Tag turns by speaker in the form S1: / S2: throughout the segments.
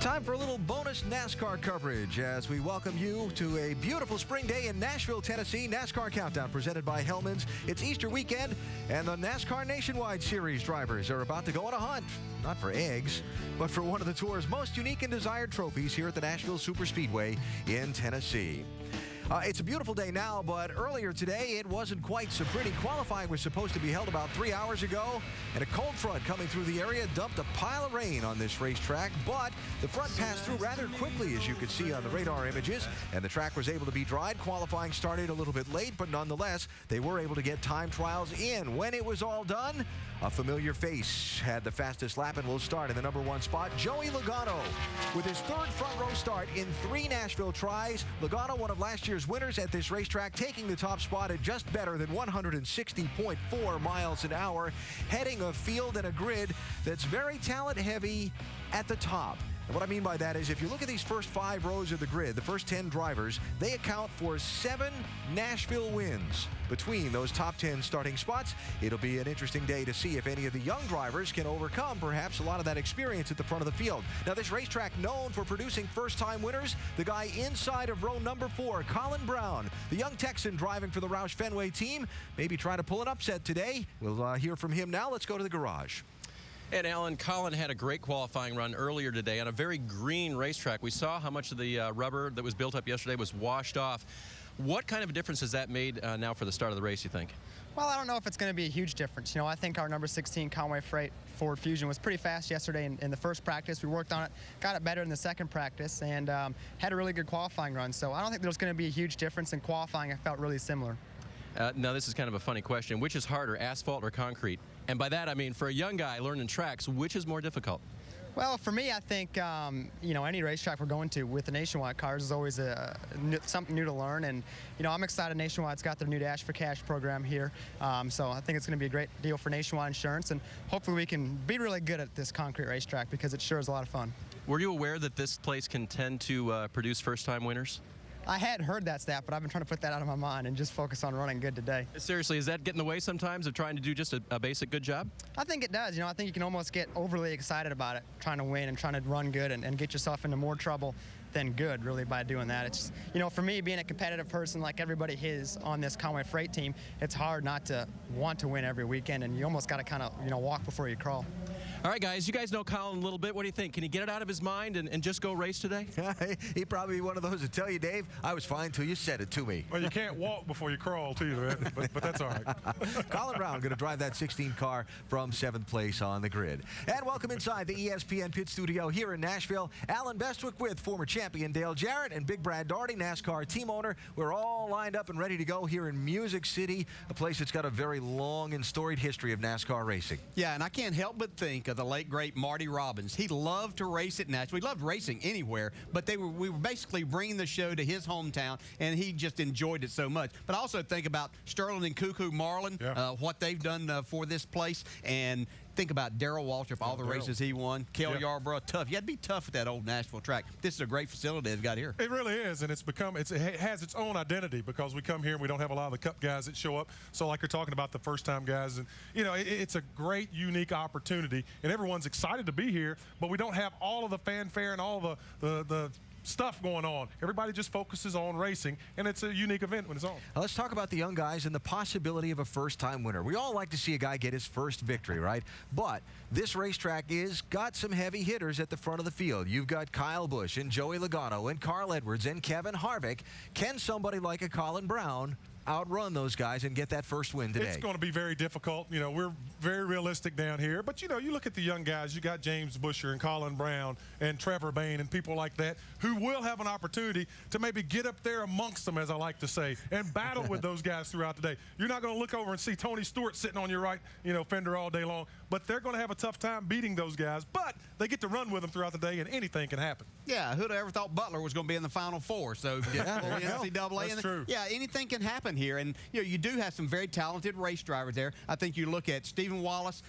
S1: Time for a little bonus NASCAR coverage as we welcome you to a beautiful spring day in Nashville, Tennessee. NASCAR Countdown presented by Hellman's. It's Easter weekend, and the NASCAR Nationwide Series drivers are about to go on a hunt. Not for eggs, but for one of the tour's most unique and desired trophies here at the Nashville Superspeedway in Tennessee. It's a beautiful day now, but earlier today, it wasn't quite so pretty. Qualifying was supposed to be held about 3 hours ago, and a cold front coming through the area dumped a pile of rain on this racetrack, but the front passed through rather quickly, as you could see on the radar images, and the track was able to be dried. Qualifying started a little bit late, but nonetheless, they were able to get time trials in. When it was all done, a familiar face had the fastest lap, and will start in the #1 spot. Joey Logano, with his third front row start in 3 Nashville tries. Logano, one of last year's winners at this racetrack, taking the top spot at just better than 160.4 miles an hour, heading a field and a grid that's very talent heavy at the top. And what I mean by that is if you look at these first 5 rows of the grid, the first 10 drivers, they account for 7 Nashville wins between those top 10 starting spots. It'll be an interesting day to see if any of the young drivers can overcome perhaps a lot of that experience at the front of the field. Now, this racetrack known for producing first-time winners, the guy inside of row number 4, Colin Braun, the young Texan driving for the Roush Fenway team, maybe trying to pull an upset today. We'll hear from him now. Let's go to the garage.
S2: And Alan, Colin had a great qualifying run earlier today on a very green racetrack. We saw how much of the rubber that was built up yesterday was washed off. What kind of a difference has that made now for the start of the race, you think?
S3: Well, I don't know if it's going to be a huge difference. You know, I think our number 16 Conway Freight Ford Fusion was pretty fast yesterday in the first practice. We worked on it, got it better in the second practice, and had a really good qualifying run. So I don't think there's going to be a huge difference in qualifying. I felt really similar.
S2: Now, this is kind of a funny question. Which is harder, asphalt or concrete? And by that, I mean, for a young guy learning tracks, which is more difficult?
S3: Well, for me, I think, you know, any racetrack we're going to with the Nationwide cars is always something new to learn. And, you know, I'm excited Nationwide's got their new Dash for Cash program here. So I think it's going to be a great deal for Nationwide Insurance. And hopefully we can be really good at this concrete racetrack because it sure is a lot of fun.
S2: Were you aware that this place can tend to produce first-time winners?
S3: I had heard that stat, but I've been trying to put that out of my mind and just focus on running good today.
S2: Seriously, is that getting in the way sometimes of trying to do just a basic good job?
S3: I think it does. You know, I think you can almost get overly excited about it, trying to win and trying to run good and get yourself into more trouble than good, really, by doing that. It's, you know, for me, being a competitive person like everybody is on this Conway Freight team, it's hard not to want to win every weekend, and you almost got to kind of, you know, walk before you crawl.
S2: All right, guys, you guys know Colin a little bit. What do you think? Can he get it out of his mind and just go race today?
S1: He'd probably be one of those that tell you, Dave, I was fine till you said it to me.
S4: Well, you can't walk before you crawl, too, man. But that's all right.
S1: Colin Braun going to drive that 16 car from 7th place on the grid. And welcome inside the ESPN pit studio here in Nashville. Alan Bestwick with former champion Dale Jarrett and Big Brad Daugherty, NASCAR team owner. We're all lined up and ready to go here in Music City, a place that's got a very long and storied history of NASCAR racing.
S5: Yeah, and I can't help but think of the late, great Marty Robbins. He loved to race at Nashville. He loved racing anywhere, but we were basically bringing the show to his hometown, and he just enjoyed it so much. But I also think about Sterling and Cuckoo Marlin, what they've done for this place, and think about Darrell Waltrip, all the races he won. Cale Yarborough, tough. You had to be tough at that old Nashville track. This is a great facility they've got here.
S4: It really is, and it has its own identity because we come here and we don't have a lot of the Cup guys that show up. So like you're talking about the first-time guys, and you know, it's a great, unique opportunity, and everyone's excited to be here, but we don't have all of the fanfare and all the stuff going on. Everybody just focuses on racing, and it's a unique event when it's on.
S1: Now let's talk about the young guys and the possibility of a first-time winner. We all like to see a guy get his first victory, right? But this racetrack got some heavy hitters at the front of the field. You've got Kyle Busch and Joey Logano and Carl Edwards and Kevin Harvick. Can somebody like a Colin Braun outrun those guys and get that first win today?
S4: It's going to be very difficult. You know, we're very realistic down here. But, you know, you look at the young guys. You got James Busher and Colin Braun and Trevor Bayne and people like that who will have an opportunity to maybe get up there amongst them, as I like to say, and battle with those guys throughout the day. You're not going to look over and see Tony Stewart sitting on your right, you know, fender all day long. But they're going to have a tough time beating those guys. But they get to run with them throughout the day, and anything can happen.
S5: Yeah, who'd have ever thought Butler was going to be in the Final Four? So, NCAA.
S4: That's true.
S5: Yeah, anything can happen here. And, you know, you do have some very talented race drivers there. I think you look at Stephen Wallace,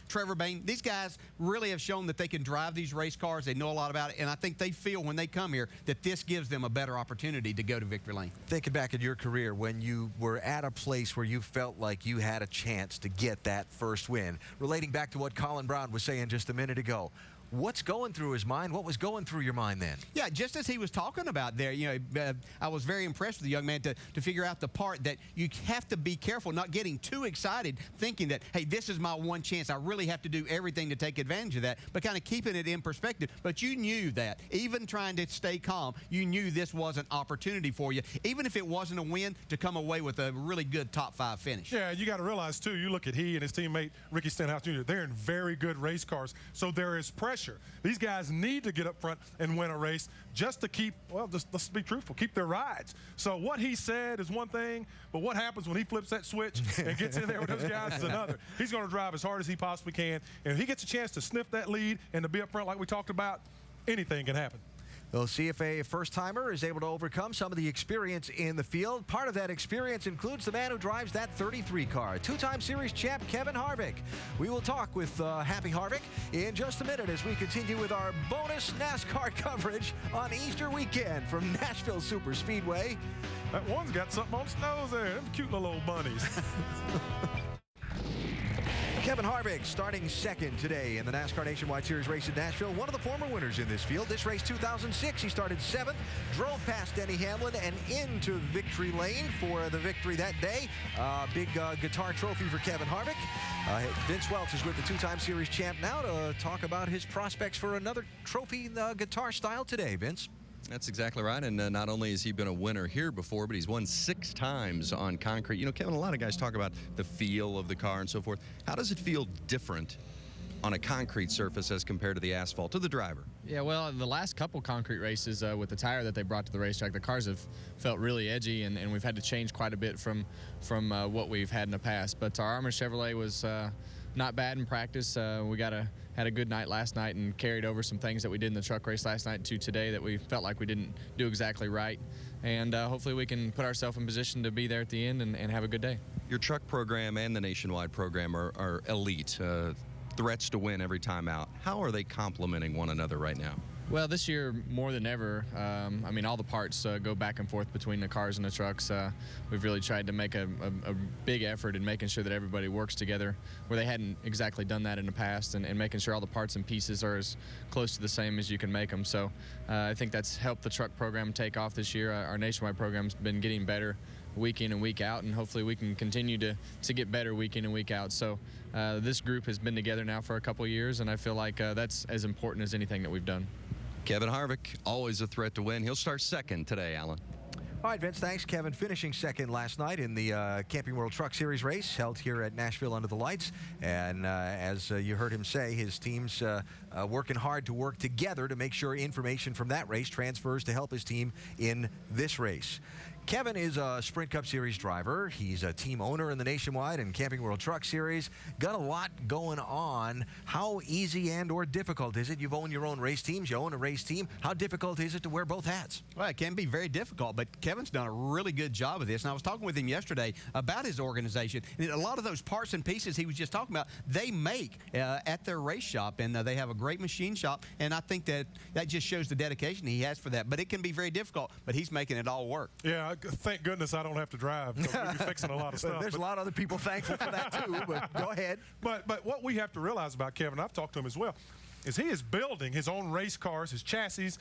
S5: Trevor Bayne. These guys really have shown that they can drive these race cars. They know a lot about it. And I think they feel when they come here that this gives them a better opportunity to go to victory lane.
S1: Thinking back at your career when you were at a place where you felt like you had a chance to get that first win, relating back to what Colin Braun was saying just a minute ago, What's going through his mind? What was going through your mind then?
S5: Yeah, just as he was talking about there, I was very impressed with the young man to figure out the part that you have to be careful not getting too excited, thinking that, hey, this is my one chance. I really have to do everything to take advantage of that, but kind of keeping it in perspective. But you knew that, even trying to stay calm, you knew this was an opportunity for you, even if it wasn't a win, to come away with a really good top 5 finish.
S4: Yeah, you got to realize, too, you look at he and his teammate, Ricky Stenhouse Jr., they're in very good race cars, so there is pressure. These guys need to get up front and win a race just to keep, well, just let's be truthful, keep their rides. So what he said is one thing, but what happens when he flips that switch and gets in there with those guys is another. He's going to drive as hard as he possibly can, and if he gets a chance to sniff that lead and to be up front like we talked about, anything can happen.
S1: We'll see if a first-timer is able to overcome some of the experience in the field. Part of that experience includes the man who drives that 33 car, two-time series champ Kevin Harvick. We will talk with Happy Harvick in just a minute as we continue with our bonus NASCAR coverage on Easter weekend from Nashville Superspeedway.
S4: That one's got something on its nose there. Them cute little bunnies.
S1: Kevin Harvick starting second today in the NASCAR Nationwide Series race in Nashville. One of the former winners in this field. This race 2006, he started 7th, drove past Denny Hamlin and into victory lane for the victory that day. Big guitar trophy for Kevin Harvick. Vince Welch is with the two-time series champ now to talk about his prospects for another trophy guitar style today, Vince.
S2: That's exactly right, and not only has he been a winner here before, but he's won 6 times on concrete. You know, Kevin, a lot of guys talk about the feel of the car and so forth. How does it feel different on a concrete surface as compared to the asphalt, to the driver?
S6: Yeah, well, the last couple concrete races with the tire that they brought to the racetrack, the cars have felt really edgy, and we've had to change quite a bit from what we've had in the past. But our Armour Chevrolet was not bad in practice. We had a good night last night and carried over some things that we did in the truck race last night to today that we felt like we didn't do exactly right. And hopefully we can put ourselves in position to be there at the end and have a good day.
S2: Your truck program and the nationwide program are elite. Threats to win every time out. How are they complementing one another right now?
S6: Well, this year, more than ever, I mean, all the parts go back and forth between the cars and the trucks. We've really tried to make a big effort in making sure that everybody works together where they hadn't exactly done that in the past, and making sure all the parts and pieces are as close to the same as you can make them. So I think that's helped the truck program take off this year. Our nationwide program's been getting better week in and week out, and hopefully we can continue to get better week in and week out. So this group has been together now for a couple of years, and I feel like that's as important as anything that we've done.
S2: Kevin Harvick, always a threat to win. He'll start second today, Alan.
S1: All right, Vince, thanks. Kevin finishing second last night in the Camping World Truck Series race held here at Nashville under the lights. And as you heard him say, his team's working hard to work together to make sure information from that race transfers to help his team in this race. Kevin is a Sprint Cup Series driver. He's a team owner in the Nationwide and Camping World Truck Series. Got a lot going on. How easy and or difficult is it? You've owned your own race teams. You own a race team. How difficult is it to wear both hats?
S5: Well, it can be very difficult, but Kevin's done a really good job of this. And I was talking with him yesterday about his organization. And a lot of those parts and pieces he was just talking about, they make at their race shop. And they have a great machine shop. And I think that just shows the dedication he has for that. But it can be very difficult, but he's making it all work.
S4: Yeah, thank goodness I don't have to drive. We'll be fixing a lot of stuff.
S1: There's a lot of other people thankful for that too, but go ahead.
S4: But what we have to realize about Kevin, I've talked to him as well, is he is building his own race cars, his chassis,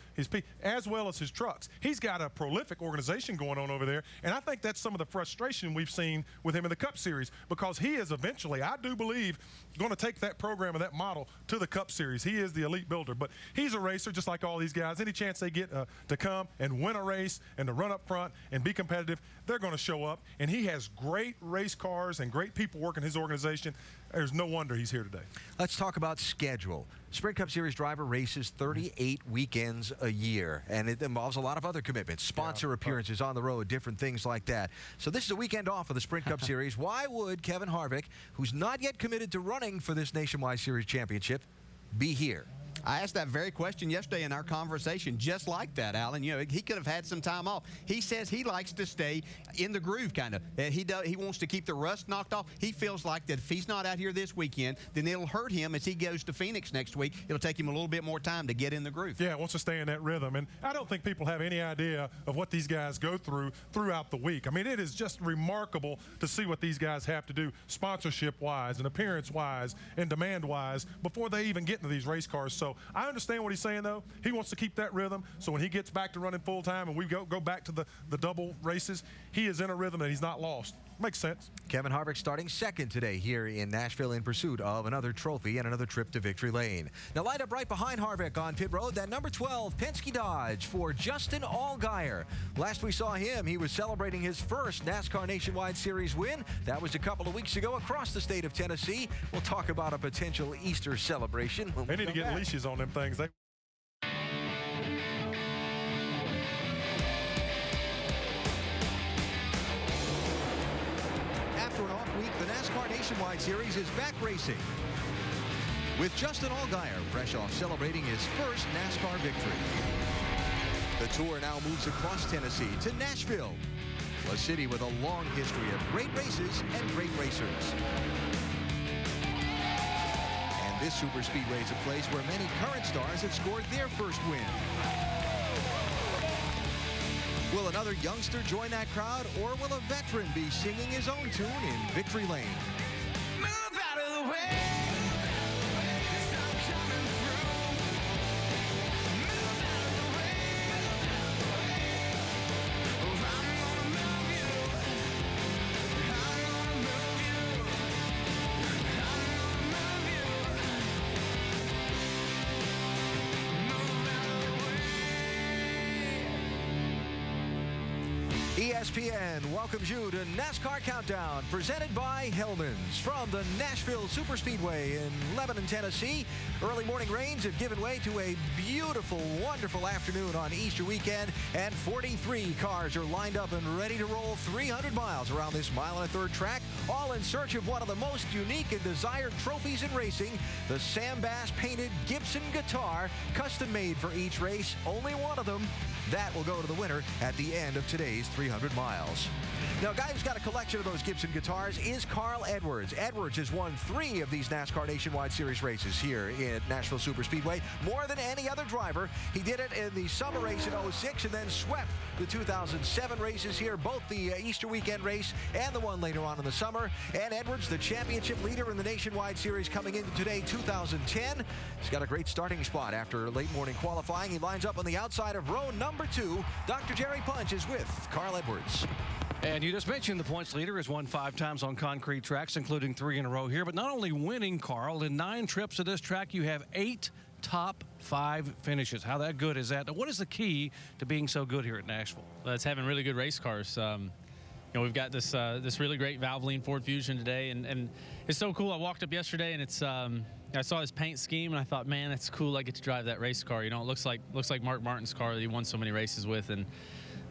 S4: as well as his trucks. He's got a prolific organization going on over there, and I think that's some of the frustration we've seen with him in the Cup Series, because he is eventually, I do believe, going to take that program and that model to the Cup Series. He is the elite builder, but he's a racer just like all these guys. Any chance they get to come and win a race and to run up front and be competitive, they're going to show up, and he has great race cars and great people working his organization. There's no wonder he's here today.
S1: Let's talk about schedule. Sprint Cup Series driver races 38 weekends a year, and it involves a lot of other commitments, sponsor appearances on the road, different things like that. So this is a weekend off of the Sprint Cup Series. Why would Kevin Harvick, who's not yet committed to running for this Nationwide Series championship, be here?
S5: I asked that very question yesterday in our conversation, just like that, Alan. You know, he could have had some time off. He says he likes to stay in the groove, kind of. He wants to keep the rust knocked off. He feels like that if he's not out here this weekend, then it'll hurt him as he goes to Phoenix next week. It'll take him a little bit more time to get in the groove.
S4: Yeah, wants to stay in that rhythm. And I don't think people have any idea of what these guys go through throughout the week. I mean, it is just remarkable to see what these guys have to do sponsorship-wise and appearance-wise and demand-wise before they even get into these race cars. So So I understand what he's saying, though. He wants to keep that rhythm. So when he gets back to running full time and we go back to the double races, he is in a rhythm and he's not lost. Makes sense.
S1: Kevin Harvick starting second today here in Nashville in pursuit of another trophy and another trip to victory lane. Now lined up right behind Harvick on pit road, that number 12 Penske Dodge for Justin Allgaier. Last we saw him, he was celebrating his first NASCAR Nationwide Series win. That was a couple of weeks ago across the state of Tennessee. We'll talk about a potential Easter celebration.
S4: They need to get leashes on them things.
S1: After an off week, the NASCAR Nationwide Series is back racing, with Justin Allgaier fresh off celebrating his first NASCAR victory. The tour now moves across Tennessee to Nashville, a city with a long history of great races and great racers. And this superspeedway is a place where many current stars have scored their first win. Will another youngster join that crowd, or will a veteran be singing his own tune in victory lane?
S7: Move out of the way.
S1: ESPN welcomes you to NASCAR Countdown, presented by Hellman's from the Nashville Superspeedway in Lebanon, Tennessee. Early morning rains have given way to a beautiful, wonderful afternoon on Easter weekend, and 43 cars are lined up and ready to roll 300 miles around this mile-and-a-third track, all in search of one of the most unique and desired trophies in racing, the Sam Bass painted Gibson guitar, custom made for each race, only one of them. That will go to the winner at the end of today's 300 miles. Now, a guy who's got a collection of those Gibson guitars is Carl Edwards. Edwards has won 3 of these NASCAR Nationwide Series races here at Nashville Superspeedway, more than any other driver. He did it in the summer race in '06 and then swept the 2007 races here, both the Easter weekend race and the one later on in the summer. And Edwards, the championship leader in the Nationwide Series coming into today, 2010. He's got a great starting spot after late morning qualifying. He lines up on the outside of row number 2. Dr. Jerry Punch is with Carl Edwards.
S8: And you just mentioned the points leader has won 5 times on concrete tracks, including 3 in a row here. But not only winning, Carl, in 9 trips to this track, you have 8 top 5 finishes. How that good is that? What is the key to being so good here at Nashville?
S9: Well, it's having really good race cars. You know, we've got this this really great Valvoline Ford Fusion today, and it's so cool. I walked up yesterday, and it's I saw this paint scheme, and I thought, man, that's cool. I get to drive that race car. You know, it looks like Mark Martin's car that he won so many races with. And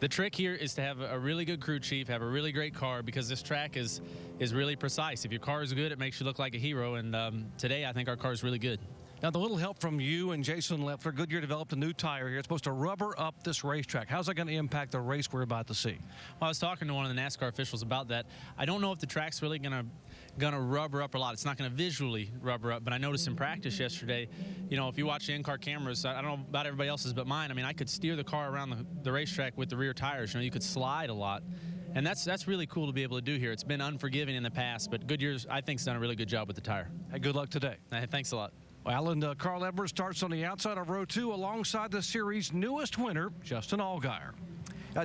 S9: the trick here is to have a really good crew chief, have a really great car, because this track is really precise. If your car is good, it makes you look like a hero. And today, I think our car is really good.
S8: Now, the little help from you and Jason Leffler, Goodyear developed a new tire here. It's supposed to rubber up this racetrack. How's that going to impact the race we're about to see?
S9: Well, I was talking to one of the NASCAR officials about that. I don't know if the track's really going to rubber up a lot. It's not going to visually rubber up, but I noticed in practice yesterday, you know, if you watch the in-car cameras, I don't know about everybody else's, but mine, I mean, I could steer the car around the racetrack with the rear tires. You know, you could slide a lot. And that's really cool to be able to do here. It's been unforgiving in the past, but Goodyear's, I think, has done a really good job with the tire.
S8: Hey, good luck today.
S9: Thanks a lot.
S8: Well, and Carl Edwards starts on the outside of row 2 alongside the series' newest winner, Justin Allgaier.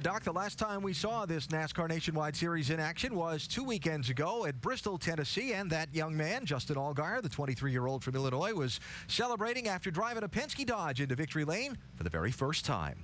S1: Doc, the last time we saw this NASCAR Nationwide Series in action was 2 weekends ago at Bristol, Tennessee, and that young man, Justin Allgaier, the 23-year-old from Illinois, was celebrating after driving a Penske Dodge into victory lane for the very first time.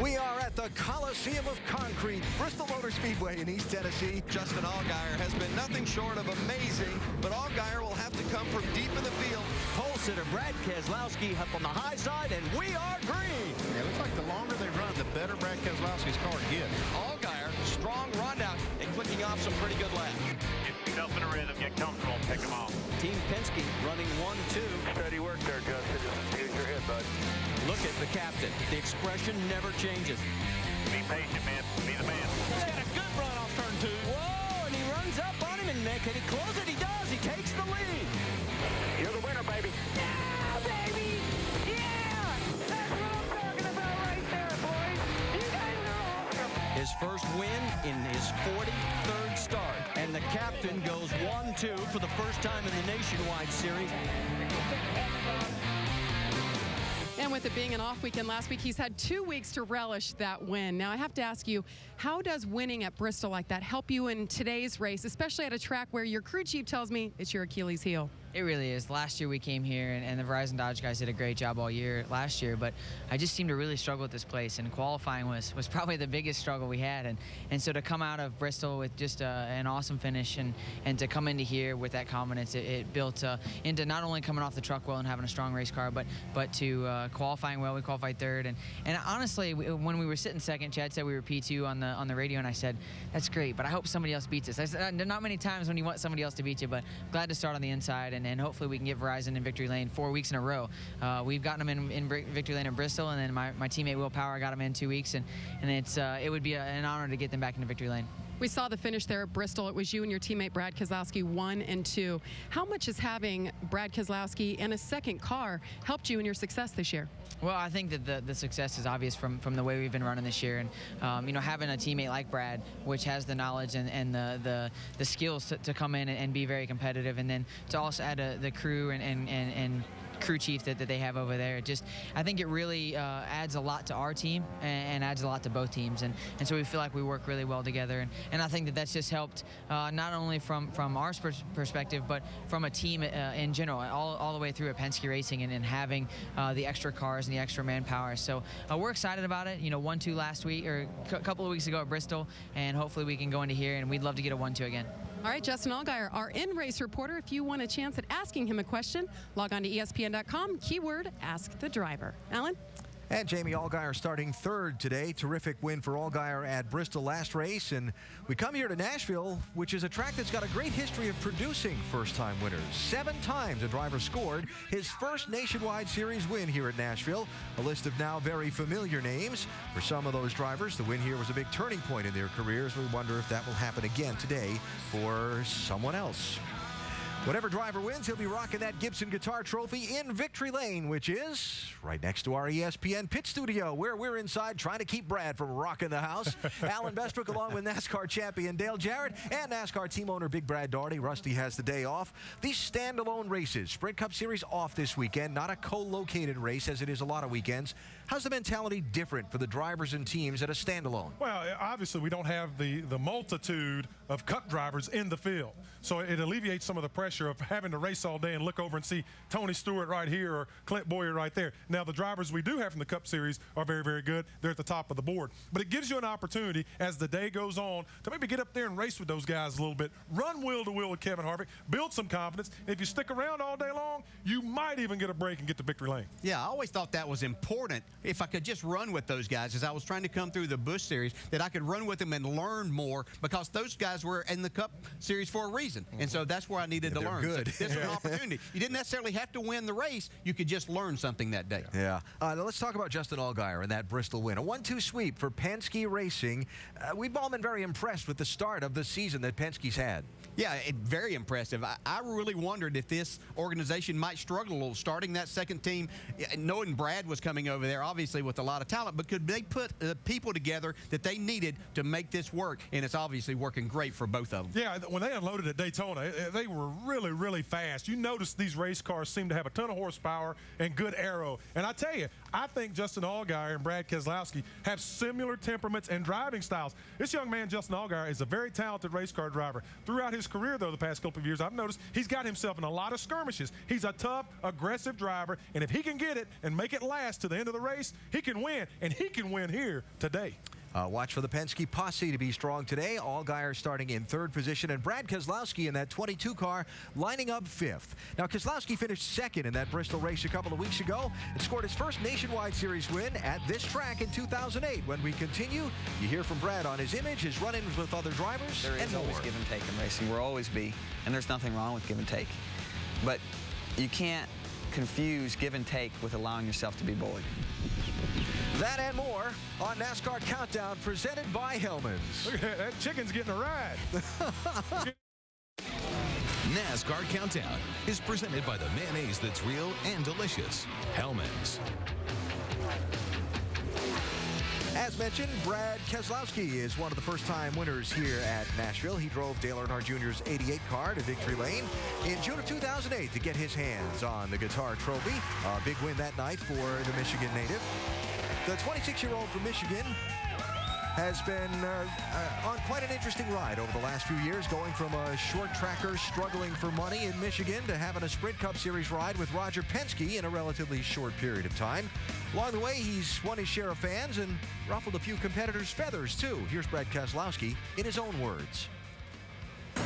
S1: We are at the Coliseum of Concrete, Bristol Motor Speedway in East Tennessee.
S10: Justin Allgaier has been nothing short of amazing, but Allgaier will have to come from deep in the field.
S11: Pole sitter Brad Keselowski up on the high side, and we are green.
S12: Yeah, it looks like the longer they run, the better Brad Keselowski's car gets.
S10: Allgaier, strong run out and clicking off some pretty good laps.
S13: Get yourself in a rhythm, get comfortable, pick them off.
S11: Team Penske running 1-2.
S13: Steady work there, Justin. Just use your head, bud.
S11: Look at the captain. The expression never changes.
S13: Be patient, man. Be the man.
S11: He's got a good run off turn 2. Whoa, and he runs up on him, and can he close it? He does. He takes the lead.
S13: You're the winner, baby.
S7: Yeah, baby. Yeah. That's what I'm talking about right there, boys. You guys are awesome.
S11: His first win in his 43rd start. And the captain goes 1-2 for the first time in the Nationwide Series.
S14: with it being an off weekend last week, he's had 2 weeks to relish that win. Now, I have to ask you, how does winning at Bristol like that help you in today's race, especially at a track where your crew chief tells me it's your Achilles heel?
S15: It really is. Last year we came here, and the Verizon Dodge guys did a great job all year last year, but I just seemed to really struggle with this place, and qualifying was probably the biggest struggle we had. And so to come out of Bristol with just an awesome finish and to come into here with that confidence, it built into not only coming off the truck well and having a strong race car, but to qualifying well. We qualified third. And honestly, when we were sitting second, Chad said we were P2 on the radio, and I said, that's great, but I hope somebody else beats us. I said, not many times when you want somebody else to beat you, but glad to start on the inside, and hopefully we can get Verizon in victory lane 4 weeks in a row. We've gotten them in victory lane at Bristol, and then my teammate Will Power got them in 2 weeks, and it would be an honor to get them back into victory lane.
S14: We saw the finish there at Bristol. It was you and your teammate Brad Keselowski 1 and 2. How much has having Brad Keselowski in a second car helped you in your success this year?
S15: Well, I think that the success is obvious from the way we've been running this year, and having a teammate like Brad, which has the knowledge and the skills to come in and be very competitive, and then to also add the crew and crew chief that they have over there. I think it really adds a lot to our team and adds a lot to both teams, and so we feel like we work really well together, and I think that's just helped not only from our perspective, but from a team in general, all the way through at Penske Racing, and having the extra cars and the extra manpower. So we're excited about it. 1-2 last week, or a couple of weeks ago at Bristol, and hopefully we can go into here, and we'd love to get a 1-2 again.
S14: All right, Justin Allgaier, our in-race reporter. If you want a chance at asking him a question, log on to ESPN.com, keyword Ask the Driver. Alan?
S1: And Jamie Allgaier starting third today. Terrific win for Allgaier at Bristol last race. And we come here to Nashville, which is a track that's got a great history of producing first-time winners. 7 times a driver scored his first nationwide series win here at Nashville. A list of now very familiar names. For some of those drivers, the win here was a big turning point in their careers. We wonder if that will happen again today for someone else. Whatever driver wins, he'll be rocking that Gibson Guitar Trophy in victory lane, which is right next to our ESPN pit studio, where we're inside trying to keep Brad from rocking the house. Alan Bestbrook, along with NASCAR champion Dale Jarrett and NASCAR team owner Big Brad Daugherty. Rusty has the day off. These standalone races, Sprint Cup Series off this weekend, not a co-located race as it is a lot of weekends. How's the mentality different for the drivers and teams at a standalone?
S4: Well, obviously we don't have the multitude of Cup drivers in the field, so it alleviates some of the pressure of having to race all day and look over and see Tony Stewart right here or Clint Boyer right there. Now, the drivers we do have from the Cup Series are very, very good. They're at the top of the board. But it gives you an opportunity as the day goes on to maybe get up there and race with those guys a little bit. Run wheel to wheel with Kevin Harvick. Build some confidence. If you stick around all day long, you might even get a break and get to victory lane.
S5: Yeah, I always thought that was important. If I could just run with those guys as I was trying to come through the Busch Series, that I could run with them and learn more, because those guys were in the Cup Series for a reason. And so that's where I needed to learn.
S1: Good.
S5: So this was an opportunity. You didn't necessarily have to win the race. You could just learn something that day.
S1: Yeah. Now let's talk about Justin Allgaier and that Bristol win. A 1-2 sweep for Penske Racing. We've all been very impressed with the start of the season that Penske's had.
S5: Yeah, very impressive. I really wondered if this organization might struggle a little starting that second team, knowing Brad was coming over there, obviously with a lot of talent, but could they put people together that they needed to make this work? And it's obviously working great for both of them.
S4: Yeah, when they unloaded at Daytona, they were really, really fast. You notice these race cars seem to have a ton of horsepower and good aero. And I tell you, I think Justin Allgaier and Brad Keselowski have similar temperaments and driving styles. This young man, Justin Allgaier, is a very talented race car driver. Throughout his career, though, the past couple of years, I've noticed he's got himself in a lot of skirmishes. He's a tough, aggressive driver, and if he can get it and make it last to the end of the race, he can win, and he can win here today.
S1: Watch for the Penske posse to be strong today. Allgaier starting in third position, and Brad Keselowski in that 22 car lining up fifth. Now, Keselowski finished second in that Bristol race a couple of weeks ago and scored his first nationwide series win at this track in 2008. When we continue, you hear from Brad on his image, his run-ins with other drivers,
S16: there is always give and take in racing. Will always be, and there's nothing wrong with give and take. But you can't confuse give and take with allowing yourself to be bullied.
S1: That and more on NASCAR Countdown, presented by Hellman's.
S4: Look at that, that chicken's getting a ride.
S17: NASCAR Countdown is presented by the mayonnaise that's real and delicious, Hellman's.
S1: As mentioned, Brad Keselowski is one of the first-time winners here at Nashville. He drove Dale Earnhardt Jr.'s 88 car to victory lane in June of 2008 to get his hands on the Guitar Trophy. A big win that night for the Michigan native. The 26-year-old from Michigan has been on quite an interesting ride over the last few years, going from a short tracker struggling for money in Michigan to having a Sprint Cup Series ride with Roger Penske in a relatively short period of time. Along the way, he's won his share of fans and ruffled a few competitors' feathers, too. Here's Brad Keselowski in his own words.
S16: I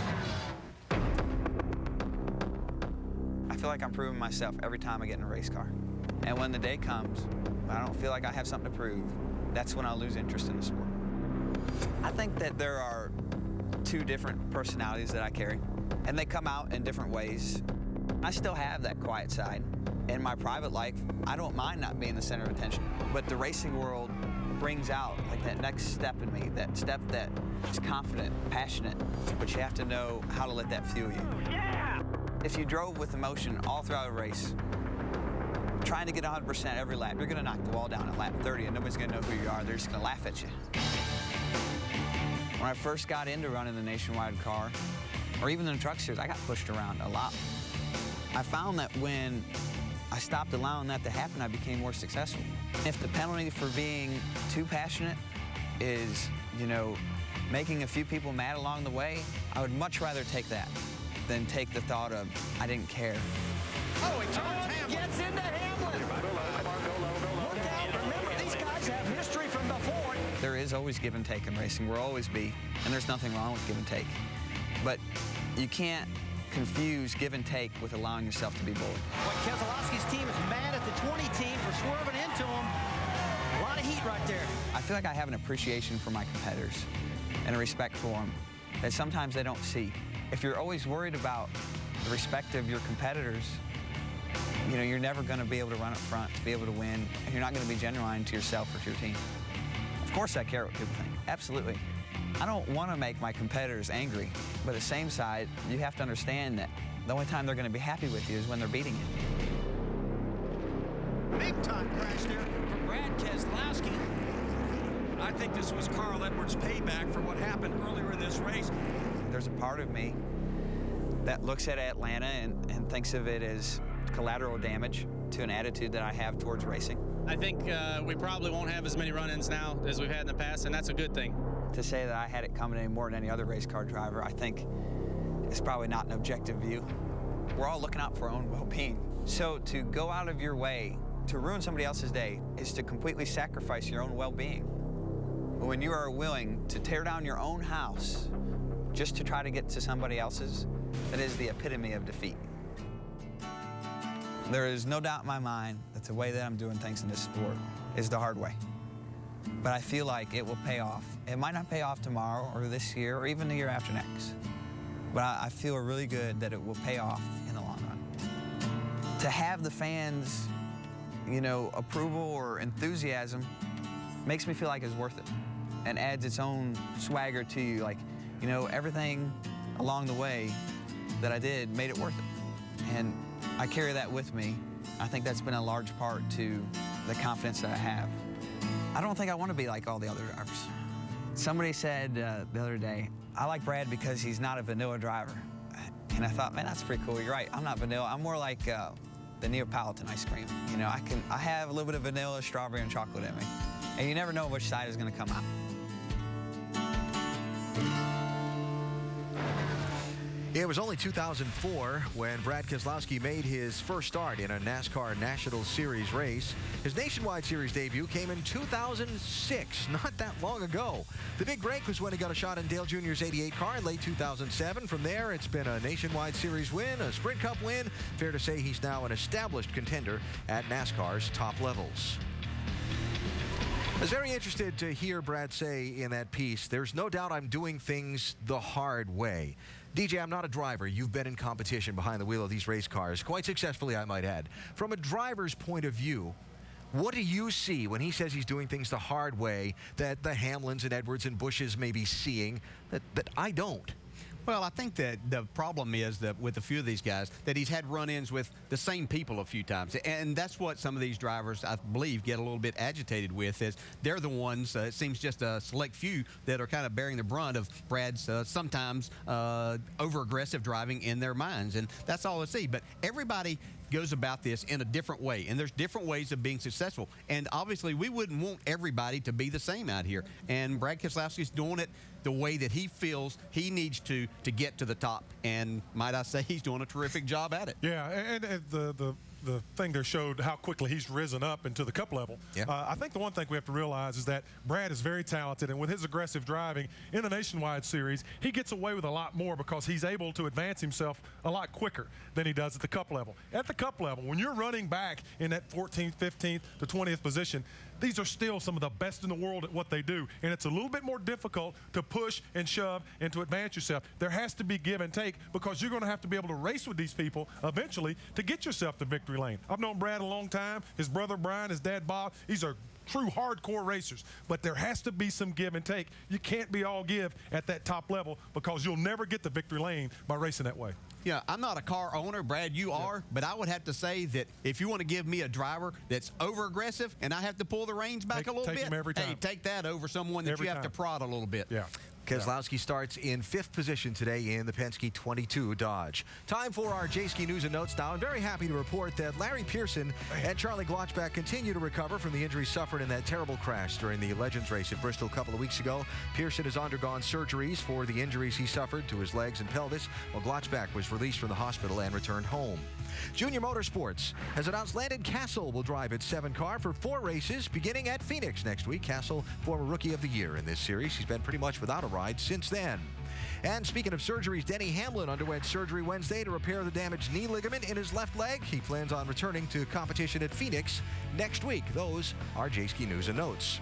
S16: feel like I'm proving myself every time I get in a race car. And when the day comes, I don't feel like I have something to prove, that's when I'll lose interest in the sport. I think that there are two different personalities that I carry, and they come out in different ways. I still have that quiet side. In my private life, I don't mind not being the center of attention, but the racing world brings out like that next step in me, that step that is confident, passionate, but you have to know how to let that fuel you. Yeah! If you drove with emotion all throughout a race, trying to get 100% every lap, you're gonna knock the wall down at lap 30 and nobody's gonna know who you are. They're just gonna laugh at you. When I first got into running the Nationwide car, or even in the truck series, I got pushed around a lot. I found that when I stopped allowing that to happen, I became more successful. If the penalty for being too passionate is, making a few people mad along the way, I would much rather take that than take the thought of, I didn't care.
S11: Oh, he turns Hamlin. Gets into Hamlin. Look out. Remember, these guys have history from before.
S16: There is always give and take in racing. Will always be, and there's nothing wrong with give and take. But you can't confuse give and take with allowing yourself to be bullied.
S11: But Keselowski's team is mad at the 20 team for swerving into him. A lot of heat right there.
S16: I feel like I have an appreciation for my competitors and a respect for them that sometimes they don't see. If you're always worried about the respect of your competitors, you're never going to be able to run up front, to be able to win, and you're not going to be genuine to yourself or to your team. Of course I care what people think, absolutely. I don't want to make my competitors angry, but at the same side, you have to understand that the only time they're going to be happy with you is when they're beating you.
S11: Big time crash there for Brad Keselowski.
S18: I think this was Carl Edwards' payback for what happened earlier in this race.
S16: There's a part of me that looks at Atlanta and thinks of it as collateral damage to an attitude that I have towards racing.
S9: I think we probably won't have as many run-ins now as we've had in the past, and that's a good thing.
S16: To say that I had it coming any more than any other race car driver, I think is probably not an objective view. We're all looking out for our own well-being. So to go out of your way to ruin somebody else's day is to completely sacrifice your own well-being. When you are willing to tear down your own house just to try to get to somebody else's, that is the epitome of defeat. There is no doubt in my mind that the way that I'm doing things in this sport is the hard way. But I feel like it will pay off. It might not pay off tomorrow or this year or even the year after next. But I feel really good that it will pay off in the long run. To have the fans, approval or enthusiasm makes me feel like it's worth it and adds its own swagger to you. Like, everything along the way that I did made it worth it. And I carry that with me. I think that's been a large part to the confidence that I have. I don't think I want to be like all the other drivers. Somebody said the other day, I like Brad because he's not a vanilla driver. And I thought, man, that's pretty cool. You're right, I'm not vanilla. I'm more like the Neapolitan ice cream. I have a little bit of vanilla, strawberry, and chocolate in me. And you never know which side is going to come out.
S1: It was only 2004 when Brad Keselowski made his first start in a NASCAR National Series race. His Nationwide Series debut came in 2006, not that long ago. The big break was when he got a shot in Dale Jr.'s 88 car in late 2007. From there, it's been a Nationwide Series win, a Sprint Cup win. Fair to say he's now an established contender at NASCAR's top levels. I was very interested to hear Brad say in that piece, there's no doubt I'm doing things the hard way. DJ, I'm not a driver. You've been in competition behind the wheel of these race cars, quite successfully, I might add. From a driver's point of view, what do you see when he says he's doing things the hard way that the Hamlins and Edwards and Bushes may be seeing that I don't?
S5: Well, I think that the problem is that with a few of these guys that he's had run-ins with the same people a few times, and that's what some of these drivers, I believe, get a little bit agitated with. Is they're the ones, it seems just a select few that are kind of bearing the brunt of Brad's sometimes over-aggressive driving in their minds, and that's all I see. But everybody goes about this in a different way, and there's different ways of being successful, and obviously we wouldn't want everybody to be the same out here, and Brad Keselowski's doing it the way that he feels he needs to get to the top, and might I say he's doing a terrific job at it.
S4: Yeah, and the thing there showed how quickly he's risen up into the Cup level.
S5: Yeah.
S4: I think the one thing we have to realize is that Brad is very talented, and with his aggressive driving in the Nationwide Series, he gets away with a lot more because he's able to advance himself a lot quicker than he does at the Cup level. At the Cup level, when you're running back in that 14th, 15th to 20th position, these are still some of the best in the world at what they do, and it's a little bit more difficult to push and shove and to advance yourself. There has to be give and take because you're going to have to be able to race with these people eventually to get yourself to victory lane. I've known Brad a long time. His brother Brian, his dad Bob, these are true hardcore racers, but there has to be some give and take. You can't be all give at that top level because you'll never get the victory lane by racing that way.
S5: Yeah, I'm not a car owner, Brad, you are, but I would have to say that if you want to give me a driver that's over-aggressive and I have to pull the reins back a little
S4: take
S5: bit,
S4: him every time.
S5: hey, take that over someone that you have to prod a little bit.
S4: Yeah.
S1: Keselowski starts in 5th position today in the Penske 22 Dodge. Time for our J-Ski news and notes now. I'm very happy to report that Larry Pearson and Charlie Glotchback continue to recover from the injuries suffered in that terrible crash during the Legends race at Bristol a couple of weeks ago. Pearson has undergone surgeries for the injuries he suffered to his legs and pelvis, while Glotchback was released from the hospital and returned home. Junior Motorsports has announced Landon Cassill will drive its 7 car for 4 races beginning at Phoenix next week. Cassill, former Rookie of the Year in this series. He's been pretty much without a ride since then. And speaking of surgeries, Denny Hamlin underwent surgery Wednesday to repair the damaged knee ligament in his left leg. He plans on returning to competition at Phoenix next week. Those are J-Ski news and notes.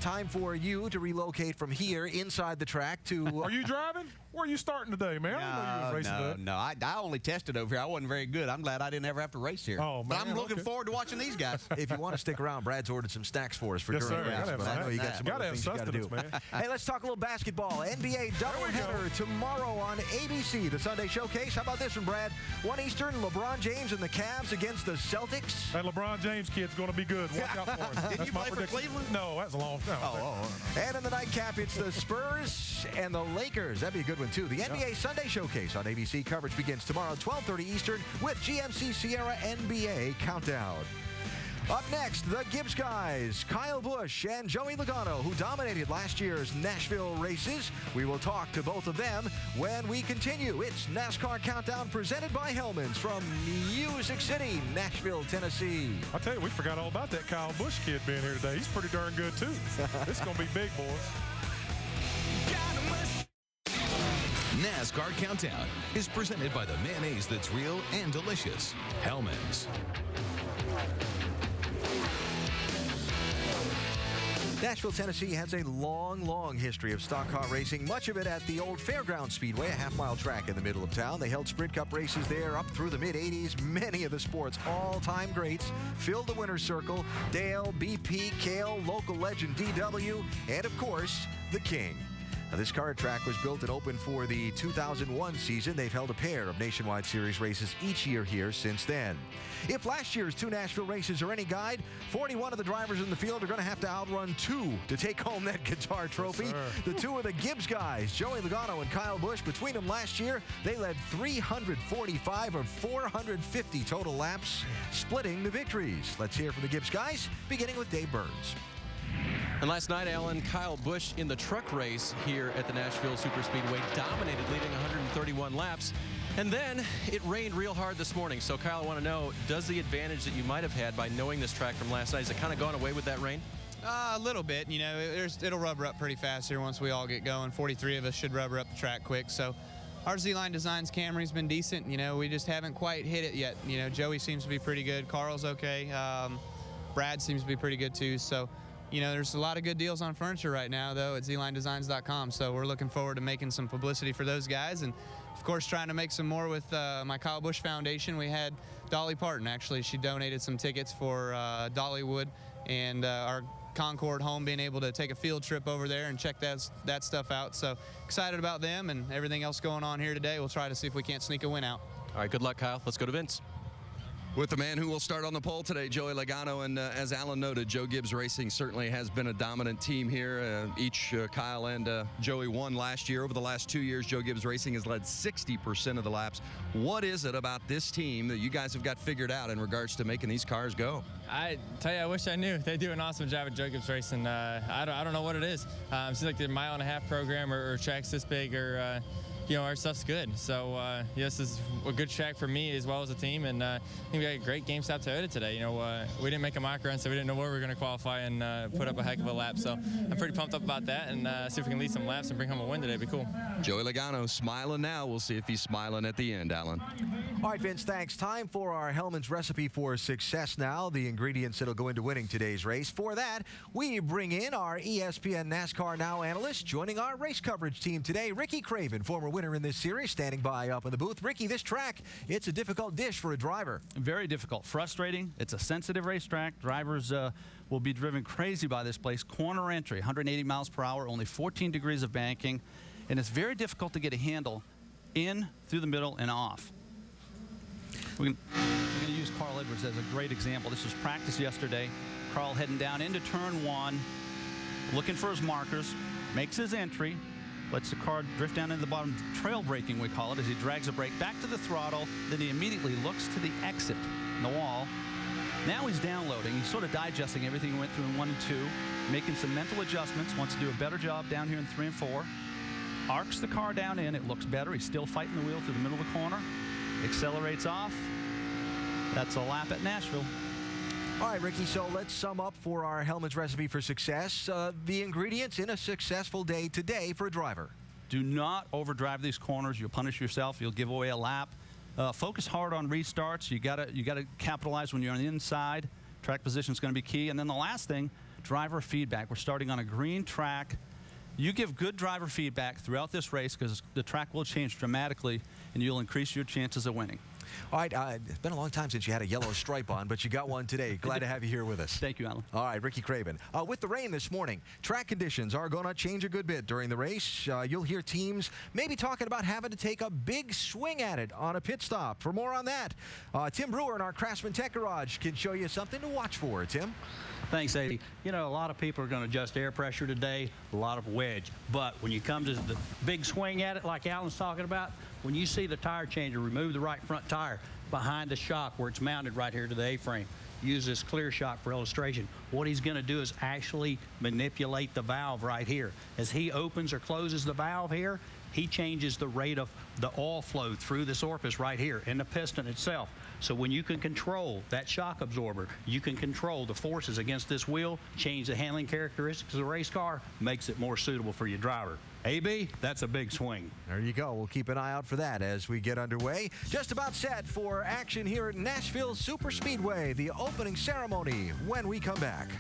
S1: Time for you to relocate from here inside the track to...
S4: Are you driving? Where are you starting today, man? I didn't know you was racing today.
S5: No. I only tested over here. I wasn't very good. I'm glad I didn't ever have to race here.
S4: Oh,
S5: but
S4: man,
S5: I'm looking forward to watching these guys.
S1: If you want to stick around, Brad's ordered some snacks for us for
S4: Yes,
S1: during
S4: sir.
S1: the race. But I know you got some other things you got to do.
S4: Man.
S1: Hey, let's talk a little basketball. NBA doubleheader tomorrow on ABC, the Sunday Showcase. How about this one, Brad? 1 Eastern, LeBron James and the Cavs against the Celtics.
S4: That LeBron James kid's going to be good. Watch out for him.
S5: Did you play for Cleveland?
S4: No, that's a long time.
S1: And in the nightcap, it's the Spurs and the Lakers. That'd be a good one, too. The NBA Sunday Showcase on ABC. Coverage begins tomorrow, 12:30 Eastern, with GMC Sierra NBA Countdown. Up next, the Gibbs guys, Kyle Busch and Joey Logano, who dominated last year's Nashville races. We will talk to both of them when we continue. It's NASCAR Countdown presented by Hellman's from Music City, Nashville, Tennessee.
S4: I tell you, we forgot all about that Kyle Busch kid being here today. He's pretty darn good, too. It's going to be big, boys.
S17: NASCAR Countdown is presented by the mayonnaise that's real and delicious. Hellman's.
S1: Nashville, Tennessee has a long history of stock car racing, much of it at the old Fairground Speedway, a half-mile track in the middle of town. They held Sprint Cup races there up through the mid-'80s. Many of the sport's all-time greats filled the winner's circle. Dale, BP, Cale, local legend DW, and, of course, the King. Now, this car track was built and opened for the 2001 season. They've held a pair of Nationwide Series races each year here since then. If last year's 2 Nashville races are any guide, 41 of the drivers in the field are going to have to outrun 2 to take home that guitar trophy.
S4: Yes,
S1: the 2 of the Gibbs guys, Joey Logano and Kyle Busch, between them last year, they led 345 of 450 total laps, splitting the victories. Let's hear from the Gibbs guys, beginning with Dave Burns.
S2: And last night, Alan, Kyle Busch in the truck race here at the Nashville Superspeedway dominated, leading 131 laps. And then it rained real hard this morning. So, Kyle, I want to know, does the advantage that you might have had by knowing this track from last night, has it kind of gone away with that rain?
S19: A little bit. You know, it'll rubber up pretty fast here once we all get going. 43 of us should rubber up the track quick. So our Z-Line Designs Camry's been decent. You know, we just haven't quite hit it yet. You know, Joey seems to be pretty good. Carl's okay. Brad seems to be pretty good, too. So, you know, there's a lot of good deals on furniture right now, though, at zlinedesigns.com. So we're looking forward to making some publicity for those guys. And, of course, trying to make some more with my Kyle Busch Foundation. We had Dolly Parton, actually. She donated some tickets for Dollywood. And our Concord home, being able to take a field trip over there and check that stuff out. So excited about them and everything else going on here today. We'll try to see if we can't sneak a win out.
S2: All right, good luck, Kyle. Let's go to Vince.
S10: With the man who will start on the pole today, Joey Logano, and as Alan noted, Joe Gibbs Racing certainly has been a dominant team here. Kyle and Joey won last year. Over the last 2 years, Joe Gibbs Racing has led 60% of the laps. What is it about this team that you guys have got figured out in regards to making these cars go?
S20: I tell you, I wish I knew. They do an awesome job at Joe Gibbs Racing. I don't know what it is. It seems like the mile-and-a-half program or tracks this big or our stuff's good. So, this is a good track for me as well as a team, and I think we got a great game stop Toyota today. We didn't make a mock run, so we didn't know where we were going to qualify and put up a heck of a lap. So I'm pretty pumped up about that, and see if we can lead some laps and bring home a win today. It'd be cool.
S10: Joey Logano smiling now. We'll see if he's smiling at the end, Alan.
S1: All right, Vince, thanks. Time for our Hellman's recipe for success now, the ingredients that'll go into winning today's race. For that, we bring in our ESPN NASCAR Now analyst, joining our race coverage team today, Ricky Craven, former winner in this series, standing by up in the booth. Ricky, this track, it's a difficult dish for a driver.
S21: Very difficult, frustrating. It's a sensitive racetrack. Drivers will be driven crazy by this place. Corner entry, 180 miles per hour, only 14 degrees of banking, and it's very difficult to get a handle in, through the middle, and off. We're going to use Carl Edwards as a great example. This was practice yesterday. Carl heading down into turn 1, looking for his markers, makes his entry, lets the car drift down into the bottom, trail braking we call it, as he drags a brake back to the throttle. Then he immediately looks to the exit in the wall. Now he's downloading. He's sort of digesting everything he went through in 1 and 2, making some mental adjustments, wants to do a better job down here in 3 and 4. Arcs the car down in. It looks better. He's still fighting the wheel through the middle of the corner. Accelerates off. That's a lap at Nashville.
S1: All right, Ricky, so let's sum up for our Hellman's recipe for success, the ingredients in a successful day today for a driver.
S21: Do not overdrive these corners. You'll punish yourself. You'll give away a lap. Focus hard on restarts. You gotta capitalize when you're on the inside. Track position is going to be key. And then the last thing, driver feedback. We're starting on a green track. You give good driver feedback throughout this race, because the track will change dramatically, and you'll increase your chances of winning.
S1: All right, it's been a long time since you had a yellow stripe on, but you got one today. Glad to have you here with us.
S21: Thank you, Alan.
S1: All right, Ricky Craven. With the rain this morning, track conditions are going to change a good bit during the race. You'll hear teams maybe talking about having to take a big swing at it on a pit stop. For more on that, Tim Brewer in our Craftsman Tech Garage can show you something to watch for. Tim?
S22: Thanks, Eddie. A lot of people are going to adjust air pressure today, a lot of wedge. But when you come to the big swing at it, like Alan's talking about, when you see the tire changer remove the right front tire behind the shock where it's mounted right here to the A-frame, use this clear shock for illustration. What he's going to do is actually manipulate the valve right here. As he opens or closes the valve here, he changes the rate of the oil flow through this orifice right here in the piston itself. So when you can control that shock absorber, you can control the forces against this wheel, change the handling characteristics of the race car, makes it more suitable for your driver. AB, that's a big swing.
S1: There you go. We'll keep an eye out for that as we get underway. Just about set for action here at Nashville Superspeedway, the opening ceremony, when we come back.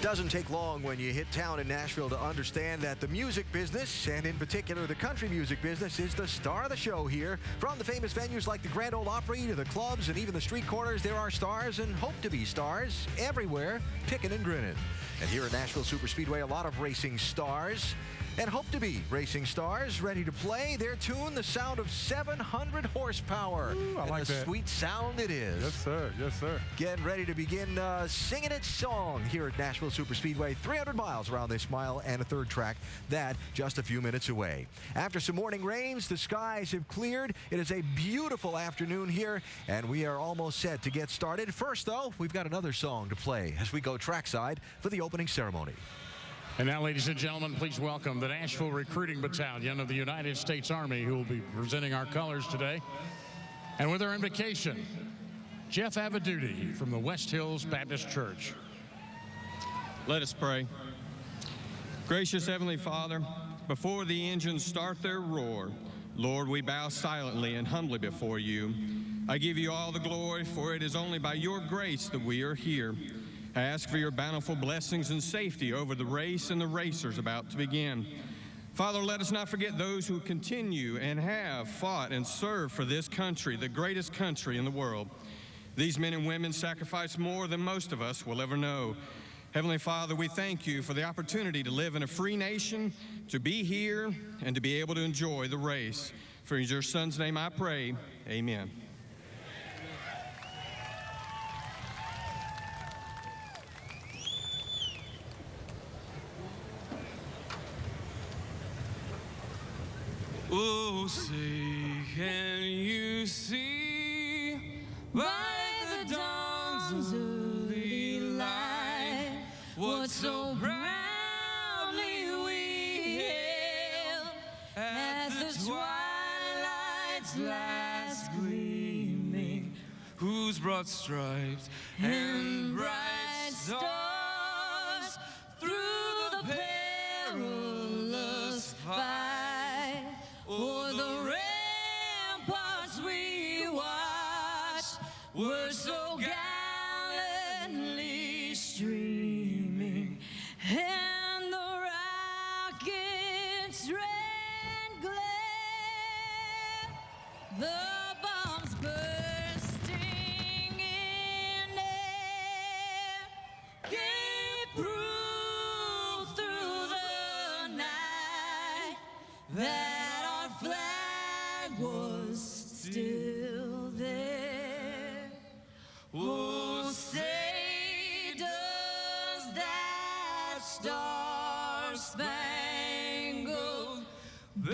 S1: Doesn't take long when you hit town in Nashville to understand that the music business, and in particular the country music business, is the star of the show here. From the famous venues like the Grand Ole Opry to the clubs and even the street corners, there are stars and hope to be stars everywhere, picking and grinning. And here at Nashville Superspeedway, a lot of racing stars and hope to be racing stars ready to play their tune, the sound of 700 horsepower.
S4: Ooh, I like that.
S1: Sweet sound it is.
S4: Yes, sir. Yes, sir.
S1: Getting ready to begin singing its song here at Nashville Superspeedway. 300 miles around this mile and a third track. That just a few minutes away. After some morning rains, the skies have cleared. It is a beautiful afternoon here, and we are almost set to get started. First, though, we've got another song to play as we go trackside for the opening ceremony.
S8: And now, ladies and gentlemen, please welcome the Nashville Recruiting Battalion of the United States Army, who will be presenting our colors today. And with our invocation, Jeff Avaduti from the West Hills Baptist Church.
S23: Let us pray. Gracious Heavenly Father, before the engines start their roar, Lord, we bow silently and humbly before you. I give you all the glory, for it is only by your grace that we are here. I ask for your bountiful blessings and safety over the race and the racers about to begin. Father, let us not forget those who continue and have fought and served for this country, the greatest country in the world. These men and women sacrifice more than most of us will ever know. Heavenly Father, we thank you for the opportunity to live in a free nation, to be here, and to be able to enjoy the race. For in your Son's name I pray, amen.
S3: Oh, say, can you see by the dawn's early light what so proudly we hailed at the twilight's last gleaming, whose broad stripes and bright stars through the perilous fight o'er the ramparts we watched were so gallantly streaming, and the rockets ran glare, the bombs bursting in air gave proof through the night that our flag was still there. Oh, say does that star-spangled banner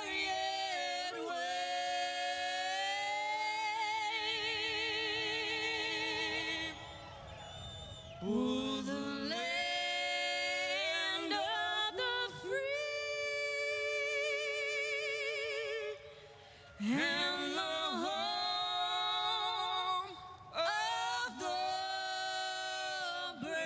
S3: yet wave? Oh, the land of the free and the home of the brave.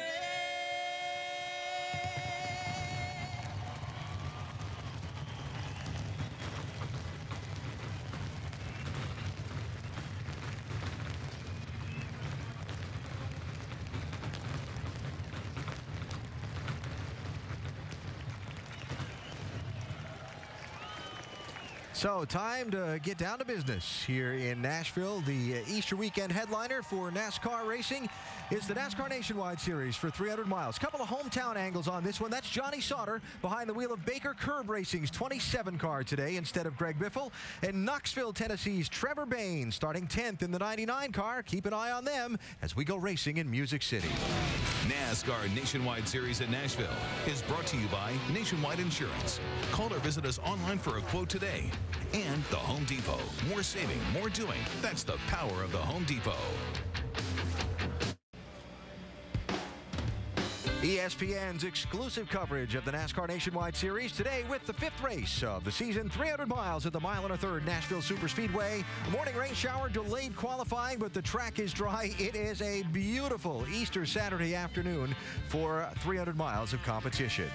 S1: So, time to get down to business here in Nashville. The Easter weekend headliner for NASCAR racing is the NASCAR Nationwide Series for 300 miles. Couple of hometown angles on this one. That's Johnny Sauter behind the wheel of Baker Curb Racing's 27 car today instead of Greg Biffle. And Knoxville, Tennessee's Trevor Bayne starting 10th in the 99 car. Keep an eye on them as we go racing in Music City.
S17: NASCAR Nationwide Series at Nashville is brought to you by Nationwide Insurance. Call or visit us online for a quote today. And the Home Depot. More saving, more doing. That's the power of the Home Depot.
S1: ESPN's exclusive coverage of the NASCAR Nationwide Series today with the 5th race of the season, 300 miles at the 1 1/3 Nashville Superspeedway. A morning rain shower delayed qualifying, but the track is dry. It is a beautiful Easter Saturday afternoon for 300 miles of competition.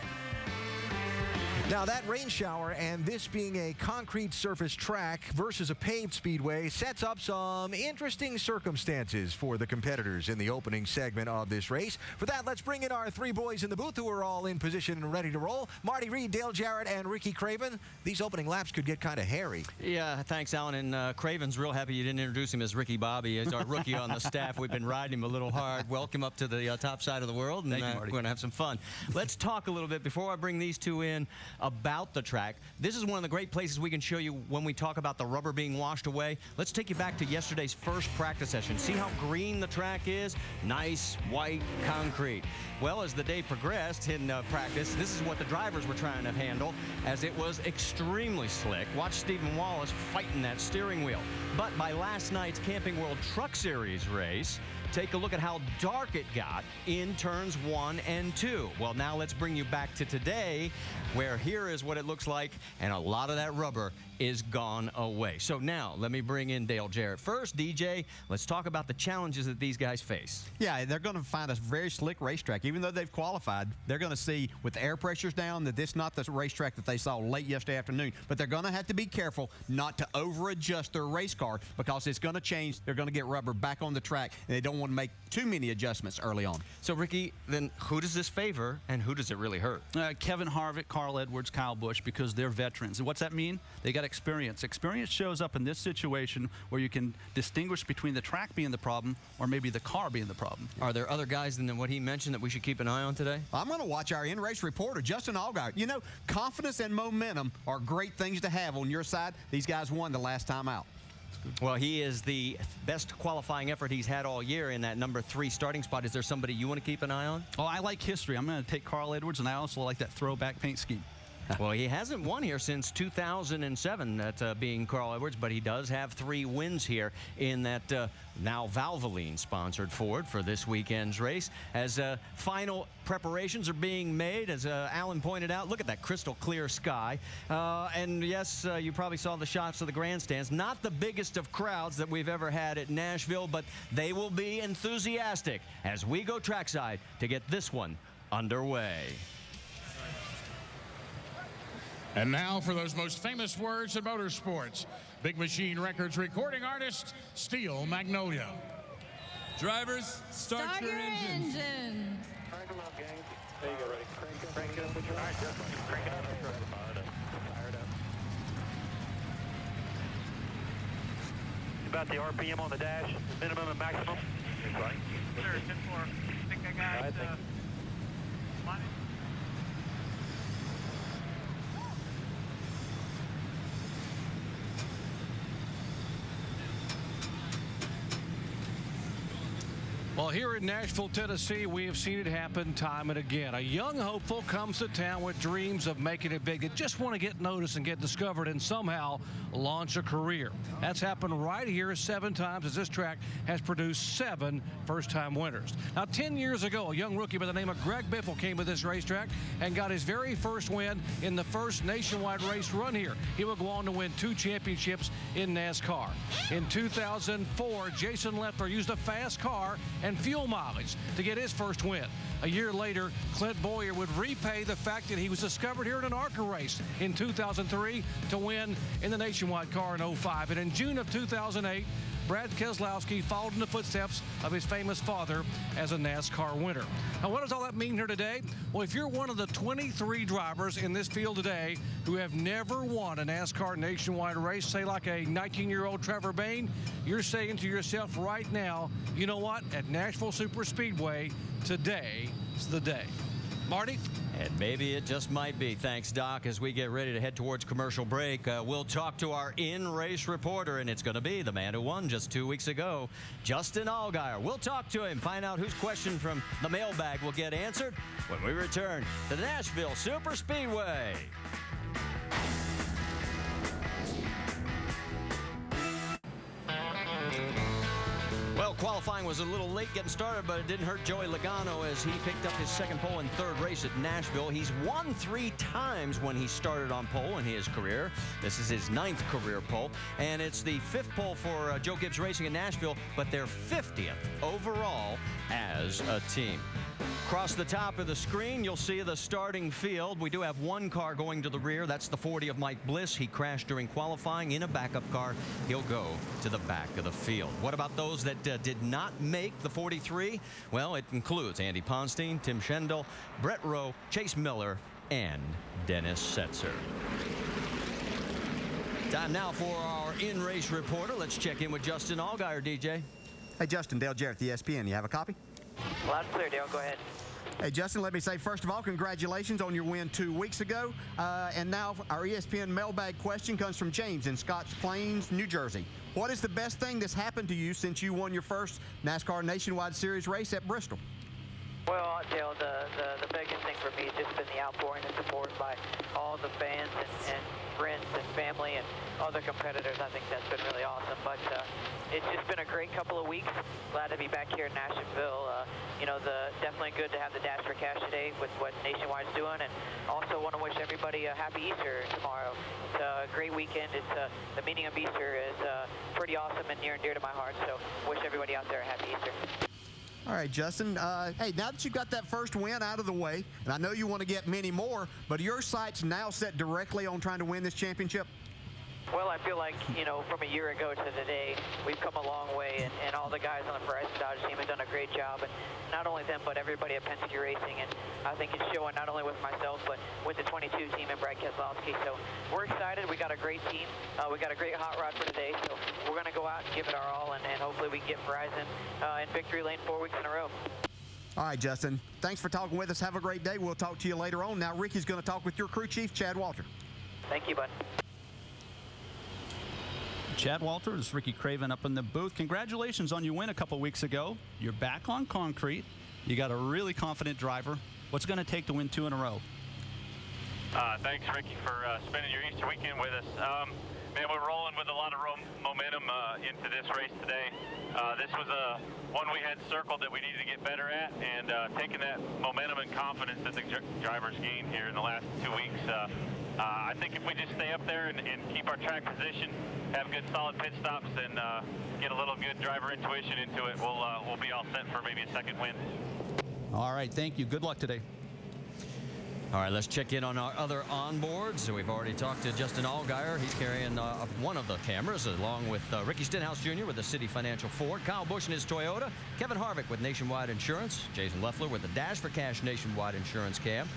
S1: Now, that rain shower and this being a concrete surface track versus a paved speedway sets up some interesting circumstances for the competitors in the opening segment of this race. For that, let's bring in our three boys in the booth who are all in position and ready to roll. Marty Reed, Dale Jarrett, and Ricky Craven. These opening laps could get kind of hairy.
S6: Yeah, thanks, Alan. And Craven's real happy you didn't introduce him as Ricky Bobby. He's our rookie on the staff. We've been riding him a little hard. Welcome up to the top side of the world. And
S21: Thank you, Marty.
S6: we're going to have some fun. Let's talk a little bit, before I bring these two in, about the track. This is one of the great places we can show you when we talk about the rubber being washed away. Let's take you back to yesterday's first practice session. See how green the track is? Nice, white concrete. Well, as the day progressed in practice, this is what the drivers were trying to handle, as it was extremely slick. Watch Stephen Wallace fighting that steering wheel. But by last night's Camping World Truck Series race, take a look at how dark it got in turns 1 and 2. Well, now let's bring you back to today, where here is what it looks like, and a lot of that rubber is gone away. So now, let me bring in Dale Jarrett. First, DJ, let's talk about the challenges that these guys face.
S5: Yeah, they're going to find a very slick racetrack. Even though they've qualified, they're going to see, with the air pressures down, that this is not the racetrack that they saw late yesterday afternoon. But they're going to have to be careful not to over-adjust their race car, because it's going to change. They're going to get rubber back on the track, and they don't don't want to make too many adjustments early on.
S6: So, Ricky, then who does this favor and who does it really hurt?
S21: Kevin Harvick, Carl Edwards, Kyle Busch, because they're veterans. And what's that mean? They got experience. Experience shows up in this situation where you can distinguish between the track being the problem or maybe the car being the problem.
S6: Are there other guys than what he mentioned that we should keep an eye on today?
S5: I'm going to watch our in-race reporter, Justin Allgaier. You know, confidence and momentum are great things to have on your side. These guys won the last time out.
S6: Well, he is the best qualifying effort he's had all year in that number 3 starting spot. Is there somebody you want to keep an eye on?
S21: Oh, I like history. I'm going to take Carl Edwards, and I also like that throwback paint scheme.
S6: Well, he hasn't won here since 2007, that being Carl Edwards, but he does have 3 wins here in that now Valvoline-sponsored Ford for this weekend's race. As final preparations are being made, as Alan pointed out, look at that crystal clear sky. And yes, you probably saw the shots of the grandstands. Not the biggest of crowds that we've ever had at Nashville, but they will be enthusiastic as we go trackside to get this one underway.
S7: And now for those most famous words in motorsports, Big Machine Records recording artist, Steel Magnolia.
S3: Drivers, start your engines.
S12: Crank them up, gang. There you go, ready. Crank it up with your eyes. Crank it up. Fired up. Fired up. About the RPM on the dash, minimum and maximum. Right.
S13: Sir, 10-4. I think I got minus.
S8: Well, here in Nashville, Tennessee, we have seen it happen time and again. A young hopeful comes to town with dreams of making it big. They just want to get noticed and get discovered and somehow launch a career. That's happened right here 7 times, as this track has produced 7 first-time winners. Now, 10 years ago, a young rookie by the name of Greg Biffle came to this racetrack and got his very first win in the first nationwide race run here. He will go on to win 2 championships in NASCAR. In 2004, Jason Leffler used a fast car and fuel mileage to get his first win. A year later, Clint Boyer would repay the fact that he was discovered here in an ARCA race in 2003 to win in the nationwide car in 05. And in June of 2008, Brad Keselowski followed in the footsteps of his famous father as a NASCAR winner. Now, what does all that mean here today? Well, if you're one of the 23 drivers in this field today who have never won a NASCAR nationwide race, say like a 19-year-old Trevor Bayne, you're saying to yourself right now, you know what? At Nashville Superspeedway, today is the day. Marty?
S6: And maybe it just might be. Thanks, Doc. As we get ready to head towards commercial break, we'll talk to our in-race reporter, and it's going to be the man who won just 2 weeks ago, Justin Allgaier. We'll talk to him, find out whose question from the mailbag will get answered when we return to the Nashville Superspeedway. Well, qualifying was a little late getting started, but it didn't hurt Joey Logano as he picked up his second pole and third race at Nashville. He's won 3 times when he started on pole in his career. This is his 9th career pole, and it's the 5th pole for Joe Gibbs Racing in Nashville, but their 50th overall as a team. Across the top of the screen, you'll see the starting field. We do have 1 car going to the rear. That's the 40 of Mike Bliss. He crashed during qualifying in a backup car. He'll go to the back of the field. What about those that did not make the 43? Well, it includes Andy Ponstein, Tim Schendel, Brett Rowe, Chase Miller, and Dennis Setzer. Time now for our in-race reporter. Let's check in with Justin Allgaier, DJ.
S5: Hey, Justin, Dale Jarrett, the ESPN. You have a copy?
S12: Loud and clear, Dale. Go ahead.
S5: Hey, Justin, let me say, first of all, congratulations on your win 2 weeks ago. And now our ESPN mailbag question comes from James in Scotts Plains, New Jersey. What is the best thing that's happened to you since you won your first NASCAR Nationwide Series race at Bristol?
S12: Well, Dale, the biggest thing for me has just been the outpouring and support by all the fans and friends and family and other competitors. I think that's been really awesome. But it's just been a great couple of weeks. Glad to be back here in Nashville. Definitely good to have the Dash for Cash today with what Nationwide's doing, and also want to wish everybody a happy Easter tomorrow. It's a great weekend. It's the meaning of Easter is pretty awesome and near and dear to my heart. So wish everybody out there a happy Easter.
S5: All right, Justin. Hey, now that you've got that first win out of the way, and I know you want to get many more, but are your sights now set directly on trying to win this championship?
S12: Well, I feel like, you know, from a year ago to today, we've come a long way, and all the guys on the Verizon Dodge team have done a great job, and not only them, but everybody at Penske Racing, and I think it's showing not only with myself, but with the 22 team and Brad Keselowski. So we're excited. We got a great team. We got a great hot rod for today, so we're going to go out and give it our all, and hopefully we can get Verizon in victory lane 4 weeks in a row.
S5: All right, Justin. Thanks for talking with us. Have a great day. We'll talk to you later on. Now, Ricky's going to talk with your crew chief, Chad Walter.
S12: Thank you, bud.
S21: Chad Walter, is Ricky Craven up in the booth. Congratulations on your win a couple weeks ago. You're back on concrete. You got a really confident driver. What's it going to take to win 2 in a row?
S11: Thanks, Ricky, for spending your Easter weekend with us. Man, we're rolling with a lot of momentum into this race today. This was one we had circled that we needed to get better at, and taking that momentum and confidence that the drivers gained here in the last 2 weeks. I think if we just stay up there and keep our track position, have good solid pit stops, and get a little good driver intuition into it, we'll be all set for maybe a second win.
S21: All right, thank you. Good luck today.
S6: All right, let's check in on our other onboards. So we've already talked to Justin Allgaier. He's carrying one of the cameras, along with Ricky Stenhouse Jr. with the City Financial Ford, Kyle Busch in his Toyota, Kevin Harvick with Nationwide Insurance, Jason Leffler with the Dash for Cash Nationwide Insurance cam,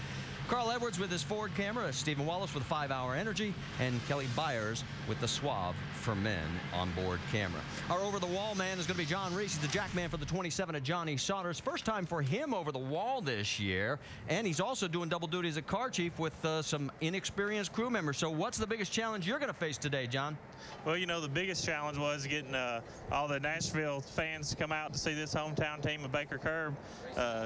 S6: Carl Edwards with his Ford camera, Stephen Wallace with 5-Hour Energy, and Kelly Byers with the Suave for Men onboard camera. Our over-the-wall man is going to be John Reese. He's the jack man for the 27 at Johnny Saunders. First time for him over the wall this year, and he's also doing double duty as a car chief with some inexperienced crew members. So what's the biggest challenge you're going to face today, John?
S14: Well, you know, the biggest challenge was getting all the Nashville fans to come out to see this hometown team of Baker Curb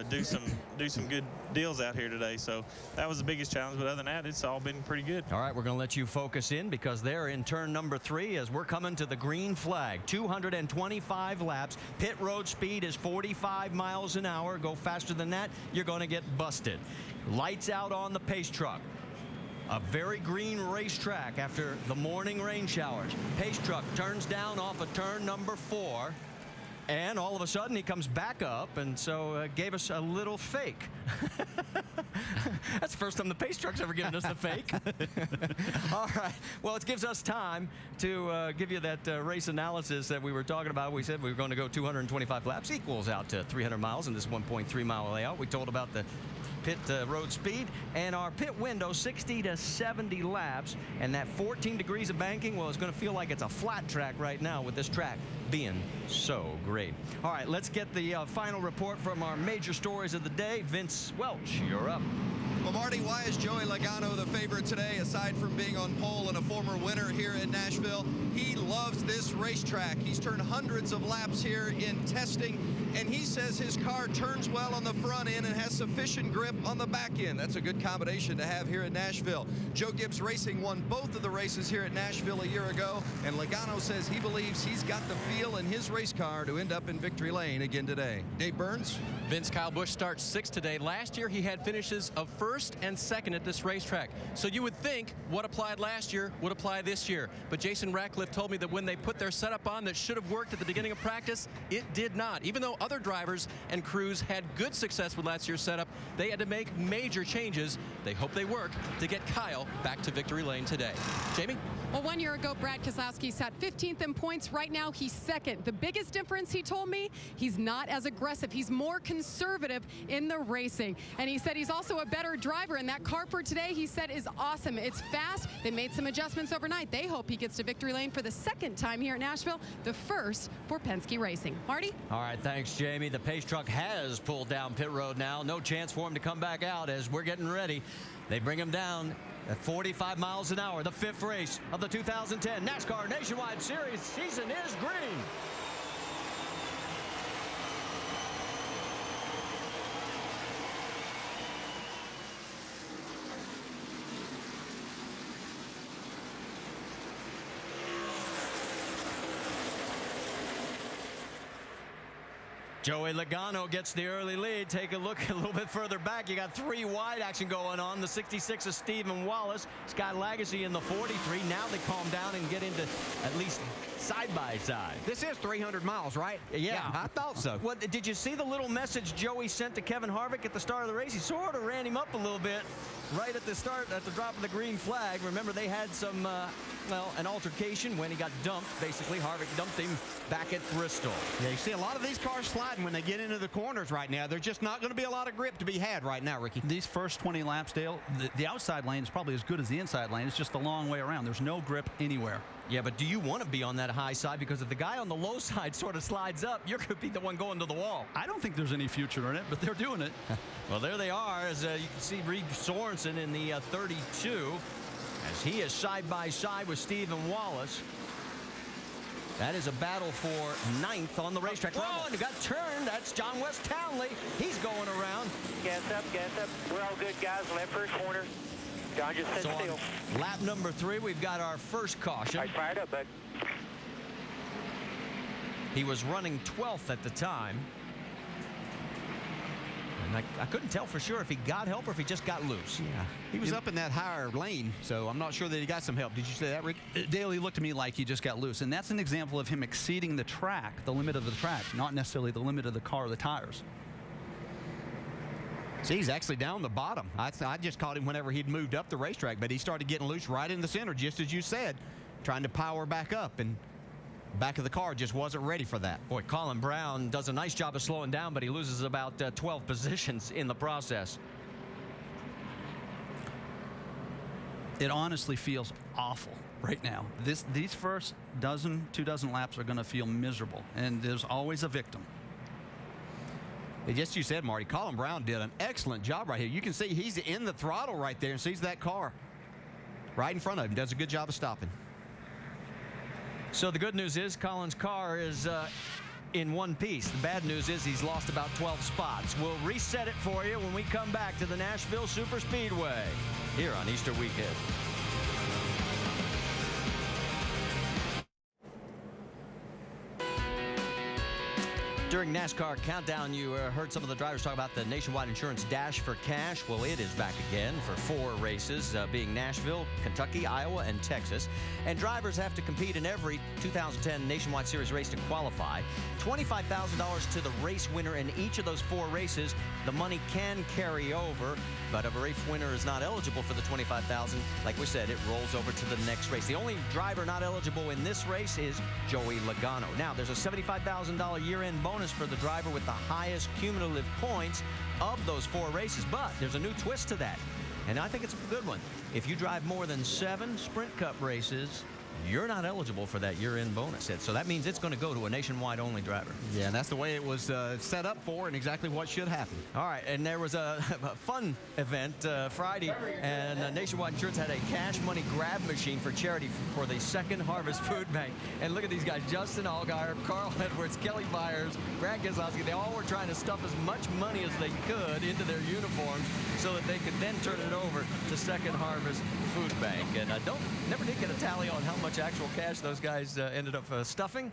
S14: do some good deals out here today. So that was the biggest challenge, but other than that, it's all been pretty good.
S6: All right, we're going to let you focus in because they're in turn number 3 as we're coming to the green flag. 225 laps. Pit road speed is 45 miles an hour. Go faster than that, you're going to get busted. Lights out on the pace truck. A very green racetrack after the morning rain showers. Pace truck turns down off of turn number 4. And all of a sudden, he comes back up, and so gave us a little fake. That's the first time the pace truck's ever given us a fake. All right. Well, it gives us time to give you that race analysis that we were talking about. We said we were going to go 225 laps, equals out to 300 miles in this 1.3-mile layout. We told about the pit road speed and our pit window 60 to 70 laps, and that 14 degrees of banking, well, it's going to feel like it's a flat track right now with this track being so great. All right, let's get the final report from our major stories of the day. Vince Welch, you're up.
S10: Well, Marty, why is Joey Logano the favorite today, aside from being on pole and a former winner here in Nashville? He loves this racetrack. He's turned hundreds of laps here in testing, and he says his car turns well on the front end and has sufficient grip on the back end. That's a good combination to have here at Nashville. Joe Gibbs Racing won both of the races here at Nashville a year ago, and Logano says he believes he's got the feel in his race car to end up in victory lane again today. Dave Burns?
S2: Vince, Kyle Busch starts 6th today. Last year, he had finishes of 1st and 2nd at this racetrack. So you would think what applied last year would apply this year. But Jason Ratcliffe told me that when they put their setup on that should have worked at the beginning of practice, it did not. Even though other drivers and crews had good success with last year's setup, they had to make major changes. They hope they work to get Kyle back to victory lane today. Jamie?
S15: Well, 1 year ago, Brad Keselowski sat 15th in points. Right now, he's 2nd. The biggest difference, he told me, he's not as aggressive. He's more conservative in the racing. And he said he's also a better driver. And that car for today, he said, is awesome. It's fast. They made some adjustments overnight. They hope he gets to victory lane for the 2nd time here at Nashville, the 1st for Penske Racing. Marty?
S6: All right, thanks, Jamie. The pace truck has pulled down pit road now. No chance for him to come back out as we're getting ready. They bring him down at 45 miles an hour. The 5th race of the 2010 NASCAR Nationwide Series season is green. Joey Logano gets the early lead. Take a look a little bit further back. You got 3 wide action going on. The 66 of Stephen Wallace. Scott Lagacy in the 43. Now they calm down and get into at least side by side.
S5: This is 300 miles, right?
S6: Yeah.
S5: I thought so.
S6: Well, did you see the little message Joey sent to Kevin Harvick at the start of the race? He sort of ran him up a little bit right at the start, at the drop of the green flag. Remember, they had some, an altercation when he got dumped. Basically, Harvick dumped him back at Bristol.
S5: Yeah, you see a lot of these cars sliding when they get into the corners right now. There's just not going to be a lot of grip to be had right now, Ricky.
S21: These first 20 laps, Dale, the outside lane is probably as good as the inside lane. It's just a long way around. There's no grip anywhere.
S6: Yeah, but do you want to be on that high side? Because if the guy on the low side sort of slides up, you're going to be the one going to the wall.
S21: I don't think there's any future in it, but they're doing it.
S6: Well, there they are, as you can see Reed Sorensen in the 32, as he is side by side with Stephen Wallace. That is a battle for 9th on the racetrack. Oh, and it got turned. That's John West Townley. He's going around.
S12: Gas up, gas up. We're all good, guys. Left first corner. John just said still.
S6: On lap number 3, we've got our first caution.
S12: All right, fired up, bud.
S6: He was running 12th at the time. And I couldn't tell for sure if he got help or if he just got loose.
S5: Yeah, he was up in that higher lane, so I'm not sure that he got some help. Did you say that, Rick?
S21: Dale, he looked to me like he just got loose, and that's an example of him exceeding the track, the limit of the track, not necessarily the limit of the car or the tires.
S5: See, he's actually down the bottom. I just caught him whenever he'd moved up the racetrack, but he started getting loose right in the center, just as you said, trying to power back up, and back of the car just wasn't ready for that.
S6: Boy, Colin Braun does a nice job of slowing down, but he loses about 12 positions in the process.
S21: It honestly feels awful right now. These first two dozen laps are going to feel miserable, and there's always a victim.
S5: Just you said, Marty, Colin Braun did an excellent job right here. You can see he's in the throttle right there and sees that car right in front of him. Does a good job of stopping.
S6: So the good news is Colin's car is in one piece. The bad news is he's lost about 12 spots. We'll reset it for you when we come back to the Nashville Superspeedway here on Easter weekend. During NASCAR Countdown, you heard some of the drivers talk about the Nationwide Insurance Dash for Cash. Well, it is back again for 4 races, being Nashville, Kentucky, Iowa, and Texas. And drivers have to compete in every 2010 Nationwide Series race to qualify. $25,000 to the race winner in each of those 4 races. The money can carry over, but if a race winner is not eligible for the $25,000, like we said, it rolls over to the next race. The only driver not eligible in this race is Joey Logano. Now, there's a $75,000 year-end bonus for the driver with the highest cumulative points of those 4 races, but there's a new twist to that, and I think it's a good one. If you drive more than 7 Sprint Cup races, you're not eligible for that year-end bonus. So that means it's going to go to a nationwide-only driver.
S5: Yeah, and that's the way it was set up for and exactly what should happen.
S6: All right, and there was a fun event Friday, and Nationwide Insurance had a cash money grab machine for charity for the Second Harvest Food Bank. And look at these guys, Justin Allgaier, Carl Edwards, Kelly Byers, Brad Keselowski. They all were trying to stuff as much money as they could into their uniforms so that they could then turn it over to Second Harvest Food Bank. And I never did get a tally on how much actual cash those guys ended up stuffing,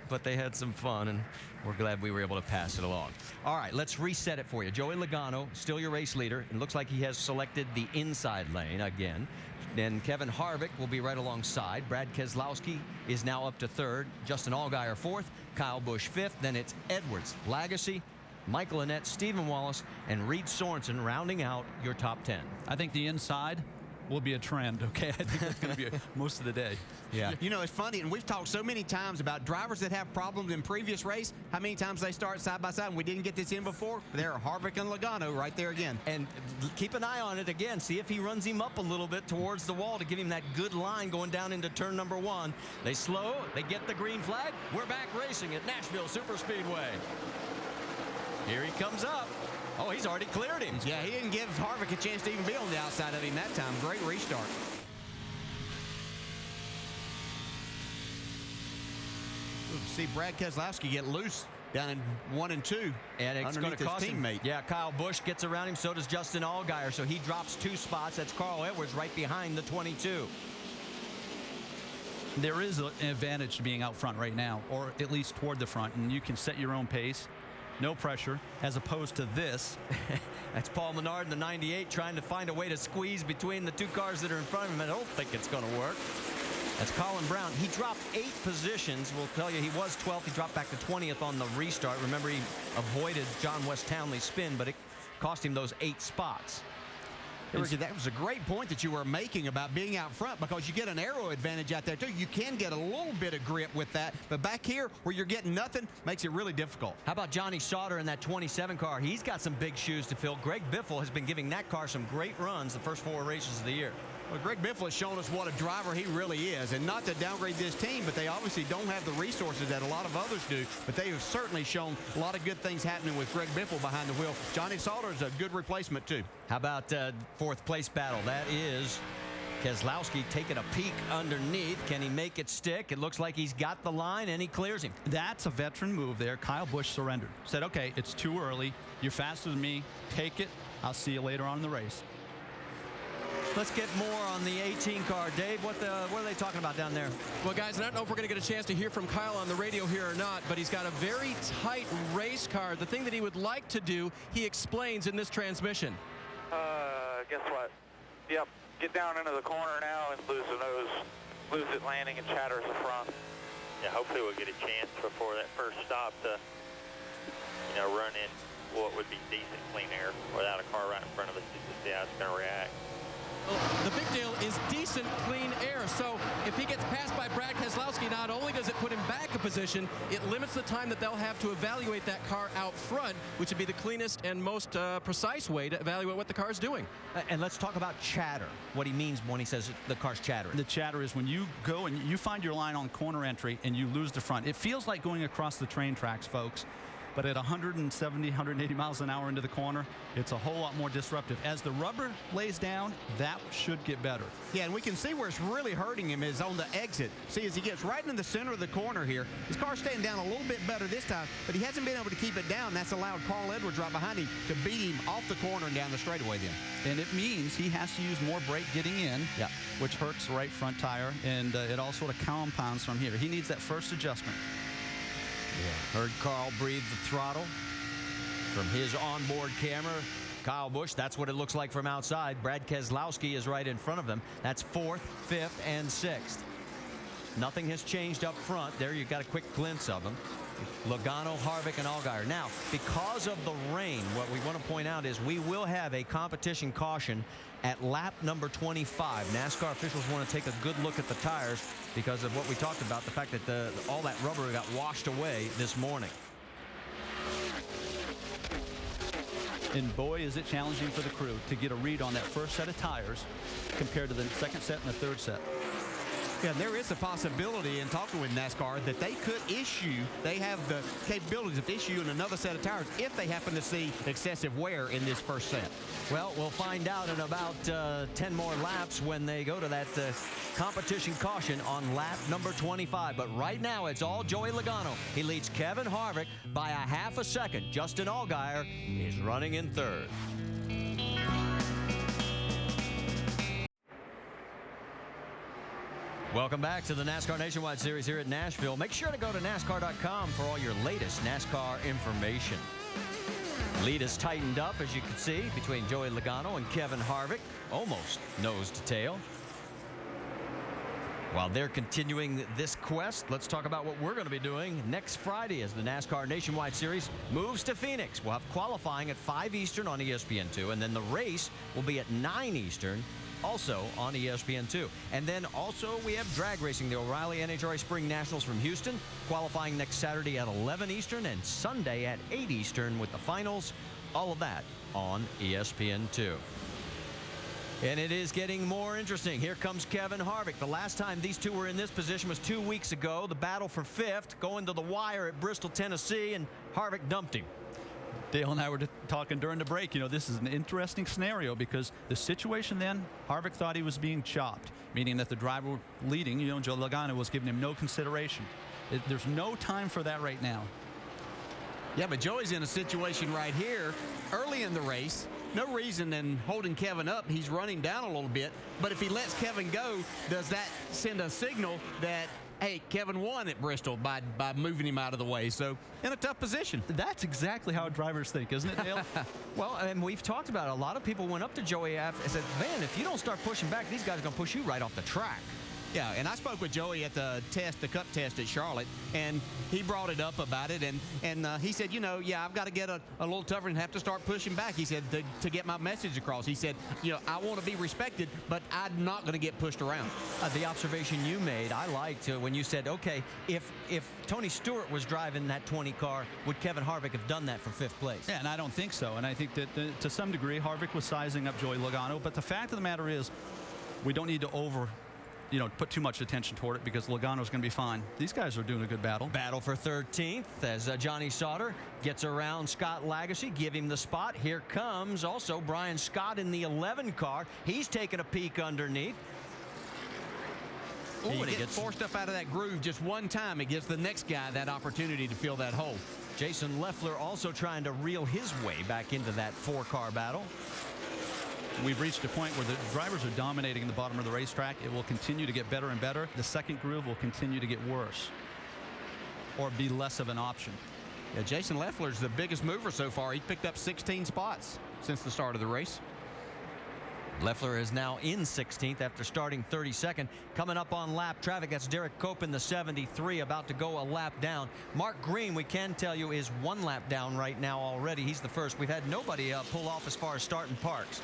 S6: but they had some fun, and we're glad we were able to pass it along. All right, let's reset it for you. Joey Logano, still your race leader. It looks like he has selected the inside lane again. Then Kevin Harvick will be right alongside. Brad Keselowski is now up to 3rd. Justin Allgaier 4th. Kyle Busch 5th. Then it's Edwards, Lagasse, Michael Annett, Stephen Wallace, and Reed Sorensen rounding out your top 10.
S21: I think the inside will be a trend, okay? I think that's going to be most of the day.
S5: Yeah. You know, it's funny, and we've talked so many times about drivers that have problems in previous race, how many times they start side by side, and we didn't get this in before. There are Harvick and Logano right there again.
S6: And keep an eye on it again. See if he runs him up a little bit towards the wall to give him that good line going down into turn number 1. They slow, they get the green flag. We're back racing at Nashville Superspeedway. Here he comes up. Oh, he's already cleared him.
S5: Yeah, he didn't give Harvick a chance to even be on the outside of him that time. Great restart. See Brad Keselowski get loose down in 1 and 2.
S6: And it's going to cost him.
S5: Teammate.
S6: Yeah, Kyle Busch gets around him. So does Justin Allgaier. So he drops 2 spots. That's Carl Edwards right behind the 22.
S21: There is an advantage to being out front right now, or at least toward the front, and you can set your own pace. No pressure, as opposed to this.
S6: That's Paul Menard in the 98 trying to find a way to squeeze between the 2 cars that are in front of him. I don't think it's going to work. That's Colin Braun. He dropped 8 positions. We'll tell you he was 12th. He dropped back to 20th on the restart. Remember, he avoided John West Townley's spin, but it cost him those 8 spots.
S5: Ricky, that was a great point that you were making about being out front, because you get an aero advantage out there too. You can get a little bit of grip with that, but back here where you're getting nothing makes it really difficult.
S6: How about Johnny Sauter in that 27 car? He's got some big shoes to fill. Greg Biffle has been giving that car some great runs the first 4 races of the year.
S5: Well, Greg Biffle has shown us what a driver he really is, and not to downgrade this team, but they obviously don't have the resources that a lot of others do, but they have certainly shown a lot of good things happening with Greg Biffle behind the wheel. Johnny Sauter is a good replacement too.
S6: How about 4th place battle? That is Keselowski taking a peek underneath. Can he make it stick? It looks like he's got the line, and he clears him.
S21: That's a veteran move there. Kyle Busch surrendered. Said, okay, it's too early. You're faster than me. Take it. I'll see you later on in the race.
S6: Let's get more on the 18 car. Dave, what are they talking about down there?
S2: Well, guys, I don't know if we're going to get a chance to hear from Kyle on the radio here or not, but he's got a very tight race car. The thing that he would like to do, he explains in this transmission.
S13: Guess what? Yep, get down into the corner now and lose the nose. Lose it landing and chatters the front.
S9: Yeah, hopefully we'll get a chance before that first stop to, run in what would be decent clean air without a car right in front of us, just to see how it's going to react.
S2: The big deal is decent, clean air. So if he gets passed by Brad Keselowski, not only does it put him back a position, it limits the time that they'll have to evaluate that car out front, which would be the cleanest and most precise way to evaluate what the car is doing.
S6: And let's talk about chatter, what he means when he says the car's chattering.
S21: The chatter is when you go and you find your line on corner entry and you lose the front. It feels like going across the train tracks, folks. But at 170, 180 miles an hour into the corner, it's a whole lot more disruptive. As the rubber lays down, that should get better.
S5: Yeah, and we can see where it's really hurting him is on the exit. See, as he gets right in the center of the corner here, his car's staying down a little bit better this time, but he hasn't been able to keep it down. That's allowed Carl Edwards right behind him to beat him off the corner and down the straightaway then.
S21: And it means he has to use more brake getting in, which hurts the right front tire, and it all sort of compounds from here. He needs that first adjustment.
S6: Yeah. Heard Carl breathe the throttle from his onboard camera. Kyle Busch, that's what it looks like from outside. Brad Keselowski is right in front of them. That's 4th, 5th, and 6th. Nothing has changed up front. There you got a quick glimpse of them. Logano, Harvick, and Allgaier. Now, because of the rain, what we want to point out is we will have a competition caution at lap number 25. NASCAR officials want to take a good look at the tires because of what we talked about, the fact that all that rubber got washed away this morning.
S21: And boy, is it challenging for the crew to get a read on that first set of tires compared to the second set and the third set.
S5: Yeah, there is a possibility in talking with NASCAR that they could issue, they have the capabilities of issuing another set of tires if they happen to see excessive wear in this first set.
S6: Well, we'll find out in about 10 more laps when they go to that competition caution on lap number 25. But right now, it's all Joey Logano. He leads Kevin Harvick by a half a second. Justin Allgaier is running in 3rd. Welcome back to the NASCAR Nationwide Series here at Nashville. Make sure to go to NASCAR.com for all your latest NASCAR information. Lead is tightened up, as you can see, between Joey Logano and Kevin Harvick, almost nose to tail. While they're continuing this quest, let's talk about what we're going to be doing next Friday as the NASCAR Nationwide Series moves to Phoenix. We'll have qualifying at 5 Eastern on ESPN2, and then the race will be at 9 Eastern, also on ESPN2. And then also we have drag racing, the O'Reilly NHRA Spring Nationals from Houston, qualifying next Saturday at 11 Eastern and Sunday at 8 Eastern with the finals. All of that on ESPN2. And it is getting more interesting. Here comes Kevin Harvick. The last time these two were in this position was 2 weeks ago. The battle for 5th, going to the wire at Bristol, Tennessee, and Harvick dumped him.
S21: Dale and I were talking during the break. This is an interesting scenario because the situation then, Harvick thought he was being chopped, meaning that the driver leading, Joe Logano, was giving him no consideration. There's no time for that right now.
S5: Yeah, but Joey's in a situation right here early in the race. No reason in holding Kevin up. He's running down a little bit. But if he lets Kevin go, does that send a signal that, hey, Kevin won at Bristol by moving him out of the way? So in a tough position.
S21: That's exactly how drivers think, isn't it, Dale?
S6: Well, and we've talked about it. A lot of people went up to Joey and said, man, if you don't start pushing back, these guys are going to push you right off the track.
S5: Yeah, and I spoke with Joey at the cup test at Charlotte, and he brought it up about it, and he said, yeah, I've got to get a little tougher and have to start pushing back. He said, to get my message across. He said, I want to be respected, but I'm not going to get pushed around.
S6: The observation you made, I liked when you said, okay, if Tony Stewart was driving that 20 car, would Kevin Harvick have done that for 5th place?
S21: Yeah, and I don't think so. And I think that to some degree, Harvick was sizing up Joey Logano. But the fact of the matter is, we don't need to put too much attention toward it, because Logano's going to be fine. These guys are doing a good battle.
S6: Battle for 13th as Johnny Sauter gets around Scott Lagasse, give him the spot. Here comes also Brian Scott in the 11 car. He's taking a peek underneath.
S5: Ooh, and he gets forced up out of that groove just one time. It gives the next guy that opportunity to fill that hole.
S6: Jason Leffler also trying to reel his way back into that 4-car battle.
S21: We've reached a point where the drivers are dominating the bottom of the racetrack. It will continue to get better and better. The second groove will continue to get worse or be less of an option.
S5: Yeah, Jason Leffler's the biggest mover so far. He picked up 16 spots since the start of the race.
S6: Leffler is now in 16th after starting 32nd. Coming up on lap traffic, that's Derek Cope in the 73, about to go a lap down. Mark Green, we can tell you, is 1 lap down right now already. He's the first. We've had nobody pull off as far as starting Parks.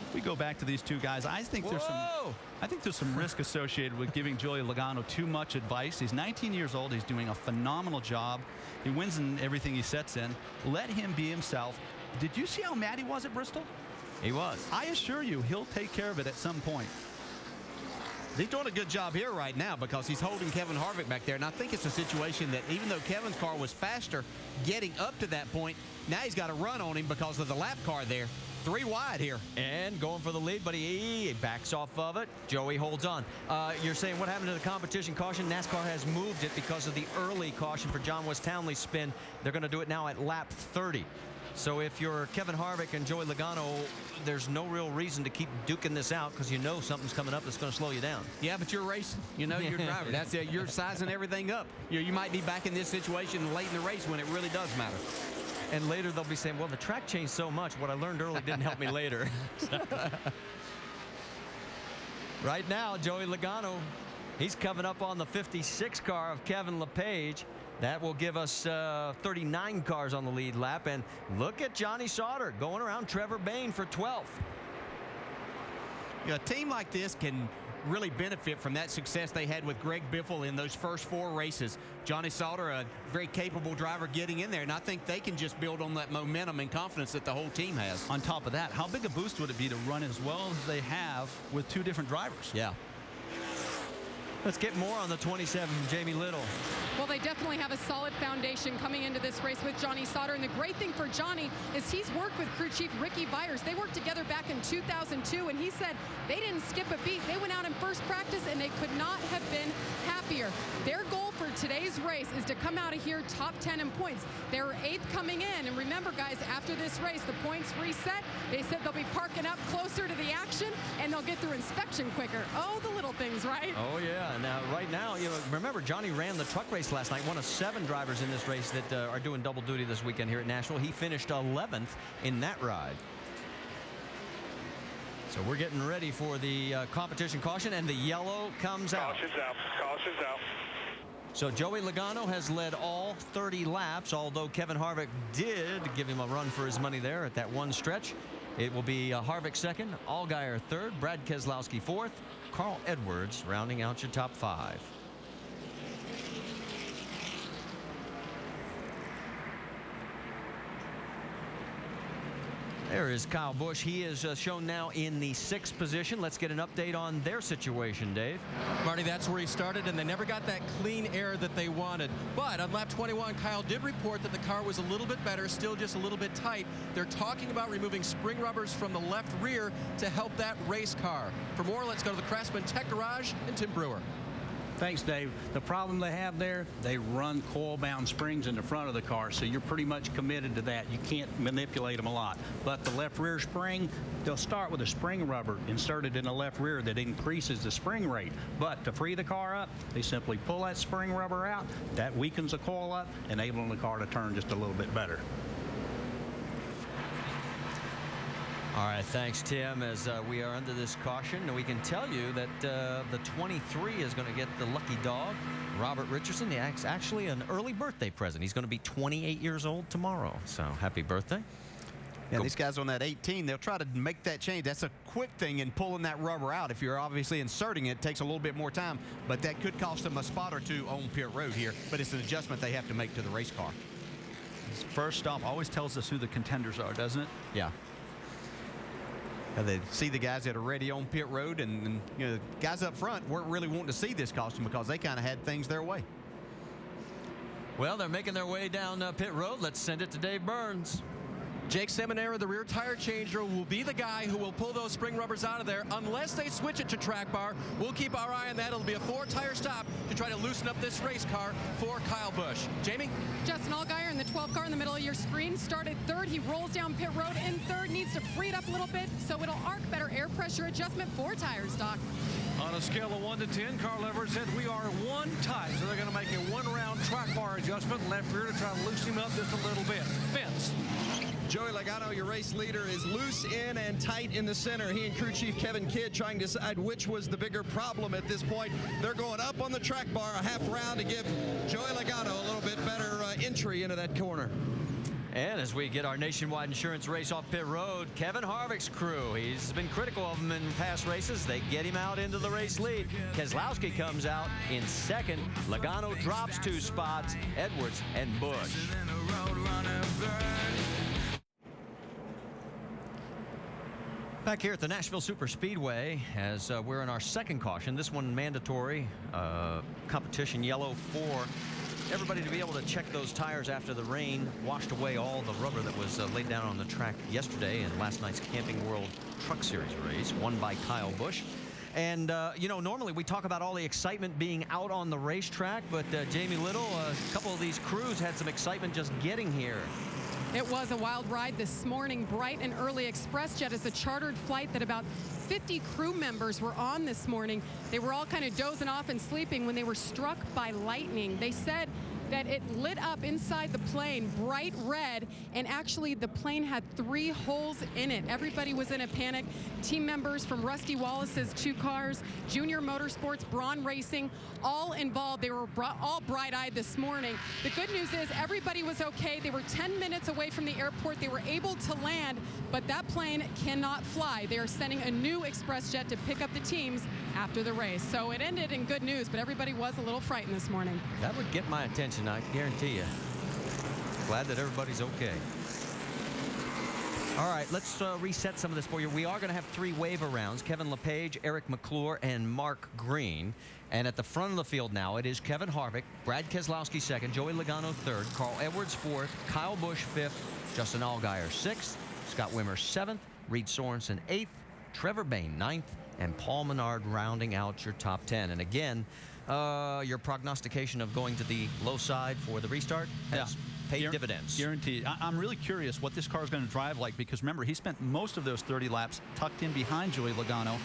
S21: If we go back to these two guys, I think there's some risk associated with giving Joey Logano too much advice. He's 19 years old. He's doing a phenomenal job. He wins in everything he sets in. Let him be himself. Did you see how mad he was at Bristol?
S6: He was.
S21: I assure you, he'll take care of it at some point.
S5: He's doing a good job here right now because he's holding Kevin Harvick back there. And I think it's a situation that even though Kevin's car was faster getting up to that point, now he's got a run on him because of the lap car there. 3 wide here.
S6: And going for the lead, but he backs off of it. Joey holds on. You're saying what happened to the competition caution? NASCAR has moved it because of the early caution for John West Townley's spin. They're going to do it now at lap 30. So if you're Kevin Harvick and Joey Logano, there's no real reason to keep duking this out because you know something's coming up that's going to slow you down.
S5: Yeah, but you're racing. You're driving. That's it. You're sizing everything up. You might be back in this situation late in the race when it really does matter.
S6: And later they'll be saying, well, the track changed so much. What I learned early didn't help me later. Right now, Joey Logano, he's coming up on the 56 car of Kevin LePage. That will give us 39 cars on the lead lap. And look at Johnny Sauter going around Trevor Bayne for 12th.
S5: A team like this can really benefit from that success they had with Greg Biffle in those first 4 races. Johnny Sauter, a very capable driver getting in there, and I think they can just build on that momentum and confidence that the whole team has.
S21: On top of that, how big a boost would it be to run as well as they have with 2 different drivers?
S6: Yeah. Let's get more on the 27, Jamie Little.
S15: Well, they definitely have a solid foundation coming into this race with Johnny Sauter. And the great thing for Johnny is he's worked with crew chief Ricky Byers. They worked together back in 2002, and he said they didn't skip a beat. They went out in first practice, and they could not have been happier. Their goal for today's race is to come out of here top 10 in points. They're 8th coming in. And remember, guys, after this race, the points reset. They said they'll be parking up closer to the action, and they'll get through inspection quicker. Oh, the little things, right?
S6: Oh, yeah. Now, right now, remember, Johnny ran the truck race last night, one of 7 drivers in this race that are doing double duty this weekend here at Nashville. He finished 11th in that ride. So we're getting ready for the competition caution, and the yellow comes out.
S13: Caution's out. Caution's out.
S6: So Joey Logano has led all 30 laps, although Kevin Harvick did give him a run for his money there at that one stretch. It will be Harvick 2nd, Allgaier 3rd, Brad Keselowski 4th, Carl Edwards rounding out your top 5. There is Kyle Busch. He is shown now in the 6th position. Let's get an update on their situation, Dave.
S2: Marty, that's where he started, and they never got that clean air that they wanted. But on lap 21, Kyle did report that the car was a little bit better, still just a little bit tight. They're talking about removing spring rubbers from the left rear to help that race car. For more, let's go to the Craftsman Tech Garage and Tim Brewer.
S22: Thanks, Dave. The problem they have there, they run coil-bound springs in the front of the car, so you're pretty much committed to that. You can't manipulate them a lot. But the left rear spring, they'll start with a spring rubber inserted in the left rear that increases the spring rate. But to free the car up, they simply pull that spring rubber out. That weakens the coil up, enabling the car to turn just a little bit better.
S6: All right, thanks, Tim. As we are under this caution, we can tell you that the 23 is going to get the lucky dog, Robert Richardson. Actually an early birthday present. He's going to be 28 years old tomorrow, so happy birthday.
S5: Yeah, these guys on that 18, they'll try to make that change. That's a quick thing in pulling that rubber out. If you're obviously inserting it, it takes a little bit more time, but that could cost them a spot or two on pit road here, but it's an adjustment they have to make to the race car.
S21: This first stop always tells us who the contenders are, doesn't it?
S5: Yeah. They see the guys that are ready on pit road, and you know, the guys up front weren't really wanting to see this costume because they kind of had things their way.
S6: Well, they're making their way down pit road. Let's send it to Dave Burns.
S2: Jake Seminara, the rear tire changer, will be the guy who will pull those spring rubbers out of there unless they switch it to track bar. We'll keep our eye on that. It'll be a 4-tire stop to try to loosen up this race car for Kyle Busch. Jamie?
S15: Justin Allgaier in the 12 car in the middle of your screen started third. He rolls down pit road in third, needs to free it up a little bit so it'll arc. Better air pressure adjustment, 4 tires, Doc.
S8: On a scale of 1 to 10, Carl Everett said we are 1 tight, so they're going to make a 1-round track bar adjustment left rear to try to loosen him up just a little bit. Vince.
S10: Joey Logano, your race leader, is loose in and tight in the center. He and crew chief Kevin Kidd trying to decide which was the bigger problem at this point. They're going up on the track bar a half round to give Joey Logano a little bit better entry into that corner.
S6: And as we get our Nationwide Insurance race off pit road, Kevin Harvick's crew. He's been critical of him in past races. They get him out into the race lead. Keselowski comes out in second. Logano drops 2 spots. Edwards and Busch. Back here at the Nashville Superspeedway, as we're in our second caution, this one mandatory, competition yellow for everybody to be able to check those tires after the rain washed away all the rubber that was laid down on the track yesterday in last night's Camping World Truck Series race, won by Kyle Busch. And, you know, normally we talk about all the excitement being out on the racetrack, but Jamie Little, a couple of these crews had some excitement just getting here.
S15: It was a wild ride this morning. Bright and early ExpressJet is a chartered flight that about 50 crew members were on this morning. They were all kind of dozing off and sleeping when they were struck by lightning. They said that it lit up inside the plane bright red, and actually the plane had 3 holes in it. Everybody was in a panic. Team members from Rusty Wallace's 2 cars, Junior Motorsports, Braun Racing, all involved. They were all bright-eyed this morning. The good news is everybody was okay. They were 10 minutes away from the airport. They were able to land, but that plane cannot fly. They are sending a new ExpressJet to pick up the teams after the race. So it ended in good news, but everybody was a little frightened this morning.
S6: That would get my attention, I guarantee you. Glad that everybody's okay. All right, let's reset some of this for you. We are going to have 3 waiver rounds. Kevin LePage, Eric McClure, and Mark Green. And at the front of the field now, it is Kevin Harvick, Brad Keselowski 2nd, Joey Logano 3rd, Carl Edwards 4th, Kyle Busch 5th, Justin Allgaier 6th, Scott Wimmer 7th, Reed Sorensen 8th, Trevor Bayne 9th, and Paul Menard rounding out your top 10. And again, your prognostication of going to the low side for the restart has paid dividends.
S21: Guaranteed. I'm really curious what this car is going to drive like, because remember, he spent most of those 30 laps tucked in behind Joey Logano.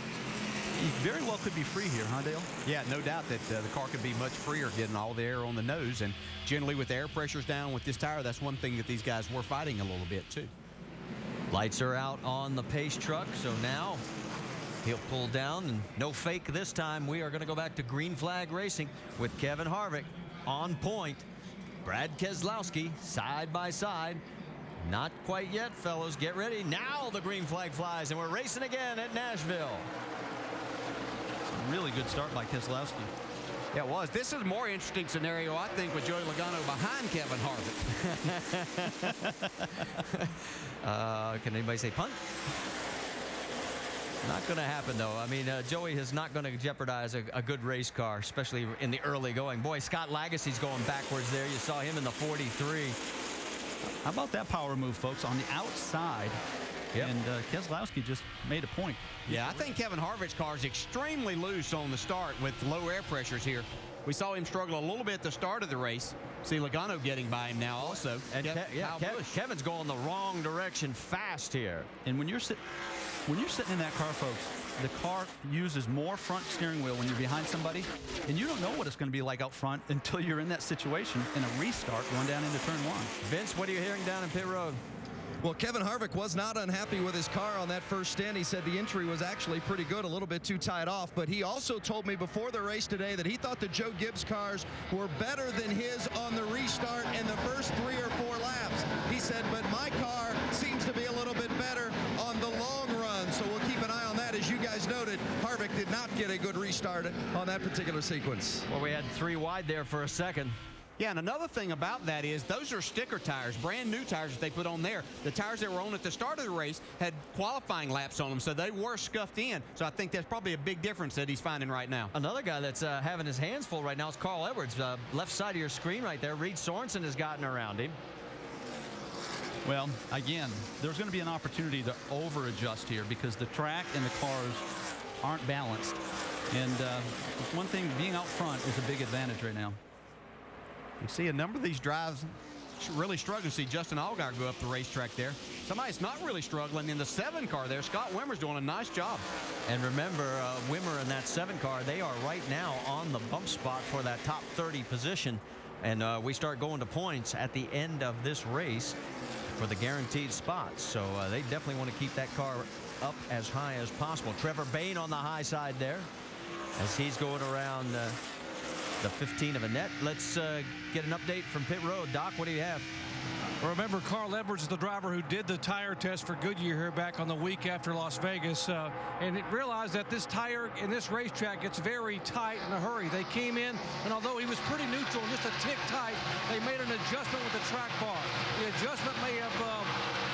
S21: He very well could be free here, huh, Dale?
S5: Yeah, no doubt that the car could be much freer getting all the air on the nose. And generally with the air pressures down with this tire, that's one thing that these guys were fighting a little bit, too.
S6: Lights are out on the pace truck, so now he'll pull down, and no fake this time. We are going to go back to green flag racing with Kevin Harvick on point. Brad Keselowski side by side. Not quite yet, fellows. Get ready. Now the green flag flies, and we're racing again at Nashville.
S21: Really good start by Keselowski.
S5: Yeah, it was. This is a more interesting scenario, I think, with Joey Logano behind Kevin Harvick.
S6: Can anybody say punt? Not going to happen, though. I mean, Joey is not going to jeopardize a good race car, especially in the early going. Boy, Scott Lagacy's going backwards there. You saw him in the 43.
S21: How about that power move, folks? On the outside.
S6: Yep.
S21: And Keselowski just made a point.
S5: Yeah, I think Kevin Harvick's car is extremely loose on the start with low air pressures here. We saw him struggle a little bit at the start of the race. See Logano getting by him now also.
S6: And Kevin's going the wrong direction fast here.
S21: And when you're sitting in that car, folks, the car uses more front steering wheel when you're behind somebody, and you don't know what it's going to be like out front until you're in that situation in a restart going down into turn 1.
S6: Vince, what are you hearing down in pit road?
S10: Well, Kevin Harvick was not unhappy with his car on that first stint. He said the entry was actually pretty good, a little bit too tied off. But he also told me before the race today that he thought the Joe Gibbs cars were better than his on the restart in the first 3 or 4 laps. He said, but my car seems to be a little bit better on the long run. So we'll keep an eye on that. As you guys noted, Harvick did not get a good restart on that particular sequence.
S6: Well, we had 3 wide there for a second.
S5: Yeah, and another thing about that is those are sticker tires, brand new tires that they put on there. The tires that were on at the start of the race had qualifying laps on them, so they were scuffed in. So I think that's probably a big difference that he's finding right now.
S6: Another guy that's having his hands full right now is Carl Edwards. Left side of your screen right there. Reed Sorensen has gotten around him.
S21: Well, again, there's going to be an opportunity to over-adjust here because the track and the cars aren't balanced. And one thing, being out front is a big advantage right now.
S5: You see a number of these drives really struggling. See Justin Allgaier go up the racetrack there. Somebody's not really struggling in the 7 car there. Scott Wimmer's doing a nice job.
S6: And remember, Wimmer in that 7 car, they are right now on the bump spot for that top 30 position. And we start going to points at the end of this race for the guaranteed spots. So they definitely want to keep that car up as high as possible. Trevor Bayne on the high side there as he's going around the 15 of a net. Let's get an update from pit road. Doc, what do you have?
S8: Remember, Carl Edwards is the driver who did the tire test for Goodyear here back on the week after Las Vegas, and it realized that this tire in this racetrack gets very tight in a hurry. They came in, and although he was pretty neutral and just a tick tight, they made an adjustment with the track bar. The adjustment may have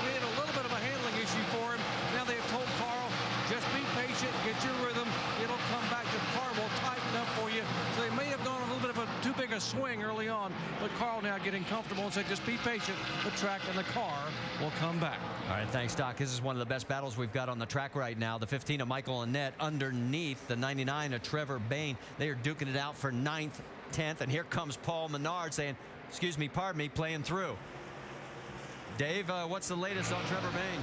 S8: created a little bit of a handling issue for him. Now they have told Carl, just be patient, get your rhythm. It'll come back. The car will tighten up for you. So they may have gone a little bit of a too big a swing early on, but Carl now getting comfortable and said, just be patient. The track and the car will come back.
S6: All right, thanks, Doc. This is one of the best battles we've got on the track right now. The 15 of Michael Annett underneath the 99 of Trevor Bayne. They are duking it out for 9th, 10th, and here comes Paul Menard saying, excuse me, pardon me, playing through. Dave, what's the latest on Trevor Bayne?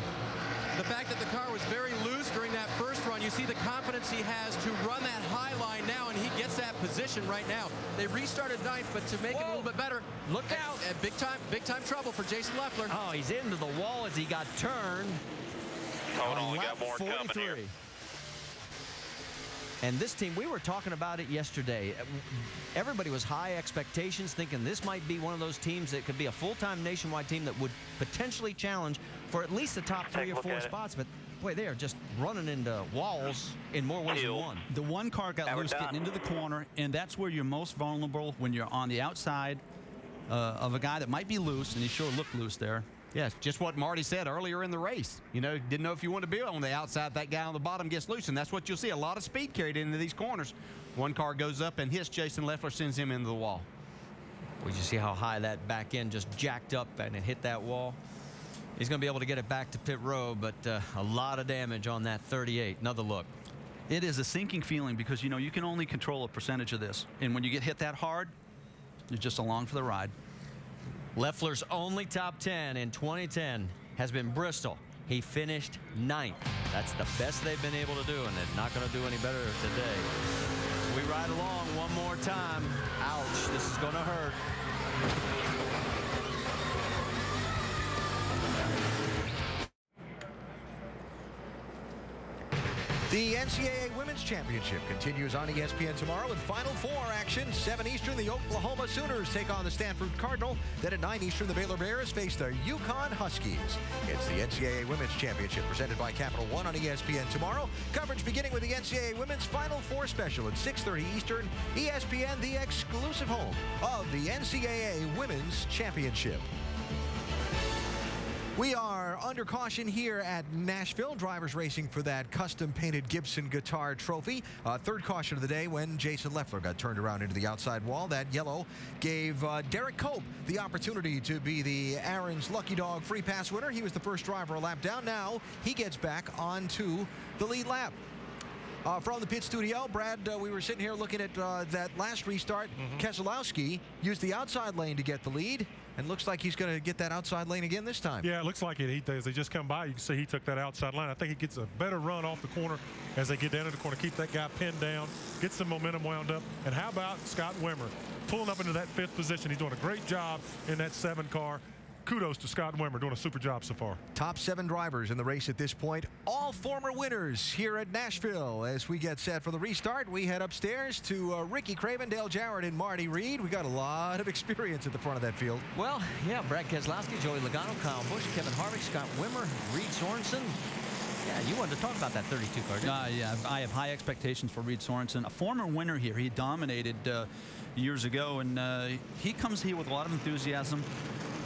S2: The fact that the car was very loose during that first run, you see the confidence he has to run that high line now, and he gets that position right now. They restarted 9th, but to make it a little bit better,
S6: look out!
S2: Big time trouble for Jason Leffler.
S6: Oh, he's into the wall as he got turned.
S11: Hold on, we got more coming here.
S6: And this team, we were talking about it yesterday. Everybody was high expectations, thinking this might be one of those teams that could be a full-time nationwide team that would potentially challenge for at least the top 3 or 4 spots. But boy, they are just running into walls in more ways than one.
S21: The one car got loose getting into the corner, and that's where you're most vulnerable when you're on the outside of a guy that might be loose, and he sure looked loose there.
S5: Yeah, just what Marty said earlier in the race. You know, didn't know if you want to be on the outside. That guy on the bottom gets loose, and that's what you'll see. A lot of speed carried into these corners. One car goes up and hits Jason Leffler, sends him into the wall.
S6: Would you see how high that back end just jacked up and it hit that wall? He's going to be able to get it back to pit road, but a lot of damage on that 38. Another look.
S21: It is a sinking feeling because, you know, you can only control a percentage of this. And when you get hit that hard, you're just along for the ride.
S6: Leffler's only top 10 in 2010 has been Bristol. He finished 9th. That's the best they've been able to do, and they're not going to do any better today. We ride along one more time. Ouch, this is going to hurt.
S1: The NCAA Women's Championship continues on ESPN tomorrow in Final Four action. 7 Eastern, the Oklahoma Sooners take on the Stanford Cardinal. Then at 9 Eastern, the Baylor Bears face the UConn Huskies. It's the NCAA Women's Championship presented by Capital One on ESPN tomorrow. Coverage beginning with the NCAA Women's Final Four special at 6:30 Eastern. ESPN, the exclusive home of the NCAA Women's Championship. We are under caution here at Nashville. Drivers racing for that custom-painted Gibson guitar trophy. Third caution of the day when Jason Leffler got turned around into the outside wall. That yellow gave Derek Cope the opportunity to be the Aaron's Lucky Dog free pass winner. He was the first driver a lap down. Now he gets back onto the lead lap. From the pit studio, Brad, we were sitting here looking at that last restart. Keselowski used the outside lane to get the lead, and looks like he's going to get that outside lane again this time.
S4: Yeah, it looks like it. He does. They just come by. You can see he took that outside line. I think he gets a better run off the corner as they get down to the corner. Keep that guy pinned down, get some momentum wound up. And how about Scott Wimmer pulling up into that 5th position? He's doing a great job in that 7 car. kudos to Scott Wimmer doing a super job so far.
S1: Top 7 drivers in the race at this point, all former winners here at Nashville. As we get set for the restart, we head upstairs to Ricky Craven, Dale Jarrett, and Marty Reed. We got a lot of experience at the front of that field.
S6: Well, yeah, Brad Keselowski, Joey Logano, Kyle Busch, Kevin Harvick, Scott Wimmer, Reed Sorensen. Yeah, you wanted to talk about that 32 car, didn't you?
S21: Yeah, I have high expectations for Reed Sorensen, a former winner here. He dominated years ago, and he comes here with a lot of enthusiasm.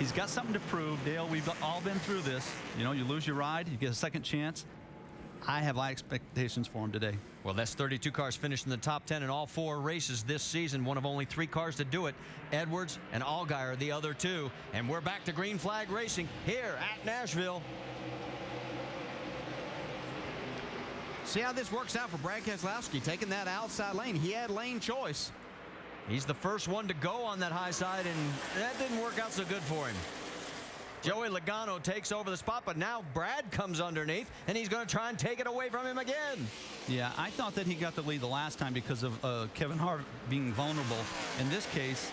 S21: He's got something to prove. Dale, we've all been through this. You know, you lose your ride, you get a second chance. I have high expectations for him today.
S6: Well, that's 32 cars finished in the top 10 in all 4 races this season. One of only 3 cars to do it. Edwards and Allgaier, the other 2. And we're back to green flag racing here at Nashville.
S5: See how this works out for Brad Keselowski, taking that outside lane. He had lane choice.
S6: He's the first one to go on that high side, and that didn't work out so good for him. Joey Logano takes over the spot, but now Brad comes underneath, and he's going to try and take it away from him again.
S21: Yeah, I thought that he got the lead the last time because of Kevin Harvick being vulnerable. In this case,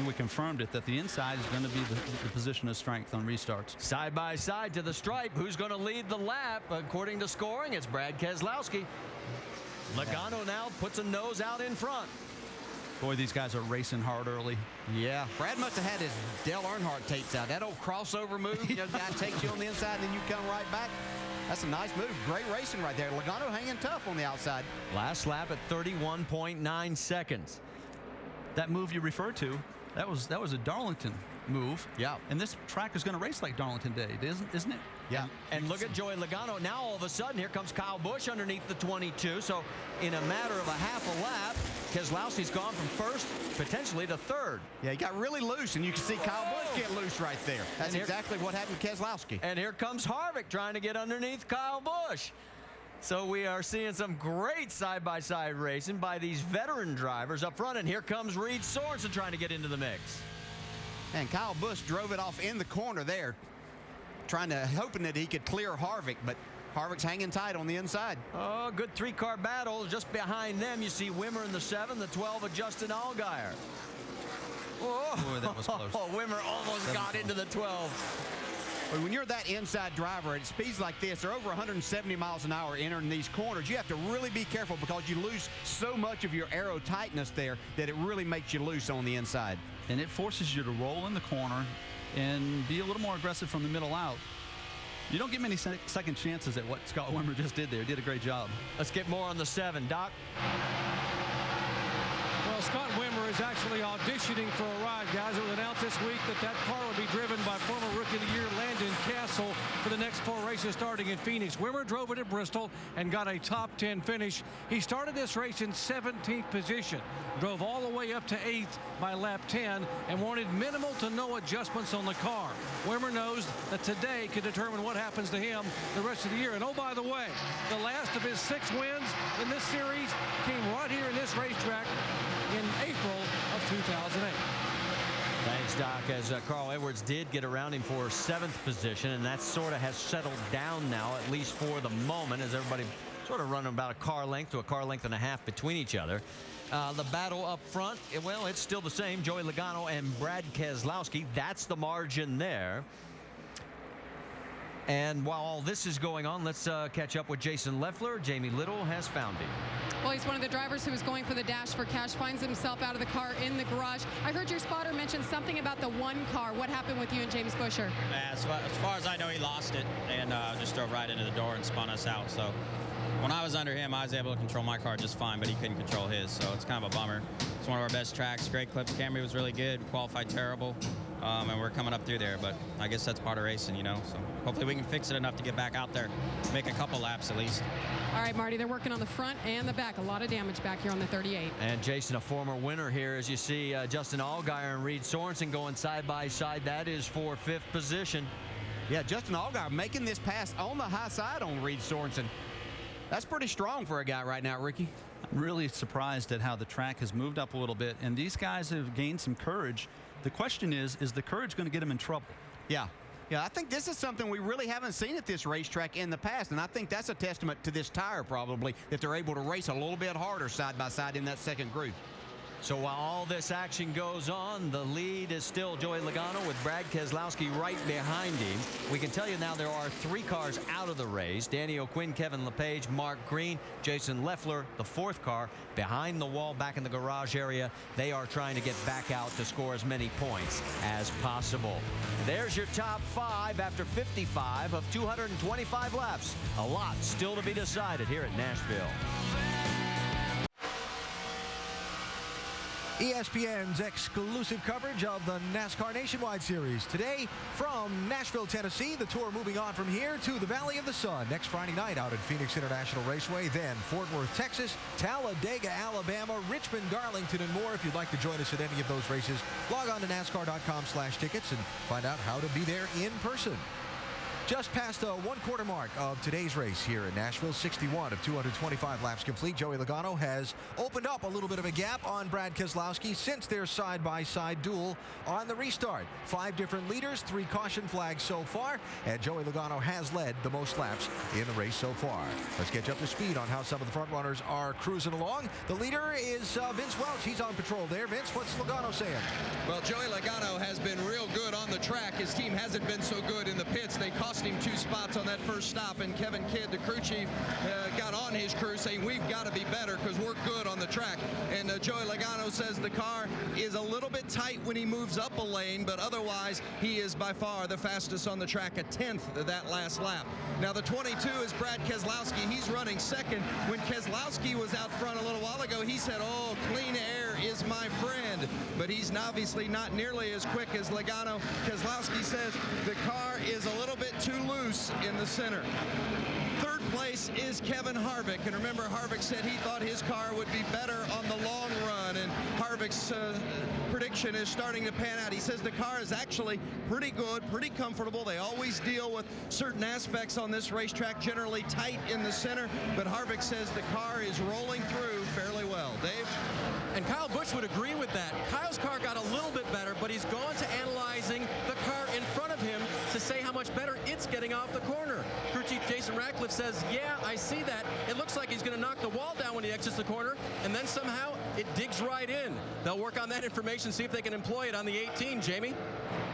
S21: we confirmed it, that the inside is going to be the position of strength on restarts.
S6: Side by side to the stripe. Who's going to lead the lap? According to scoring, it's Brad Keselowski. Logano now puts a nose out in front.
S21: Boy, these guys are racing hard early.
S5: Yeah, Brad must have had his Dale Earnhardt tapes out. That old crossover move, you know, guy takes you on the inside and then you come right back. That's a nice move. Great racing right there. Logano hanging tough on the outside.
S6: Last lap at 31.9 seconds.
S21: That move you referred to, that was a Darlington move.
S5: Yeah.
S21: And this track is going to race like Darlington Day, isn't it?
S5: Yeah.
S6: And look at Joey Logano. Now all of a sudden, here comes Kyle Busch underneath the 22. So in a matter of a half a lap, Keselowski's gone from first, potentially to third.
S5: Yeah, he got really loose, and you can see Kyle Busch get loose right there. That's exactly what happened to Keselowski.
S6: And here comes Harvick trying to get underneath Kyle Busch. So we are seeing some great side-by-side racing by these veteran drivers up front. And here comes Reed Sorensen trying to get into the mix.
S5: And Kyle Busch drove it off in the corner there, hoping that he could clear Harvick, but Harvick's hanging tight on the inside.
S6: Oh, good 3-car battle. Just behind them, you see Wimmer in the 7, the 12 of Justin Allgaier.
S21: Boy, that was close.
S6: Oh, Wimmer almost got into the 12.
S5: But when you're that inside driver at speeds like this, they're over 170 miles an hour entering these corners, you have to really be careful because you lose so much of your aero tightness there that it really makes you loose on the inside.
S21: And it forces you to roll in the corner and be a little more aggressive from the middle out. You don't get many second chances at what Scott Wimmer just did there. He did a great job.
S6: Let's get more on the 7. Doc?
S8: Well, Scott Wimmer is actually auditioning for a ride, guys. It was announced this week that car would be driven by former Rookie of the Year Landon Castle for the next 4 races starting in Phoenix. Wimmer drove it at Bristol and got a top 10 finish. He started this race in 17th position, drove all the way up to 8th by lap 10, and wanted minimal to no adjustments on the car. Wimmer knows that today could determine what happens to him the rest of the year. And oh, by the way, the last of his 6 wins in this series came right here in this racetrack in April of 2008.
S6: Thanks, Doc. As Carl Edwards did get around him for 7th position, and that sort of has settled down now, at least for the moment, as everybody sort of running about a car length to a car length and a half between each other. The battle up front, well, it's still the same. Joey Logano and Brad Keselowski. That's the margin there. And while all this is going on, let's catch up with Jason Leffler. Jamie Little has found him.
S15: Well, he's one of the drivers who was going for the dash for cash, finds himself out of the car in the garage. I heard your spotter mention something about the 1 car. What happened with you and James Busher?
S16: As far as I know, he lost it and just drove right into the door and spun us out. So when I was under him, I was able to control my car just fine, but he couldn't control his. So it's kind of a bummer. It's one of our best tracks. Great clips. Camry was really good. Qualified terrible. And we're coming up through there, but I guess that's part of racing, you know. So hopefully we can fix it enough to get back out there, make a couple laps at least.
S15: All right, Marty, they're working on the front and the back. A lot of damage back here on the 38.
S6: And Jason, a former winner here, as you see Justin Allgaier and Reed Sorensen going side by side. That is for 5th position.
S5: Yeah, Justin Allgaier making this pass on the high side on Reed Sorensen. That's pretty strong for a guy right now, Ricky.
S21: I'm really surprised at how the track has moved up a little bit, and these guys have gained some courage. The question is the courage going to get them in trouble?
S5: Yeah. Yeah, I think this is something we really haven't seen at this racetrack in the past, and I think that's a testament to this tire probably, that they're able to race a little bit harder side by side in that second group.
S6: So while all this action goes on, the lead is still Joey Logano with Brad Keselowski right behind him. We can tell you now there are 3 cars out of the race. Danny O'Quinn, Kevin LePage, Mark Green, Jason Leffler, the 4th car, behind the wall back in the garage area. They are trying to get back out to score as many points as possible. There's your top 5 after 55 of 225 laps. A lot still to be decided here at Nashville.
S1: ESPN's exclusive coverage of the NASCAR Nationwide Series. Today from Nashville, Tennessee, the tour moving on from here to the Valley of the Sun. Next Friday night out at Phoenix International Raceway. Then Fort Worth, Texas, Talladega, Alabama, Richmond, Darlington, and more. If you'd like to join us at any of those races, log on to NASCAR.com/tickets and find out how to be there in person. Just past the 1/4 mark of today's race here in Nashville, 61 of 225 laps complete. Joey Logano has opened up a little bit of a gap on Brad Keselowski since their side-by-side duel on the restart. 5 different leaders, 3 caution flags so far, and Joey Logano has led the most laps in the race so far. Let's get you up to speed on how some of the front runners are cruising along. The leader is Vince Welch. He's on patrol there. Vince, what's Logano saying?
S10: Well, Joey Logano has been real good on the track. His team hasn't been so good in the pits. They cost him 2 spots on that first stop, and Kevin Kidd, the crew chief, got on his crew saying we've got to be better because we're good on the track. And Joey Logano says the car is a little bit tight when he moves up a lane, but otherwise he is by far the fastest on the track, a 10th of that last lap. Now the 22 is Brad Keselowski. He's running second. When Keselowski was out front a little while ago, he said, "Oh, clean air is my friend," but he's obviously not nearly as quick as Logano. Keselowski says the car is a little bit too loose in the center. Third place is Kevin Harvick, and remember, Harvick said he thought his car would be better on the long run, and Harvick's prediction is starting to pan out. He says the car is actually pretty good, pretty comfortable. They always deal with certain aspects on this racetrack, generally tight in the center, but Harvick says the car is rolling through fairly well. Dave?
S2: And Kyle Busch would agree with that. Kyle's car got a little bit better, but he's gone to analyzing the car in front of him to say how much better it's getting off the corner. Crew chief Jason Ratcliffe says, yeah, I see that. It looks like he's going to knock the wall down when he exits the corner, and then somehow it digs right in. They'll work on that information, see if they can employ it on the 18, Jamie.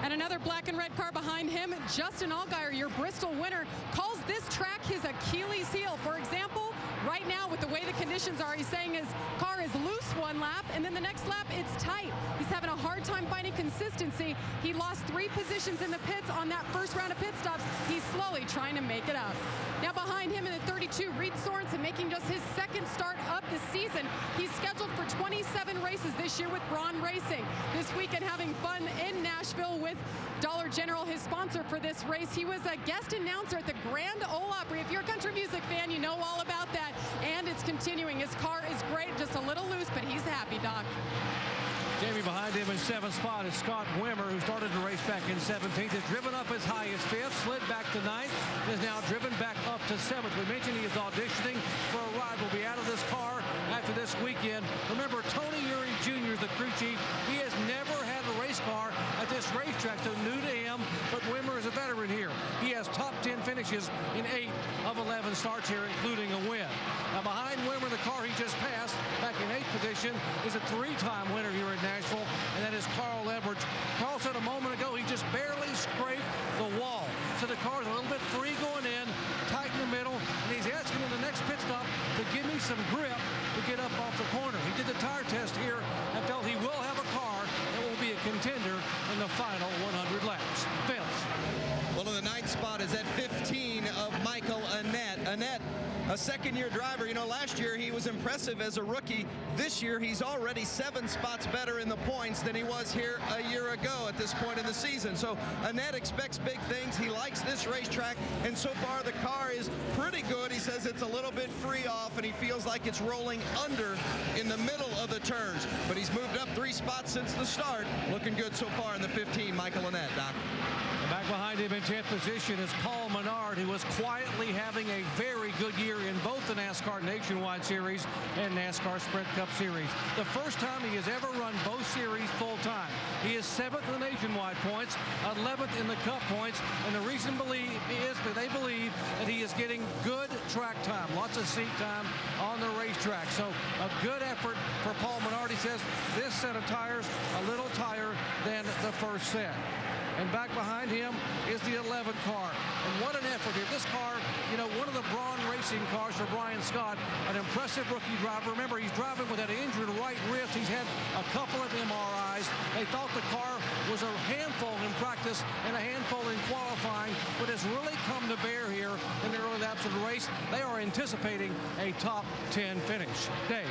S15: And another black and red car behind him, Justin Allgaier, your Bristol winner, calls this track his Achilles heel. For example, right now with the way the conditions are, he's saying his car is loose one lap, and then the next lap it's tight. He's having a hard time finding consistency. He lost 3 positions in the pits on that first round of pit stops. He's slowly trying to make it up. Now behind him in the 32, Reed Sorensen making just his 2nd start of the season. He's scheduled for 27 races this year with Braun Racing. This weekend having fun in Nashville with Dollar General, his sponsor for this race. He was a guest announcer at the Grand Ole Opry. If you're a country music fan, you know all about that. And it's continuing. His car is great, just a little loose, but he's happy, Doc.
S8: Jamie, behind him in 7th spot is Scott Wimmer, who started the race back in 17th. Has driven up as high as 5th, slid back to 9th, and is now driven back up to 7th. We mentioned he is auditioning for a ride. Will be out of this car after this weekend. Remember, Tony Uri Jr. is the crew chief. He has never had a race car at this racetrack, so new to him, but Wimmer is a veteran here. He has top 10 finishes in 8 of 11 starts here, including a win. Now behind Wimmer, the car he just passed, back in 8th position, is a 3-time winner here at Nashville, and that is Carl Edwards. Carl said a moment ago he just barely scraped the wall. So the car's a little bit free going in, tight in the middle, and he's asking in the next pit stop to give me some grip to get up off the corner. He did the tire test here and felt he will have a car that will be a contender in the final 100 laps. Vince.
S10: Well, in the 9th spot is at 15 of Michael Annett. Annett, a 2nd-year driver. You know, last year he was impressive as a rookie. This year he's already 7 spots better in the points than he was here a year ago at this point in the season. So Annett expects big things. He likes this racetrack, and so far the car is pretty good. He says it's a little bit free off, and he feels like it's rolling under in the middle of the turns. But he's moved up 3 spots since the start. Looking good so far in the 15, Michael Annett, Doc.
S8: Back behind him in 10th position is Paul Menard, who was quietly having a very good year in both the NASCAR Nationwide Series and NASCAR Sprint Cup Series. The first time he has ever run both series full time. He is 7th in the Nationwide points, 11th in the Cup points, and the reason is that they believe that he is getting good track time, lots of seat time on the racetrack. So a good effort for Paul Menard. He says this set of tires a little tighter than the first set. And back behind him is the 11th car. And what an effort here. This car, you know, one of the Braun racing cars for Brian Scott, an impressive rookie driver. Remember, he's driving with an injured right wrist. He's had a couple of MRIs. They thought the car was a handful in practice and a handful in qualifying, but it's really come to bear here in the early laps of the race. They are anticipating a top 10 finish. Dave.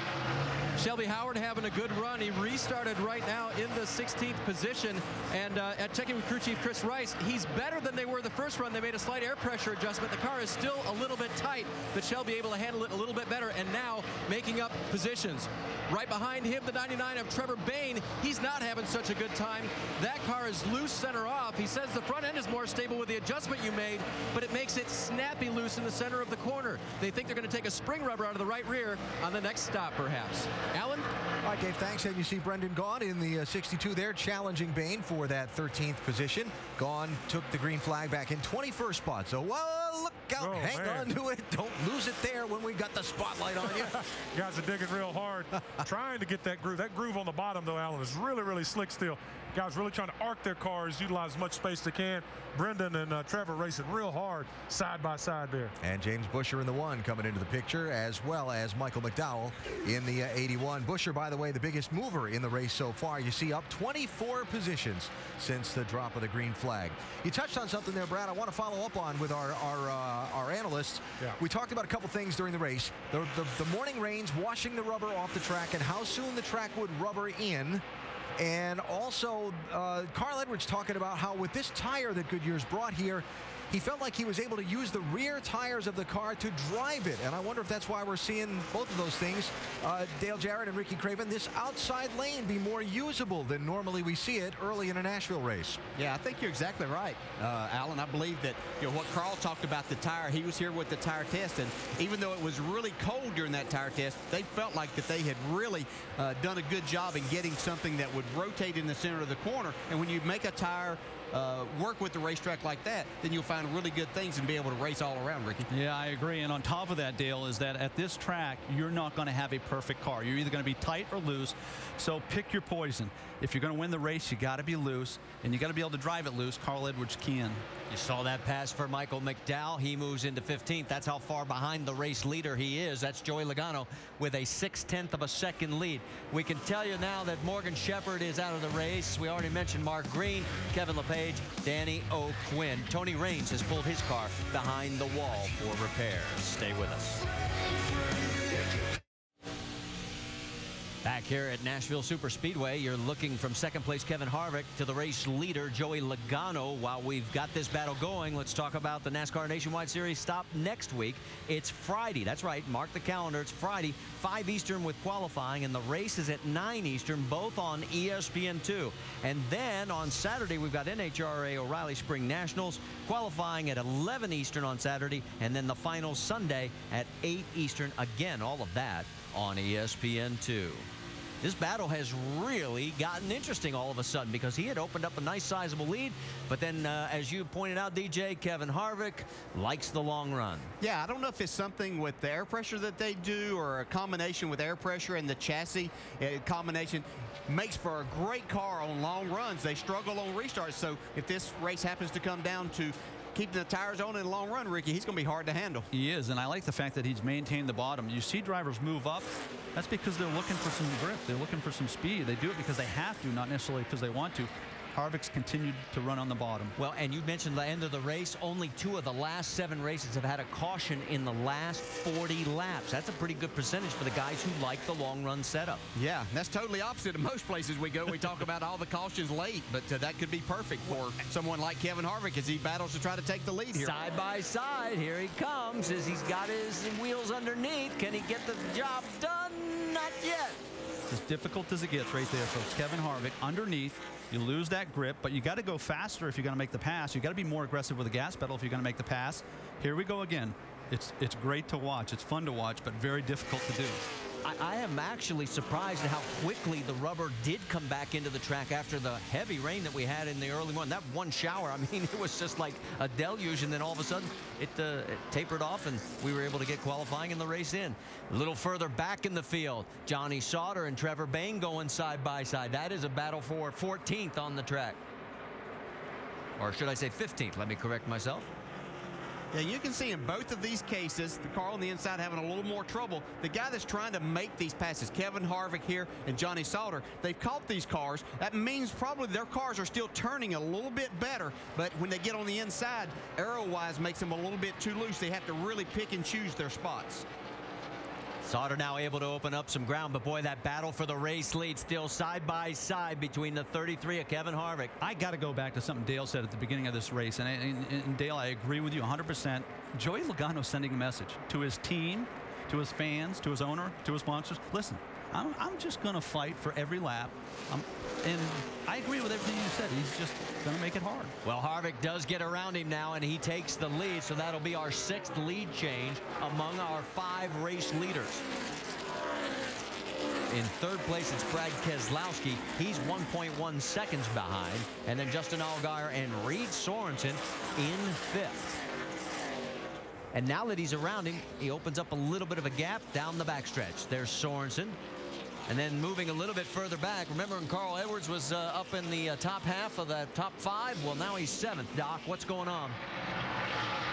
S2: Shelby Howard having a good run. He restarted right now in the 16th position. And at checking with crew chief Chris Rice, he's better than they were the first run. They made a slight air pressure adjustment. The car is still a little bit tight, but Shelby able to handle it a little bit better. And now making up positions. Right behind him, the 99 of Trevor Bayne. He's not having such a good time. That car is loose center off. He says the front end is more stable with the adjustment you made, but it makes it snappy loose in the center of the corner. They think they're going to take a spring rubber out of the right rear on the next stop, perhaps. Alan?
S1: All right, Dave, thanks. And you see Brendan Gaughan in the 62 there, challenging Bayne for that 13th position. Gaughan took the green flag back in 21st spot. So, well, look out. Hang on to it. Don't lose it there when we got the spotlight on you.
S4: Guys are digging real hard, trying to get that groove. That groove on the bottom, though, Alan, is really, really slick still. Guys really trying to arc their cars, utilize as much space they can. Brendan and Trevor racing real hard side by side there.
S1: And James Buescher in the 1 coming into the picture, as well as Michael McDowell in the 81. Buescher, by the way, the biggest mover in the race so far. You see up 24 positions since the drop of the green flag. You touched on something there, Brad, I want to follow up on with our analysts.
S4: Yeah.
S1: We talked about a couple things during the race. The morning rains washing the rubber off the track and how soon the track would rubber in. And also, Carl Edwards talking about how with this tire that Goodyear's brought here, he felt like he was able to use the rear tires of the car to drive it. And I wonder if that's why we're seeing both of those things. Dale Jarrett and Ricky Craven, this outside lane be more usable than normally we see it early in a Nashville race.
S5: Yeah, I think you're exactly right, Alan. I believe that, you know, what Carl talked about the tire, he was here with the tire test, and even though it was really cold during that tire test, they felt like that they had really done a good job in getting something that would rotate in the center of the corner. And when you make a tire work with the racetrack like that, then you'll find really good things and be able to race all around, Ricky.
S21: Yeah, I agree. And on top of that, Dale, is that at this track, you're not going to have a perfect car. You're either going to be tight or loose. So pick your poison. If you're going to win the race, you got to be loose, and you got to be able to drive it loose. Carl Edwards can.
S6: You saw that pass for Michael McDowell. He moves into 15th. That's how far behind the race leader he is. That's Joey Logano with a 6/10 of a second lead. We can tell you now that Morgan Shepherd is out of the race. We already mentioned Mark Green, Kevin LePage, Danny O'Quinn. Tony Raines has pulled his car behind the wall for repairs. Stay with us. Back here at Nashville Superspeedway, you're looking from second place Kevin Harvick to the race leader Joey Logano. While we've got this battle going, let's talk about the NASCAR Nationwide Series stop next week. It's Friday. That's right. Mark the calendar. It's Friday, 5 Eastern with qualifying, and the race is at 9 Eastern, both on ESPN2. And then on Saturday, we've got NHRA O'Reilly Spring Nationals qualifying at 11 Eastern on Saturday, and then the final Sunday at 8 Eastern. Again, all of that on ESPN2. This battle has really gotten interesting all of a sudden because he had opened up a nice sizable lead, but then as you pointed out, DJ, Kevin Harvick likes the long run.
S5: Yeah, I don't know if it's something with the air pressure that they do or a combination with air pressure and the chassis combination makes for a great car on long runs. They struggle on restarts, so if this race happens to come down to keeping the tires on in the long run, Ricky, he's going to be hard to handle.
S21: He is, and I like the fact that he's maintained the bottom. You see drivers move up. That's because they're looking for some grip. They're looking for some speed. They do it because they have to, not necessarily because they want to. Harvick's continued to run on the bottom.
S6: Well, and you mentioned the end of the race. Only 2 of the last 7 races have had a caution in the last 40 laps. That's a pretty good percentage for the guys who like the long run setup.
S5: Yeah, that's totally opposite of most places we go. We talk about all the cautions late, but that could be perfect for someone like Kevin Harvick as he battles to try to take the lead here.
S6: Side by side, here he comes as he's got his wheels underneath. Can he get the job done? Not yet.
S21: As difficult as it gets right there. So it's Kevin Harvick underneath. You lose that grip, but you got to go faster if you're going to make the pass. You got to be more aggressive with the gas pedal if you're going to make the pass. Here we go again. It's great to watch. It's fun to watch, but very difficult to do.
S6: I am actually surprised at how quickly the rubber did come back into the track after the heavy rain that we had in the early morning. That one shower, I mean, it was just like a deluge, and then all of a sudden it tapered off, and we were able to get qualifying in the race in. A little further back in the field, Johnny Sauter and Trevor Bayne going side by side. That is a battle for 14th on the track. Or should I say 15th? Let me correct myself.
S5: Yeah, you can see in both of these cases, the car on the inside having a little more trouble. The guy that's trying to make these passes, Kevin Harvick here and Johnny Sauter, they've caught these cars. That means probably their cars are still turning a little bit better, but when they get on the inside, aero-wise makes them a little bit too loose. They have to really pick and choose their spots.
S6: Sauter now able to open up some ground, but boy, that battle for the race lead still side by side between the 33 of Kevin Harvick.
S21: I got to go back to something Dale said at the beginning of this race, and Dale, I agree with you 100%. Joey Logano sending a message to his team, to his fans, to his owner, to his sponsors. Listen, I'm just going to fight for every lap. And I agree with everything you said. He's just going to make it hard.
S6: Well, Harvick does get around him now, and he takes the lead, so that'll be our 6th lead change among our 5 race leaders. In 3rd place, it's Brad Keselowski. He's 1.1 seconds behind. And then Justin Allgaier and Reed Sorensen in 5th. And now that he's around him, he opens up a little bit of a gap down the backstretch. There's Sorensen. And then moving a little bit further back, remember when Carl Edwards was up in the top half of the top 5? Well, now he's 7th. Doc, what's going on?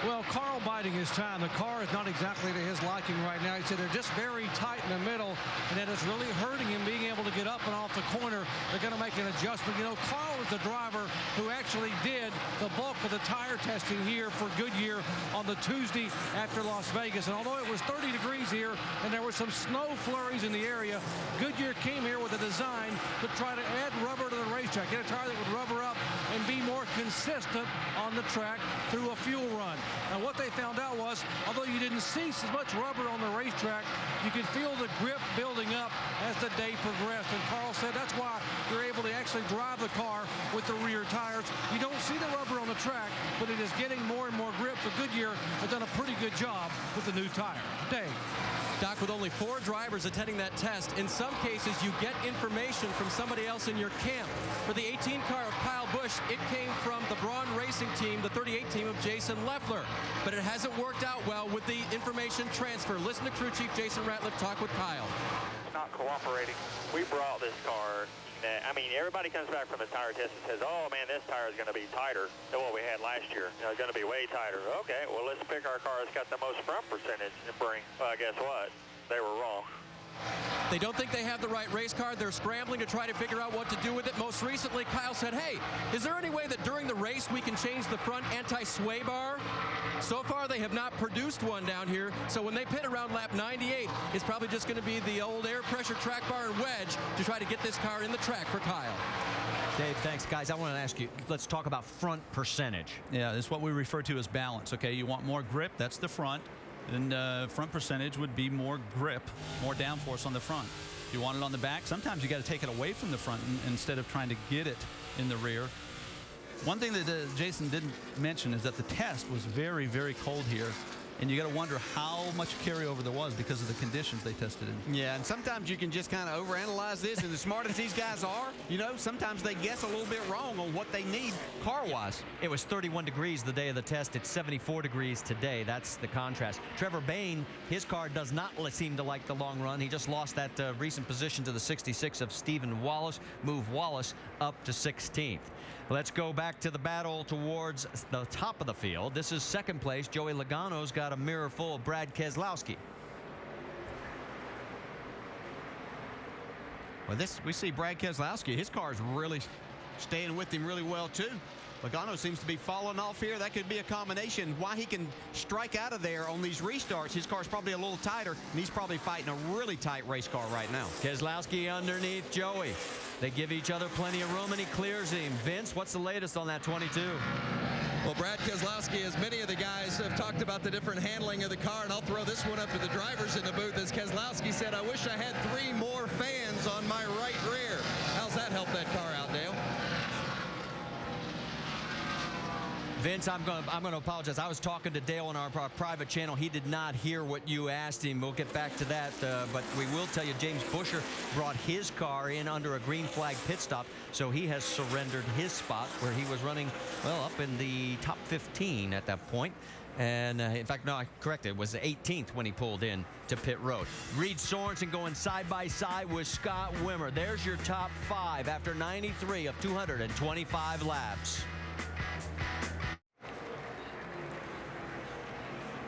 S8: Well, Carl biding his time. The car is not exactly to his liking right now. He said they're just very tight in the middle, and that is really hurting him being able to get up and off the corner. They're going to make an adjustment. You know, Carl is the driver who actually did the bulk of the tire testing here for Goodyear on the Tuesday after Las Vegas. And although it was 30 degrees here and there were some snow flurries in the area, Goodyear came here with a design to try to add rubber to the racetrack, get a tire that would rubber up and be more consistent on the track through a fuel run. And what they found out was, although you didn't see as much rubber on the racetrack, you could feel the grip building up as the day progressed. And Carl said that's why you're able to actually drive the car with the rear tires. You don't see the rubber on the track, but it is getting more and more grip. So Goodyear has done a pretty good job with the new tire. Dave.
S2: Doc, with only 4 drivers attending that test, in some cases you get information from somebody else in your camp. For the 18 car of Kyle Busch, it came from the Braun Racing team, the 38 team of Jason Leffler. But it hasn't worked out well with the information transfer. Listen to crew chief Jason Ratliff talk with Kyle.
S9: Not cooperating. We brought this car. I mean, everybody comes back from the tire test and says, oh, man, this tire is going to be tighter than what we had last year. You know, it's going to be way tighter. Okay, well, let's pick our car that's got the most front percentage and bring. Well, guess what? They were wrong.
S2: They don't think they have the right race car. They're scrambling to try to figure out what to do with it. Most recently, Kyle said, hey, is there any way that during the race we can change the front anti-sway bar? So far, they have not produced one down here. So when they pit around lap 98, it's probably just going to be the old air pressure track bar and wedge to try to get this car in the track for Kyle.
S6: Dave, thanks. Guys, I want to ask you, let's talk about front percentage.
S21: Yeah, it's what we refer to as balance. Okay, you want more grip, that's the front. And front percentage would be more grip, more downforce on the front. If you want it on the back, sometimes you got to take it away from the front instead of trying to get it in the rear. One thing that Jason didn't mention is that the test was very, very cold here. And you got to wonder how much carryover there was because of the conditions they tested in.
S5: Yeah, and sometimes you can just kind of overanalyze this. And as smart as these guys are, you know, sometimes they guess a little bit wrong on what they need car-wise.
S6: It was 31 degrees the day of the test. It's 74 degrees today. That's the contrast. Trevor Bayne, his car does not seem to like the long run. He just lost that recent position to the 66 of Stephen Wallace, move Wallace up to 16th. Let's go back to the battle towards the top of the field. This is 2nd place. Joey Logano's got a mirror full of Brad Keselowski.
S5: Well, we see Brad Keselowski. His car's really staying with him really well, too. Logano seems to be falling off here. That could be a combination. Why he can strike out of there on these restarts, his car's probably a little tighter, and he's probably fighting a really tight race car right now.
S6: Keselowski underneath Joey. They give each other plenty of room, and he clears him. Vince, what's the latest on that 22?
S10: Well, Brad Keselowski, as many of the guys have talked about the different handling of the car, and I'll throw this one up to the drivers in the booth. As Keselowski said, I wish I had 3 more fans on my right rear. How's that help that car out, Dale?
S6: Vince, I'm going to apologize. I was talking to Dale on our private channel. He did not hear what you asked him. We'll get back to that. But we will tell you, James Busher brought his car in under a green flag pit stop, so he has surrendered his spot where he was running, well, up in the top 15 at that point. And in fact, no, I corrected. It was the 18th when he pulled in to pit road. Reed Sorensen going side by side with Scott Wimmer. There's your top 5 after 93 of 225 laps.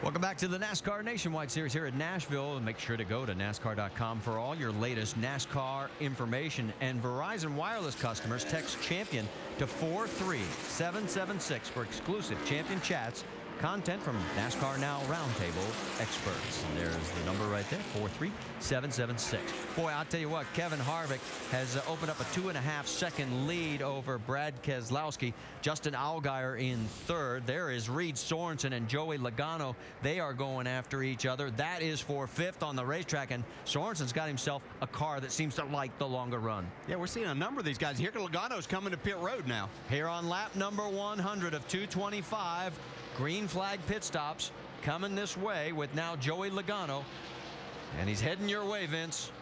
S6: Welcome back to the NASCAR Nationwide Series here at Nashville. And make sure to go to NASCAR.com for all your latest NASCAR information. And Verizon Wireless customers, text CHAMPION to 43776 for exclusive Champion chats, content from NASCAR Now Roundtable experts. And there's the number right there, 43776. Boy, I'll tell you what, Kevin Harvick has opened up a 2.5-second lead over Brad Keselowski. Justin Allgaier in third. There is Reed Sorensen and Joey Logano. They are going after each other. That is for 5th on the racetrack, and Sorensen's got himself a car that seems to like the longer run.
S5: Yeah, we're seeing a number of these guys. Here, Logano's coming to pit road now.
S6: Here on lap number 100 of 225. Green flag pit stops coming this way with now Joey Logano. And he's heading your way, Vince.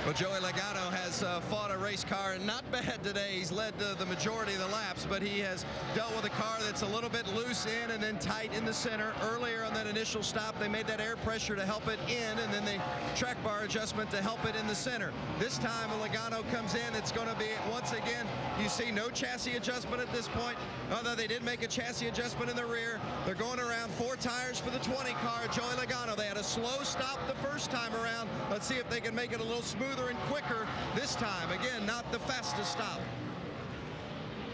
S10: Well, Joey Logano has fought a race car not bad today. He's led the majority of the laps, but he has dealt with a car that's a little bit loose in and then tight in the center. Earlier on that initial stop, they made that air pressure to help it in, and then the track bar adjustment to help it in the center. This time, when Logano comes in, it's going to be, once again, you see no chassis adjustment at this point, although they did make a chassis adjustment in the rear. They're going around 4 tires for the 20 car. Joey Logano, they had a slow stop the first time around. Let's see if they can make it a little smoother and quicker this time. Again, not the fastest stop.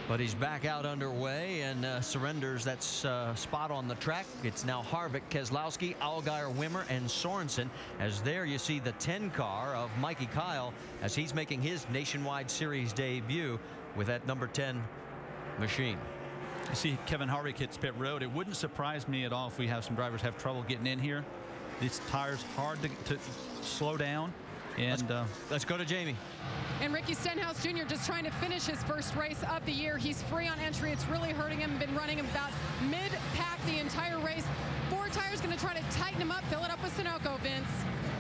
S6: But he's back out underway and surrenders that spot on the track. It's now Harvick, Keselowski, Allgaier, Wimmer, and Sorensen. As there you see the 10 car of Mikey Kyle as he's making his Nationwide Series debut with that number 10 machine.
S21: You see Kevin Harvick hits pit road. It wouldn't surprise me at all if we have some drivers have trouble getting in here. These tires hard to slow down. And
S6: let's go to Jamie.
S15: And Ricky Stenhouse Jr. just trying to finish his first race of the year. He's free on entry. It's really hurting him. Been running about mid-pack the entire race. 4 tires going to try to tighten him up, fill it up with Sunoco, Vince.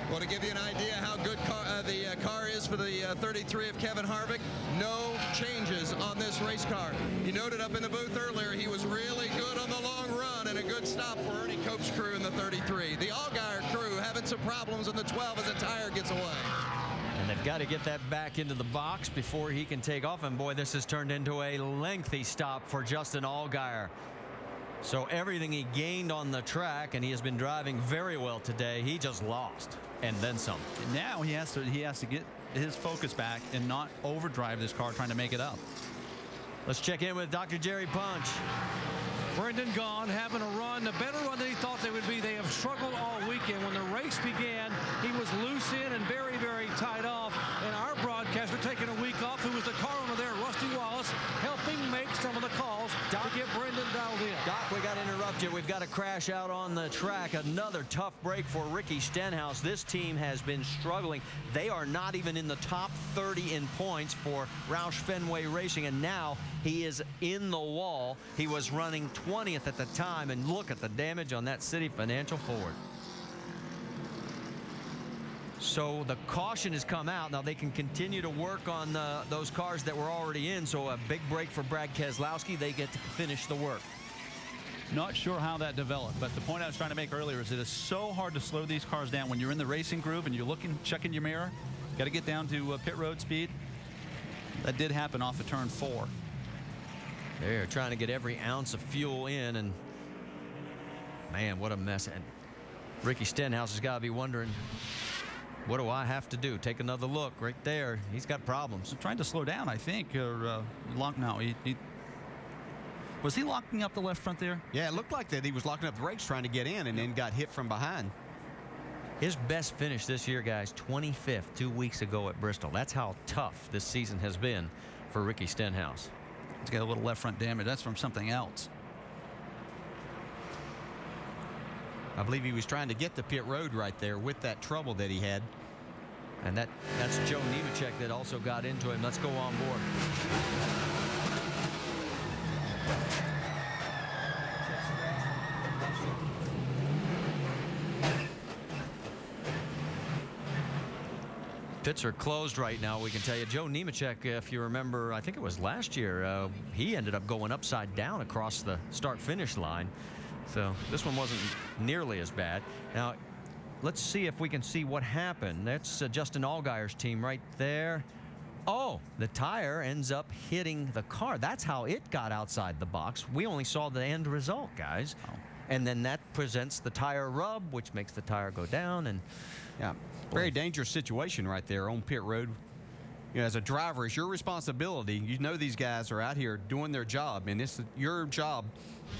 S10: Well, to give you an idea how good the car is for the 33 of Kevin Harvick, no changes on this race car. He noted up in the booth earlier he was really good on the long run and a good stop for Ernie Cope's crew in the 33. The Allgaier crew having some problems in the 12 as a tire gets away.
S6: And they've got to get that back into the box before he can take off. And boy, this has turned into a lengthy stop for Justin Allgaier. So everything he gained on the track, and he has been driving very well today, he just lost. And then some.
S21: And now he has to get his focus back and not overdrive this car trying to make it up.
S6: Let's check in with Dr. Jerry Punch.
S8: Brendan Gaughan having a run, a better run than he thought they would be. They have struggled all weekend. When the race began, he was loose in and very, very tight off. And our broadcaster taking a week off, who was the car owner there, Rusty Wallace, helping make some of the calls to get Brendan dialed in.
S6: Doc, we got to interrupt you. We've got a crash out on the track. Another tough break for Ricky Stenhouse. This team has been struggling. They are not even in the top 30 in points for Roush Fenway Racing, and now he is in the wall. He was running 20th at the time, and look at the damage on that City Financial Ford. So the caution has come out. Now they can continue to work on those cars that were already in. So a big break for Brad Keselowski. They get to finish the work.
S21: Not sure how that developed, but the point I was trying to make earlier is it is so hard to slow these cars down when you're in the racing groove and you're looking, checking your mirror. Got to get down to pit road speed. That did happen off of turn 4.
S6: They're trying to get every ounce of fuel in, and man, what a mess. And Ricky Stenhouse has got to be wondering, what do I have to do? Take another look right there. He's got problems.
S21: I'm trying to slow down, I think. Or no, was he locking up the left front there?
S5: Yeah, it looked like that. He was locking up the brakes trying to get in and then got hit from behind.
S6: His best finish this year, guys, 25th 2 weeks ago at Bristol. That's how tough this season has been for Ricky Stenhouse.
S21: He's got a little left front damage. That's from something else.
S5: I believe he was trying to get the pit road right there with that trouble that he had.
S6: And that's Joe Nemechek that also got into him. Let's go on board. Pits are closed right now, we can tell you. Joe Nemechek, if you remember, I think it was last year, he ended up going upside down across the start-finish line. So this one wasn't nearly as bad. Now, let's see if we can see what happened. That's Justin Allgaier's team right there. Oh, the tire ends up hitting the car. That's how it got outside the box. We only saw the end result, guys. Oh. And then that presents the tire rub, which makes the tire go down. And
S5: yeah, very dangerous situation right there on pit road. You know, as a driver, it's your responsibility. You know these guys are out here doing their job, and it's your job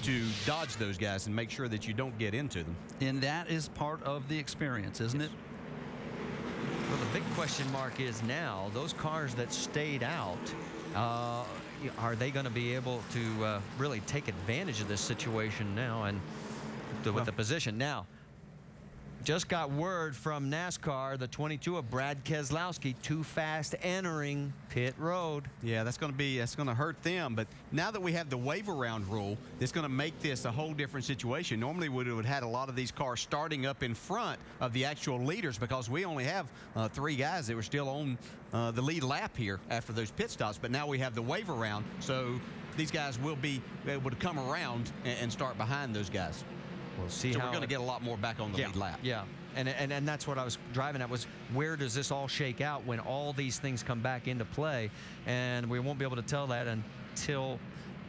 S5: to dodge those guys and make sure that you don't get into them.
S21: And that is part of the experience, isn't it?
S6: Well, the big question mark is now, those cars that stayed out, are they going to be able to really take advantage of this situation now and with the position? Now, just got word from NASCAR, the 22 of Brad Keselowski, too fast entering pit road.
S5: Yeah, that's going to hurt them. But now that we have the wave around rule, it's going to make this a whole different situation. Normally, we would have had a lot of these cars starting up in front of the actual leaders because we only have 3 guys that were still on the lead lap here after those pit stops. But now we have the wave around, so these guys will be able to come around and start behind those guys.
S6: We'll see
S5: so
S6: how
S5: we're going to get a lot more back on the lead lap.
S6: Yeah, and that's what I was driving at, was where does this all shake out when all these things come back into play? And we won't be able to tell that until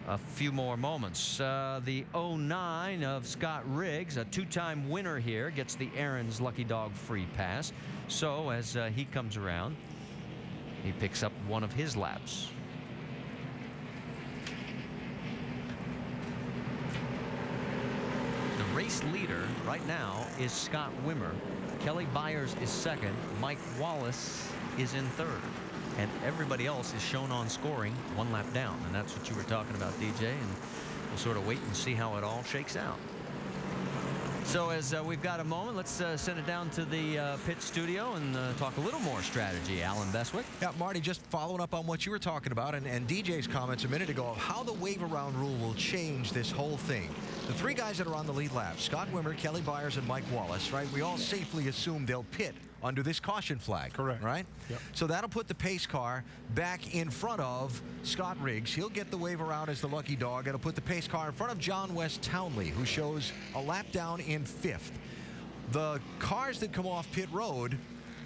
S6: a few more moments. The 09 of Scott Riggs, a 2-time winner here, gets the Aaron's Lucky Dog free pass. So as he comes around, he picks up one of his laps. Race leader right now is Scott Wimmer. Kelly Byers is second. Mike Wallace is in third. And everybody else is shown on scoring 1 lap down. And that's what you were talking about, DJ. And we'll sort of wait and see how it all shakes out. So as we've got a moment, let's send it down to the pit studio and talk a little more strategy. Alan Bestwick.
S1: Yeah, Marty, just following up on what you were talking about and DJ's comments a minute ago of how the wave around rule will change this whole thing. The 3 guys that are on the lead lap, Scott Wimmer, Kelly Byers, and Mike Wallace, right? We all safely assume they'll pit under this caution flag.
S4: Correct.
S1: Right?
S4: Yep.
S1: So that'll put the pace car back in front of Scott Riggs. He'll get the wave around as the lucky dog. It'll put the pace car in front of John West Townley, who shows a lap down in 5th. The cars that come off pit road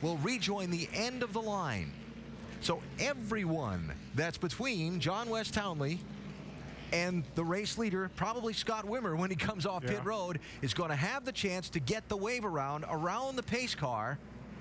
S1: will rejoin the end of the line. So everyone that's between John West Townley and the race leader, probably Scott Wimmer, when he comes off pit road, is going to have the chance to get the wave around the pace car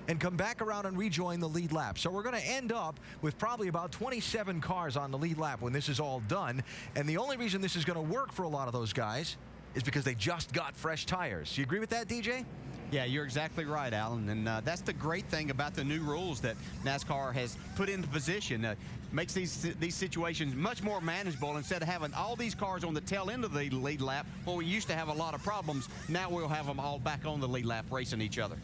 S1: and come back around and rejoin the lead lap. So we're going to end up with probably about 27 cars on the lead lap when this is all done. And the only reason this is going to work for a lot of those guys is because they just got fresh tires. You agree with that, DJ?
S5: Yeah, you're exactly right, Alan. And that's the great thing about the new rules that NASCAR has put into position. Makes these situations much more manageable. Instead of having all these cars on the tail end of the lead lap, where we used to have a lot of problems, now we'll have them all back on the lead lap racing each other.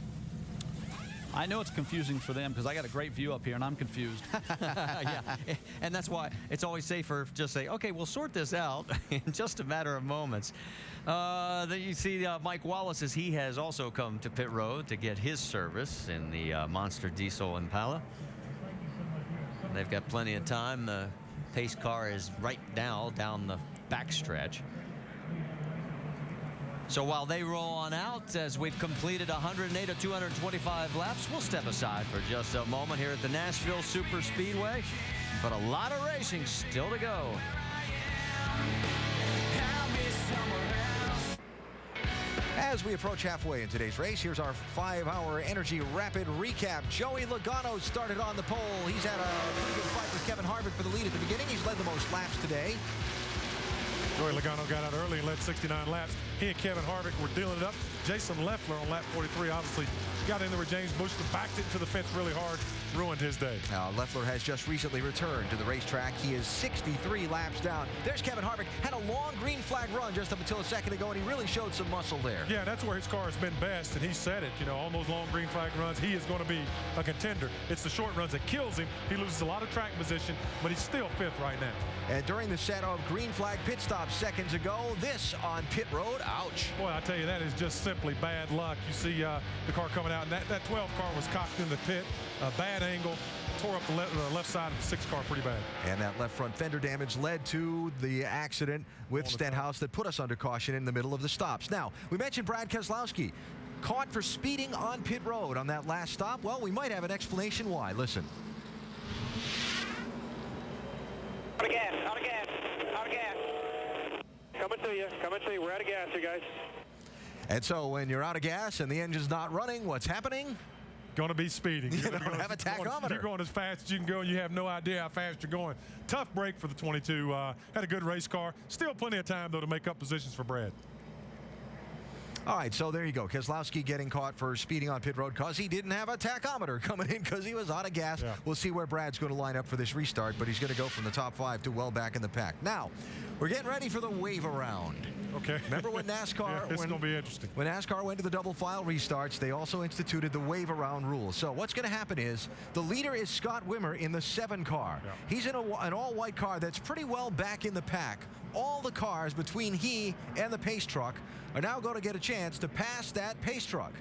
S21: I know it's confusing for them because I got a great view up here and I'm confused.
S6: Yeah, and that's why it's always safer just say, okay, we'll sort this out in just a matter of moments. Then you see Mike Wallace, as he has also come to pit road to get his service in the Monster Diesel Impala. They've got plenty of time. The pace car is right now down the backstretch. So while they roll on out, as we've completed 108 of 225 laps, we'll step aside for just a moment here at the Nashville Superspeedway. But a lot of racing still to go.
S1: As we approach halfway in today's race, here's our 5-hour Energy Rapid recap. Joey Logano started on the pole. He's had a pretty good fight with Kevin Harvick for the lead at the beginning. He's led the most laps today.
S4: Joey Logano got out early and led 69 laps. He and Kevin Harvick were dealing it up. Jason Leffler on lap 43 obviously got in there with James Bush, backed it to the fence really hard, ruined his day.
S1: Now, Leffler has just recently returned to the racetrack. He is 63 laps down. There's Kevin Harvick. Had a long green flag run just up until a second ago, and he really showed some muscle there.
S4: Yeah, that's where his car has been best, and he said it. You know, on those long green flag runs, he is going to be a contender. It's the short runs that kills him. He loses a lot of track position, but he's still 5th right now.
S1: And during the set of green flag pit stops seconds ago, this on pit road, ouch.
S4: Boy, I tell you, that is just simply bad luck. You see the car coming out, and that 12 car was cocked in the pit. Bad bad angle, tore up the left side of the 6 car pretty bad.
S1: And that left front fender damage led to the accident with Stenhouse that put us under caution in the middle of the stops. Now, we mentioned Brad Keselowski caught for speeding on pit road on that last stop. Well, we might have an explanation why. Listen.
S9: Out of gas, out of gas, out of gas. Coming to you, we're out of gas here, guys.
S1: And so when you're out of gas and the engine's not running, what's happening?
S4: Going to be speeding.
S1: You don't have a tachometer.
S4: You're going as fast as you can go, and you have no idea how fast you're going. Tough break for the 22. Had a good race car. Still plenty of time, though, to make up positions for Brad.
S1: All right, so there you go. Keselowski getting caught for speeding on pit road because he didn't have a tachometer coming in because he was out of gas. Yeah. We'll see where Brad's going to line up for this restart, but he's going to go from the top 5 to well back in the pack. Now, we're getting ready for the wave around.
S4: Okay.
S1: Remember when NASCAR...
S4: It's going to be interesting.
S1: When NASCAR went to the double file restarts, they also instituted the wave around rule. So what's going to happen is the leader is Scott Wimmer in the 7 car. Yeah. He's in an all-white car that's pretty well back in the pack. All the cars between he and the pace truck are now going to get a chance to pass that pace truck.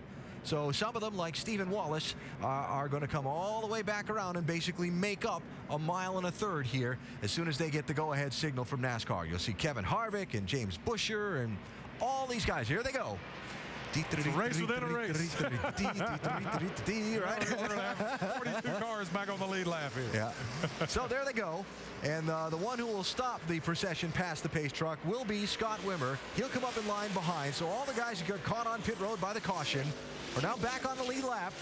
S1: So some of them, like Stephen Wallace, are going to come all the way back around and basically make up a mile and a third here as soon as they get the go-ahead signal from NASCAR. You'll see Kevin Harvick and James Busher and all these guys. Here they go.
S4: It's a race within a race.
S1: Right?
S4: 42 cars back on the lead lap here.
S1: Yeah. So there they go. And the one who will stop the procession past the pace truck will be Scott Wimmer. He'll come up in line behind. So all the guys who got caught on pit road by the caution are now back on the lead lap.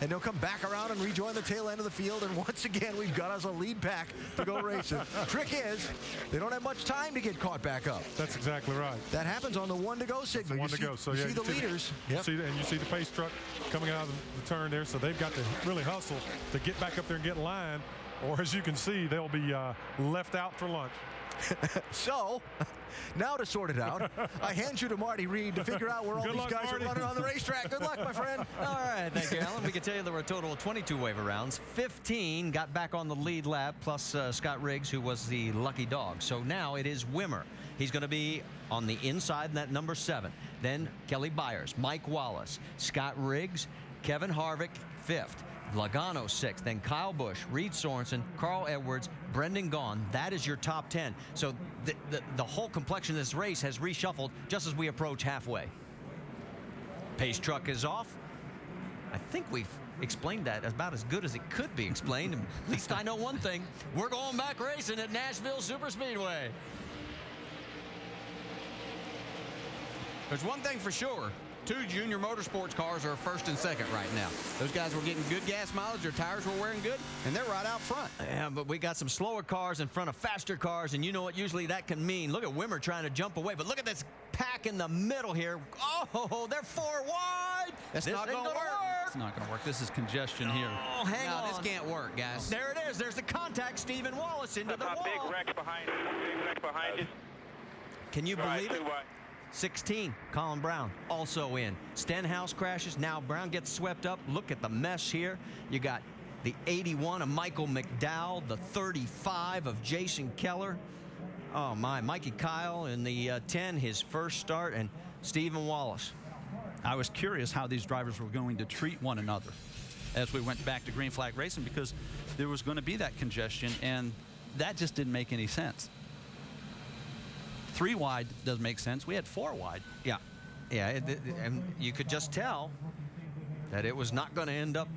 S1: And they'll come back around and rejoin the tail end of the field. And once again, we've got us a lead pack to go racing. Trick is, they don't have much time to get caught back up.
S4: That's exactly right.
S1: That happens on the 1 to go signal.
S4: One to go. So
S1: you
S4: yeah,
S1: see the leaders.
S4: You see the pace truck coming out of the turn there. So they've got to really hustle to get back up there and get in line. Or as you can see, they'll be left out for lunch.
S1: So, now to sort it out, I hand you to Marty Reed to figure out where all these guys are running on the racetrack. Good luck, my friend.
S6: All right, thank you, Alan. We can tell you there were a total of 22 waiver rounds. 15 got back on the lead lap, plus Scott Riggs, who was the lucky dog. So now it is Wimmer. He's going to be on the inside in that number 7. Then Kelly Byers, Mike Wallace, Scott Riggs, Kevin Harvick, 5th. Logano 6th, then Kyle Busch, Reed Sorensen, Carl Edwards, Brendan Gaughan. That is your top 10. So the whole complexion of this race has reshuffled just as we approach halfway. Pace truck is off. I think we've explained that about as good as it could be explained. At least I know one thing. We're going back racing at Nashville Superspeedway.
S5: There's one thing for sure. 2 junior motorsports cars are 1st and 2nd right now. Those guys were getting good gas mileage, their tires were wearing good, and they're right out front.
S6: Yeah, but we got some slower cars in front of faster cars, and you know what usually that can mean. Look at Wimmer trying to jump away, but look at this pack in the middle here. Oh, they're 4 wide.
S5: That's not going to work.
S21: It's not going to work. This is congestion here.
S6: Oh, hang on.
S5: This can't work, guys.
S6: There it is. There's the contact. Stephen Wallace into the wall.
S9: Big wreck behind you. Big wreck behind you.
S6: Can you believe it? 16, Colin Braun also in. Stenhouse crashes. Now Brown gets swept up. Look at the mess here. You got the 81 of Michael McDowell, the 35 of Jason Keller. Oh, my. Mikey Kyle in the 10, his first start, and Stephen Wallace.
S21: I was curious how these drivers were going to treat one another as we went back to green flag racing because there was going to be that congestion, and that just didn't make any sense. 3 wide does make sense. We had 4 wide.
S6: Yeah. And you could just tell that it was not going to end up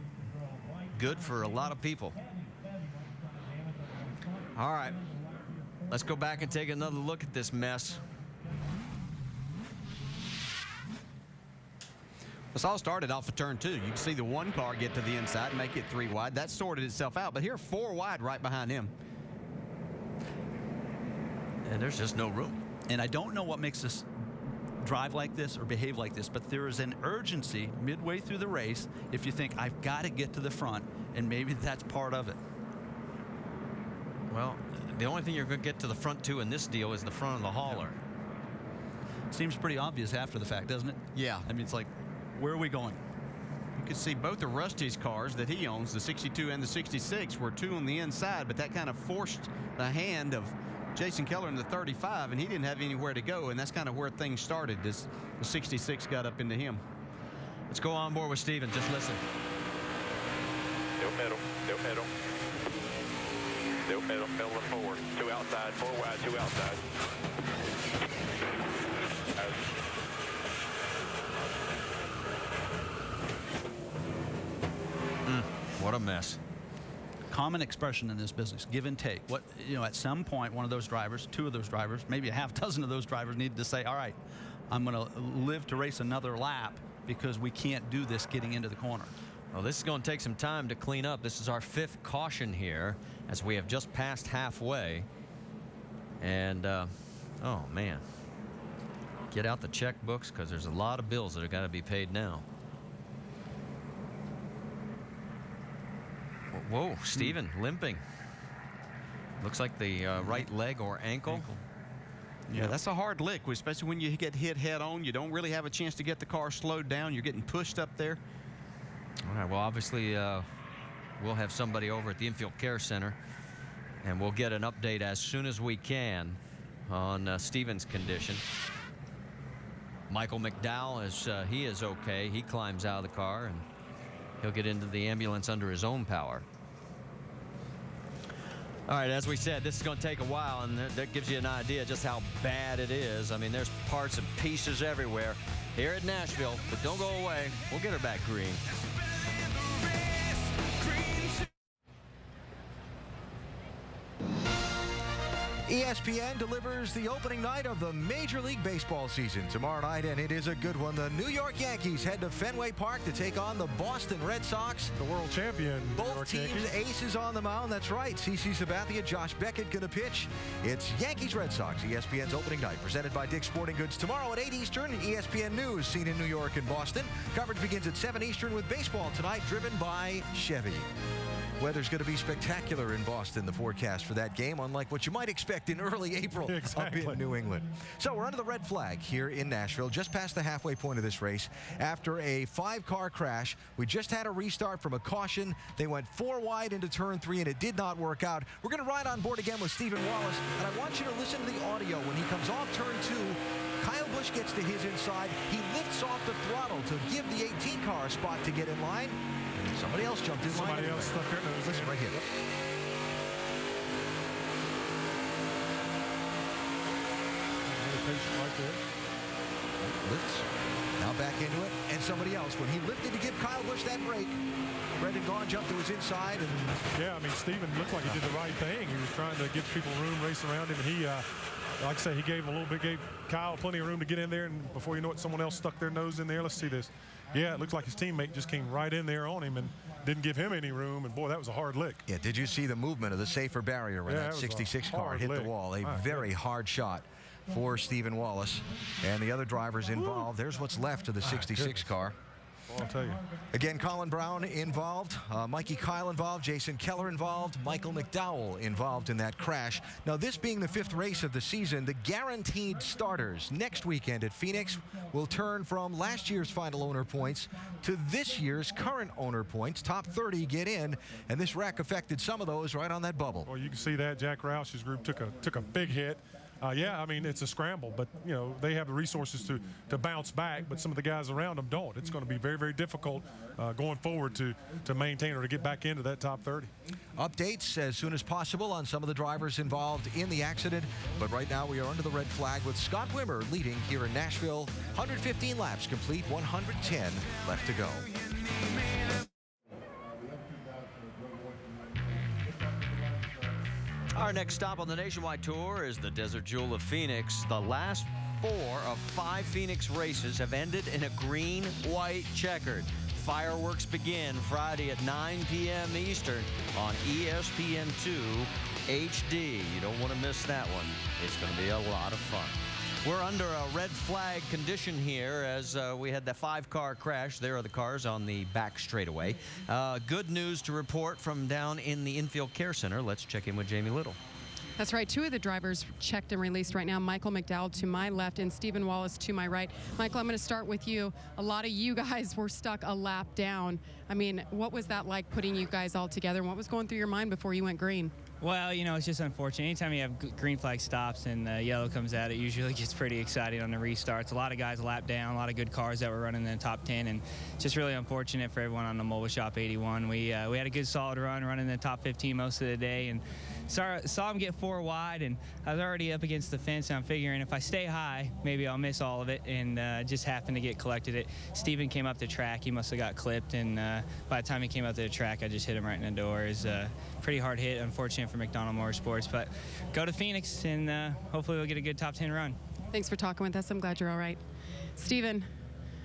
S6: good for a lot of people. All right. Let's go back and take another look at this mess.
S5: This all started off of turn 2. You can see the 1 car get to the inside and make it 3 wide. That sorted itself out. But here, 4 wide right behind him.
S6: And there's just no room.
S21: And I don't know what makes us drive like this or behave like this, but there is an urgency midway through the race if you think, I've got to get to the front, and maybe that's part of it.
S6: Well, the only thing you're going to get to the front to in this deal is the front of the hauler.
S21: Seems pretty obvious after the fact, doesn't it?
S5: Yeah.
S21: I mean, it's like, where are we going?
S5: You can see both of Rusty's cars that he owns, the 62 and the 66, were 2 on the inside, but that kind of forced the hand of Jason Keller in the 35, and he didn't have anywhere to go, and that's kind of where things started. The 66 got up into him.
S6: Let's go on board with Steven. Just listen.
S9: Still middle. Still middle. Still middle. Middle and forward. 2 outside. 4 wide. 2 outside.
S6: What a mess.
S21: Common expression in this business, give and take. What, you know, at some point, one of those drivers, 2 of those drivers, maybe a half dozen of those drivers needed to say, all right, I'm going to live to race another lap because we can't do this getting into the corner.
S6: Well, this is going to take some time to clean up. This is our 5th caution here as we have just passed halfway. And, oh, man. Get out the checkbooks because there's a lot of bills that have got to be paid now. Whoa, Steven limping. Looks like the right leg or ankle.
S5: Yeah, that's a hard lick, especially when you get hit head on. You don't really have a chance to get the car slowed down. You're getting pushed up there.
S6: All right, well, obviously, we'll have somebody over at the Infield Care Center, and we'll get an update as soon as we can on Steven's condition. Michael McDowell, he is okay. He climbs out of the car, and he'll get into the ambulance under his own power. All right, as we said, this is going to take a while, and that gives you an idea just how bad it is. I mean, there's parts and pieces everywhere here at Nashville, but don't go away. We'll get her back green.
S1: ESPN delivers the opening night of the Major League Baseball season tomorrow night, and it is a good one. The New York Yankees head to Fenway Park to take on the Boston Red Sox.
S4: The world champion.
S1: Both teams' aces on the mound. That's right. CC Sabathia, Josh Beckett going to pitch. It's Yankees-Red Sox, ESPN's opening night, presented by Dick's Sporting Goods tomorrow at 8 Eastern. ESPN News seen in New York and Boston. Coverage begins at 7 Eastern with baseball tonight, driven by Chevy. Weather's going to be spectacular in Boston, the forecast for that game, unlike what you might expect in early April up in New England. So we're under the red flag here in Nashville, just past the halfway point of this race. After a 5-car crash, we just had a restart from a caution. They went 4 wide into turn 3, and it did not work out. We're going to ride on board again with Stephen Wallace, and I want you to listen to the audio when he comes off turn 2. Kyle Busch gets to his inside. He lifts off the throttle to give the 18-car a spot to get in line. Somebody else jumped in line.
S4: Somebody else stuck their nose.
S1: Listen right here.
S4: Right there.
S1: Lifts. Now back into it. And somebody else. When he lifted to give Kyle Busch that break, Brendan Gaughan jumped to his inside. And
S4: yeah, I mean, Steven looked like he did the right thing. He was trying to give people room racing around him. And he, like I say, he gave Kyle plenty of room to get in there. And before you know it, someone else stuck their nose in there. Let's see this. Yeah, it looked like his teammate just came right in there on him and didn't give him any room. And, boy, that was a hard lick.
S1: Yeah, did you see the movement of the safer barrier when that 66 car hit the wall? A very hard shot for Stephen Wallace. And the other drivers involved. There's what's left of the 66 car.
S4: I'll tell you.
S1: Again, Colin Braun involved, Mikey Kyle involved, Jason Keller involved, Michael McDowell involved in that crash. Now, this being the 5th race of the season, the guaranteed starters next weekend at Phoenix will turn from last year's final owner points to this year's current owner points. Top 30 get in, and this wreck affected some of those right on that bubble.
S4: Well, you can see that Jack Roush's group took a big hit. Yeah, I mean, it's a scramble, but, you know, they have the resources to bounce back, but some of the guys around them don't. It's going to be very, very difficult going forward to maintain or to get back into that top 30.
S1: Updates as soon as possible on some of the drivers involved in the accident, but right now we are under the red flag with Scott Wimmer leading here in Nashville. 115 laps complete, 110 left to go.
S6: Our next stop on the Nationwide Tour is the Desert Jewel of Phoenix. The last 4 of 5 Phoenix races have ended in a green-white checkered. Fireworks begin Friday at 9 p.m. Eastern on ESPN2 HD. You don't want to miss that one. It's going to be a lot of fun. We're under a red flag condition here as we had the 5-car crash. There are the cars on the back straightaway. Good news to report from down in the Infield Care Center. Let's check in with Jamie Little.
S15: That's right. 2 of the drivers checked and released right now. Michael McDowell to my left and Stephen Wallace to my right. Michael, I'm going to start with you. A lot of you guys were stuck a lap down. I mean, what was that like putting you guys all together? And what was going through your mind before you went green?
S18: Well, you know, it's just unfortunate. Anytime you have green flag stops and yellow comes out, it usually gets pretty exciting on the restarts. A lot of guys lap down, a lot of good cars that were running in the top 10, and it's just really unfortunate for everyone on the Mobile Shop 81. We had a good solid run, running in the top 15 most of the day, and saw him get 4 wide, and I was already up against the fence, and I'm figuring if I stay high, maybe I'll miss all of it, and just happened to get collected it. Steven came up the track. He must have got clipped, and by the time he came up to the track, I just hit him right in the door. It was a pretty hard hit, unfortunate for McDonald Motorsports, but go to Phoenix, and hopefully we'll get a good top 10 run.
S15: Thanks for talking with us. I'm glad you're all right. Steven,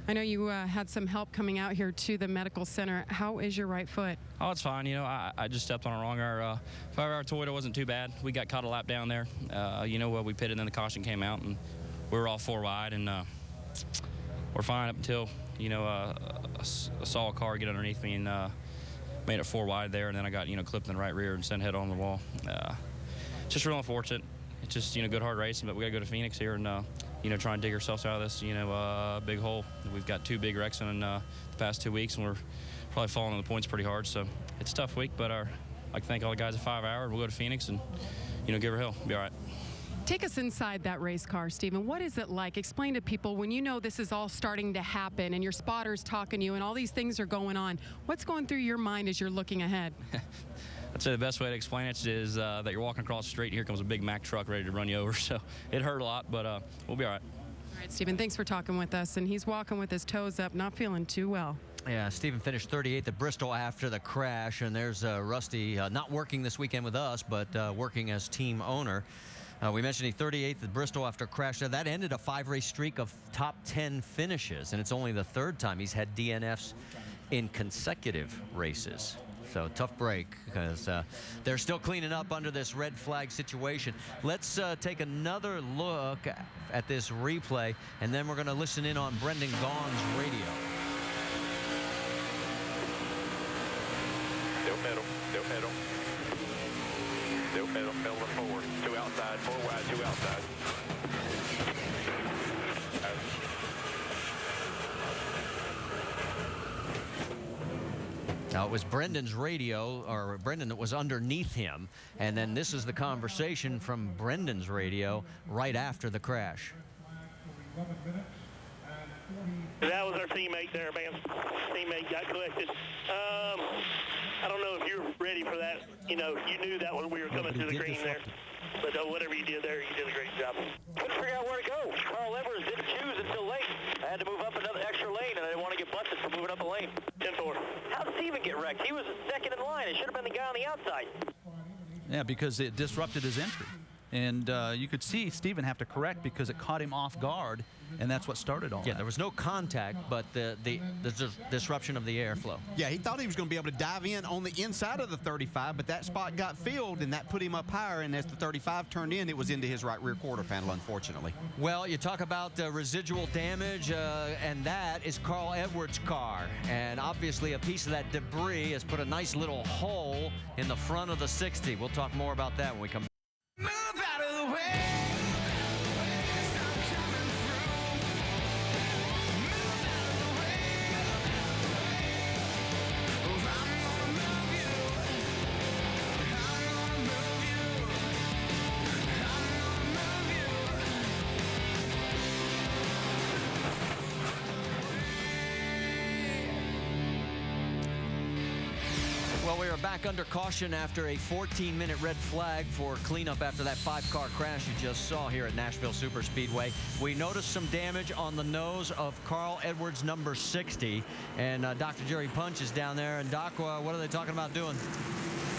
S15: I know you had some help coming out here to the medical center. How is your right foot?
S19: Oh, it's fine. You know, I just stepped on a wrong. Our 5-hour Toyota wasn't too bad. We got caught a lap down there. You know, we pitted and then the caution came out, and we were all 4 wide, and we're fine up until, you know, I saw a car get underneath me and made it 4 wide there, and then I got, you know, clipped in the right rear and sent head on the wall. Just real unfortunate. It's just, you know, good hard racing, but we got to go to Phoenix here and, you know, try and dig ourselves out of this, you know, big hole. We've got 2 big wrecks in the past 2 weeks, and we're probably falling on the points pretty hard. So it's a tough week, but I'd like to thank all the guys at 5 Hour. We'll go to Phoenix and, you know, give her hell. Be all right.
S15: Take us inside that race car, Steven. What is it like? Explain to people when you know this is all starting to happen and your spotter's talking to you and all these things are going on. What's going through your mind as you're looking ahead?
S19: I'd say the best way to explain it is that you're walking across the street and here comes a big Mack truck ready to run you over. So it hurt a lot, but we'll be all right.
S15: All right, Steven, thanks for talking with us. And he's walking with his toes up, not feeling too well.
S6: Yeah, Steven finished 38th at Bristol after the crash, and there's Rusty not working this weekend with us, but working as team owner. We mentioned he 38th at Bristol after a crash there. That ended a 5-race streak of top 10 finishes, and it's only the 3rd time he's had DNFs in consecutive races. So tough break because they're still cleaning up under this red flag situation. Let's take another look at this replay, and then we're going to listen in on Brendan Gaughan's radio.
S9: Still middle, still middle. Still middle, middle to forward. 2 outside, 4 wide, 2 outside.
S6: Now, it was Brendan's radio, or Brendan that was underneath him, and then this is the conversation from Brendan's radio right after the crash.
S20: That was our teammate there, man. Teammate got collected. I don't know if you're ready for that. You know, you knew that when we were coming to the green there. But whatever you did there, you did a great job.
S24: Couldn't figure out where to go. Carl Edwards didn't choose until late. I had to move up another extra lane, and I didn't want to get busted for moving up a lane.
S20: 10-4.
S24: How did Steven get wrecked? He was second in line. It should have been the guy on the outside.
S21: Yeah, because it disrupted his entry. And you could see Steven have to correct because it caught him off guard, and that's what started all that.
S6: Yeah, there was no contact, but the disruption of the airflow.
S5: Yeah, he thought he was going to be able to dive in on the inside of the 35, but that spot got filled, and that put him up higher, and as the 35 turned in, it was into his right rear quarter panel, unfortunately.
S6: Well, you talk about residual damage, and that is Carl Edwards' car. And obviously a piece of that debris has put a nice little hole in the front of the 60. We'll talk more about that when we come back. Well, we are back under caution after a 14-minute red flag for cleanup after that 5-car crash you just saw here at Nashville Superspeedway. We noticed some damage on the nose of Carl Edwards, number 60, and Dr. Jerry Punch is down there. And Doc, what are they talking about doing?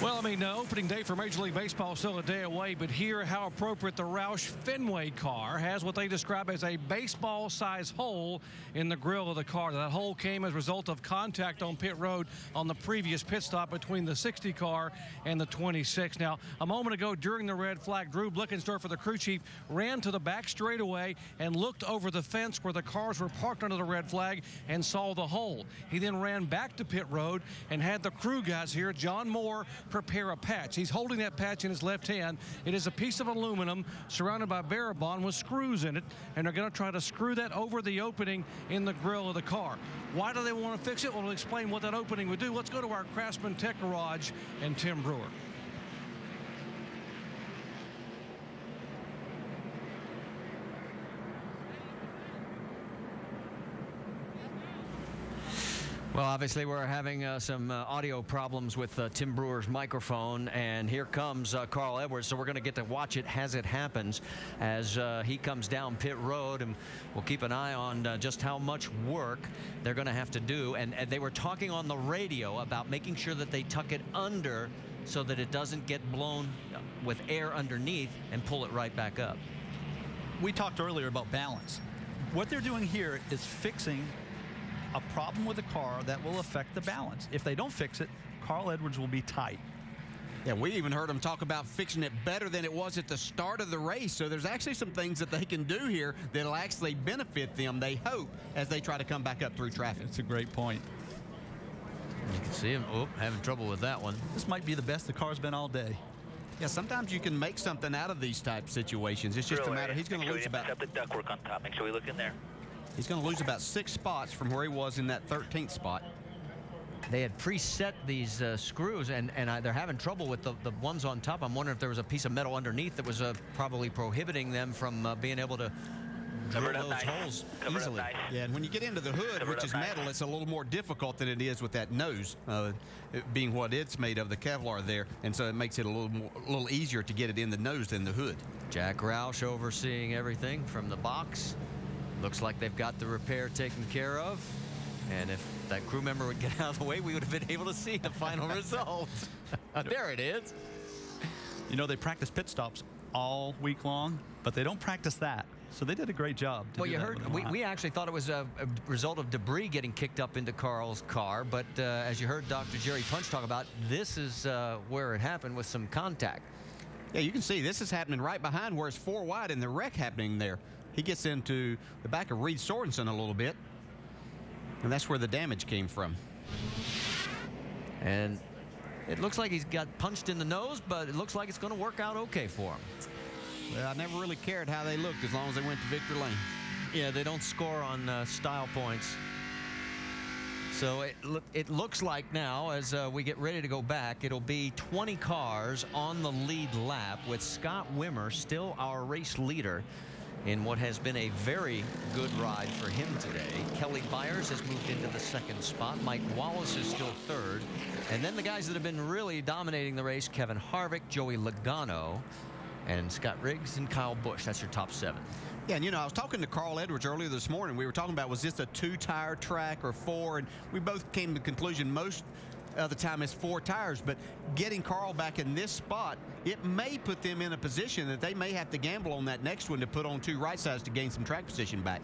S8: Well, I mean, opening day for Major League Baseball is still a day away, but here how appropriate the Roush Fenway car has what they describe as a baseball-sized hole in the grill of the car. That hole came as a result of contact on pit road on the previous pit stop between the 60 car and the 26. Now, a moment ago during the red flag, Drew Blickensdorfer, the crew chief, ran to the back straightaway and looked over the fence where the cars were parked under the red flag and saw the hole. He then ran back to pit road and had the crew guys here, John Moore, prepare a patch. He's holding that patch in his left hand. It is a piece of aluminum surrounded by Barabon with screws in it, and they're going to try to screw that over the opening in the grill of the car. Why do they want to fix it? Well, we'll explain what that opening would do. Let's go to our Craftsman Tech Garage and Tim Brewer.
S6: Well, obviously, we're having some audio problems with Tim Brewer's microphone, and here comes Carl Edwards, so we're going to get to watch it as it happens as he comes down pit road, and we'll keep an eye on just how much work they're going to have to do. And they were talking on the radio about making sure that they tuck it under so that it doesn't get blown with air underneath and pull it right back up.
S21: We talked earlier about balance. What they're doing here is fixing a problem with the car that will affect the balance. If they don't fix it, Carl Edwards will be tight.
S5: Yeah, we even heard them talk about fixing it better than it was at the start of the race. So there's actually some things that they can do here that'll actually benefit them, they hope, as they try to come back up through traffic.
S21: It's a great point.
S6: You can see him having trouble with that one.
S21: This might be the best the car's been all day.
S5: Yeah, sometimes you can make something out of these type situations. It's just a matter. He's going to lose about.
S24: The ductwork on top. Make sure we look in there.
S5: He's going to lose about 6 spots from where he was in that 13th spot.
S6: They had preset these screws, and they're having trouble with the ones on top. I'm wondering if there was a piece of metal underneath that was probably prohibiting them from being able to drill those holes easily.
S5: Yeah, and when you get into the hood, which is metal, it's a little more difficult than it is with that nose, it being what it's made of, the Kevlar there, and so it makes it a little easier to get it in the nose than the hood.
S6: Jack Roush overseeing everything from the box. Looks like they've got the repair taken care of. And if that crew member would get out of the way, we would have been able to see the final result. There it is.
S21: You know, they practice pit stops all week long, but they don't practice that. So they did a great job.
S6: Well, you heard, we actually thought it was a result of debris getting kicked up into Carl's car. But as you heard Dr. Jerry Punch talk about, this is where it happened with some contact.
S5: Yeah, you can see this is happening right behind where it's 4 wide and the wreck happening there. He gets into the back of Reed Sorensen a little bit, and that's where the damage came from.
S6: And it looks like he's got punched in the nose, but it looks like it's going to work out okay for him.
S5: Well, I never really cared how they looked as long as they went to Victor Lane.
S6: Yeah, they don't score on style points. So it looks like now, as we get ready to go back, it'll be 20 cars on the lead lap with Scott Wimmer still our race leader in what has been a very good ride for him today. Kelly Byers has moved into the 2nd spot. Mike Wallace is still 3rd. And then the guys that have been really dominating the race, Kevin Harvick, Joey Logano, and Scott Riggs and Kyle Busch. That's your top 7.
S5: Yeah, and you know, I was talking to Carl Edwards earlier this morning. We were talking about, was this a 2-tire track or 4? And we both came to the conclusion most of the time it's 4 tires. But getting Carl back in this spot, it may put them in a position that they may have to gamble on that next one to put on 2 right sides to gain some track position back.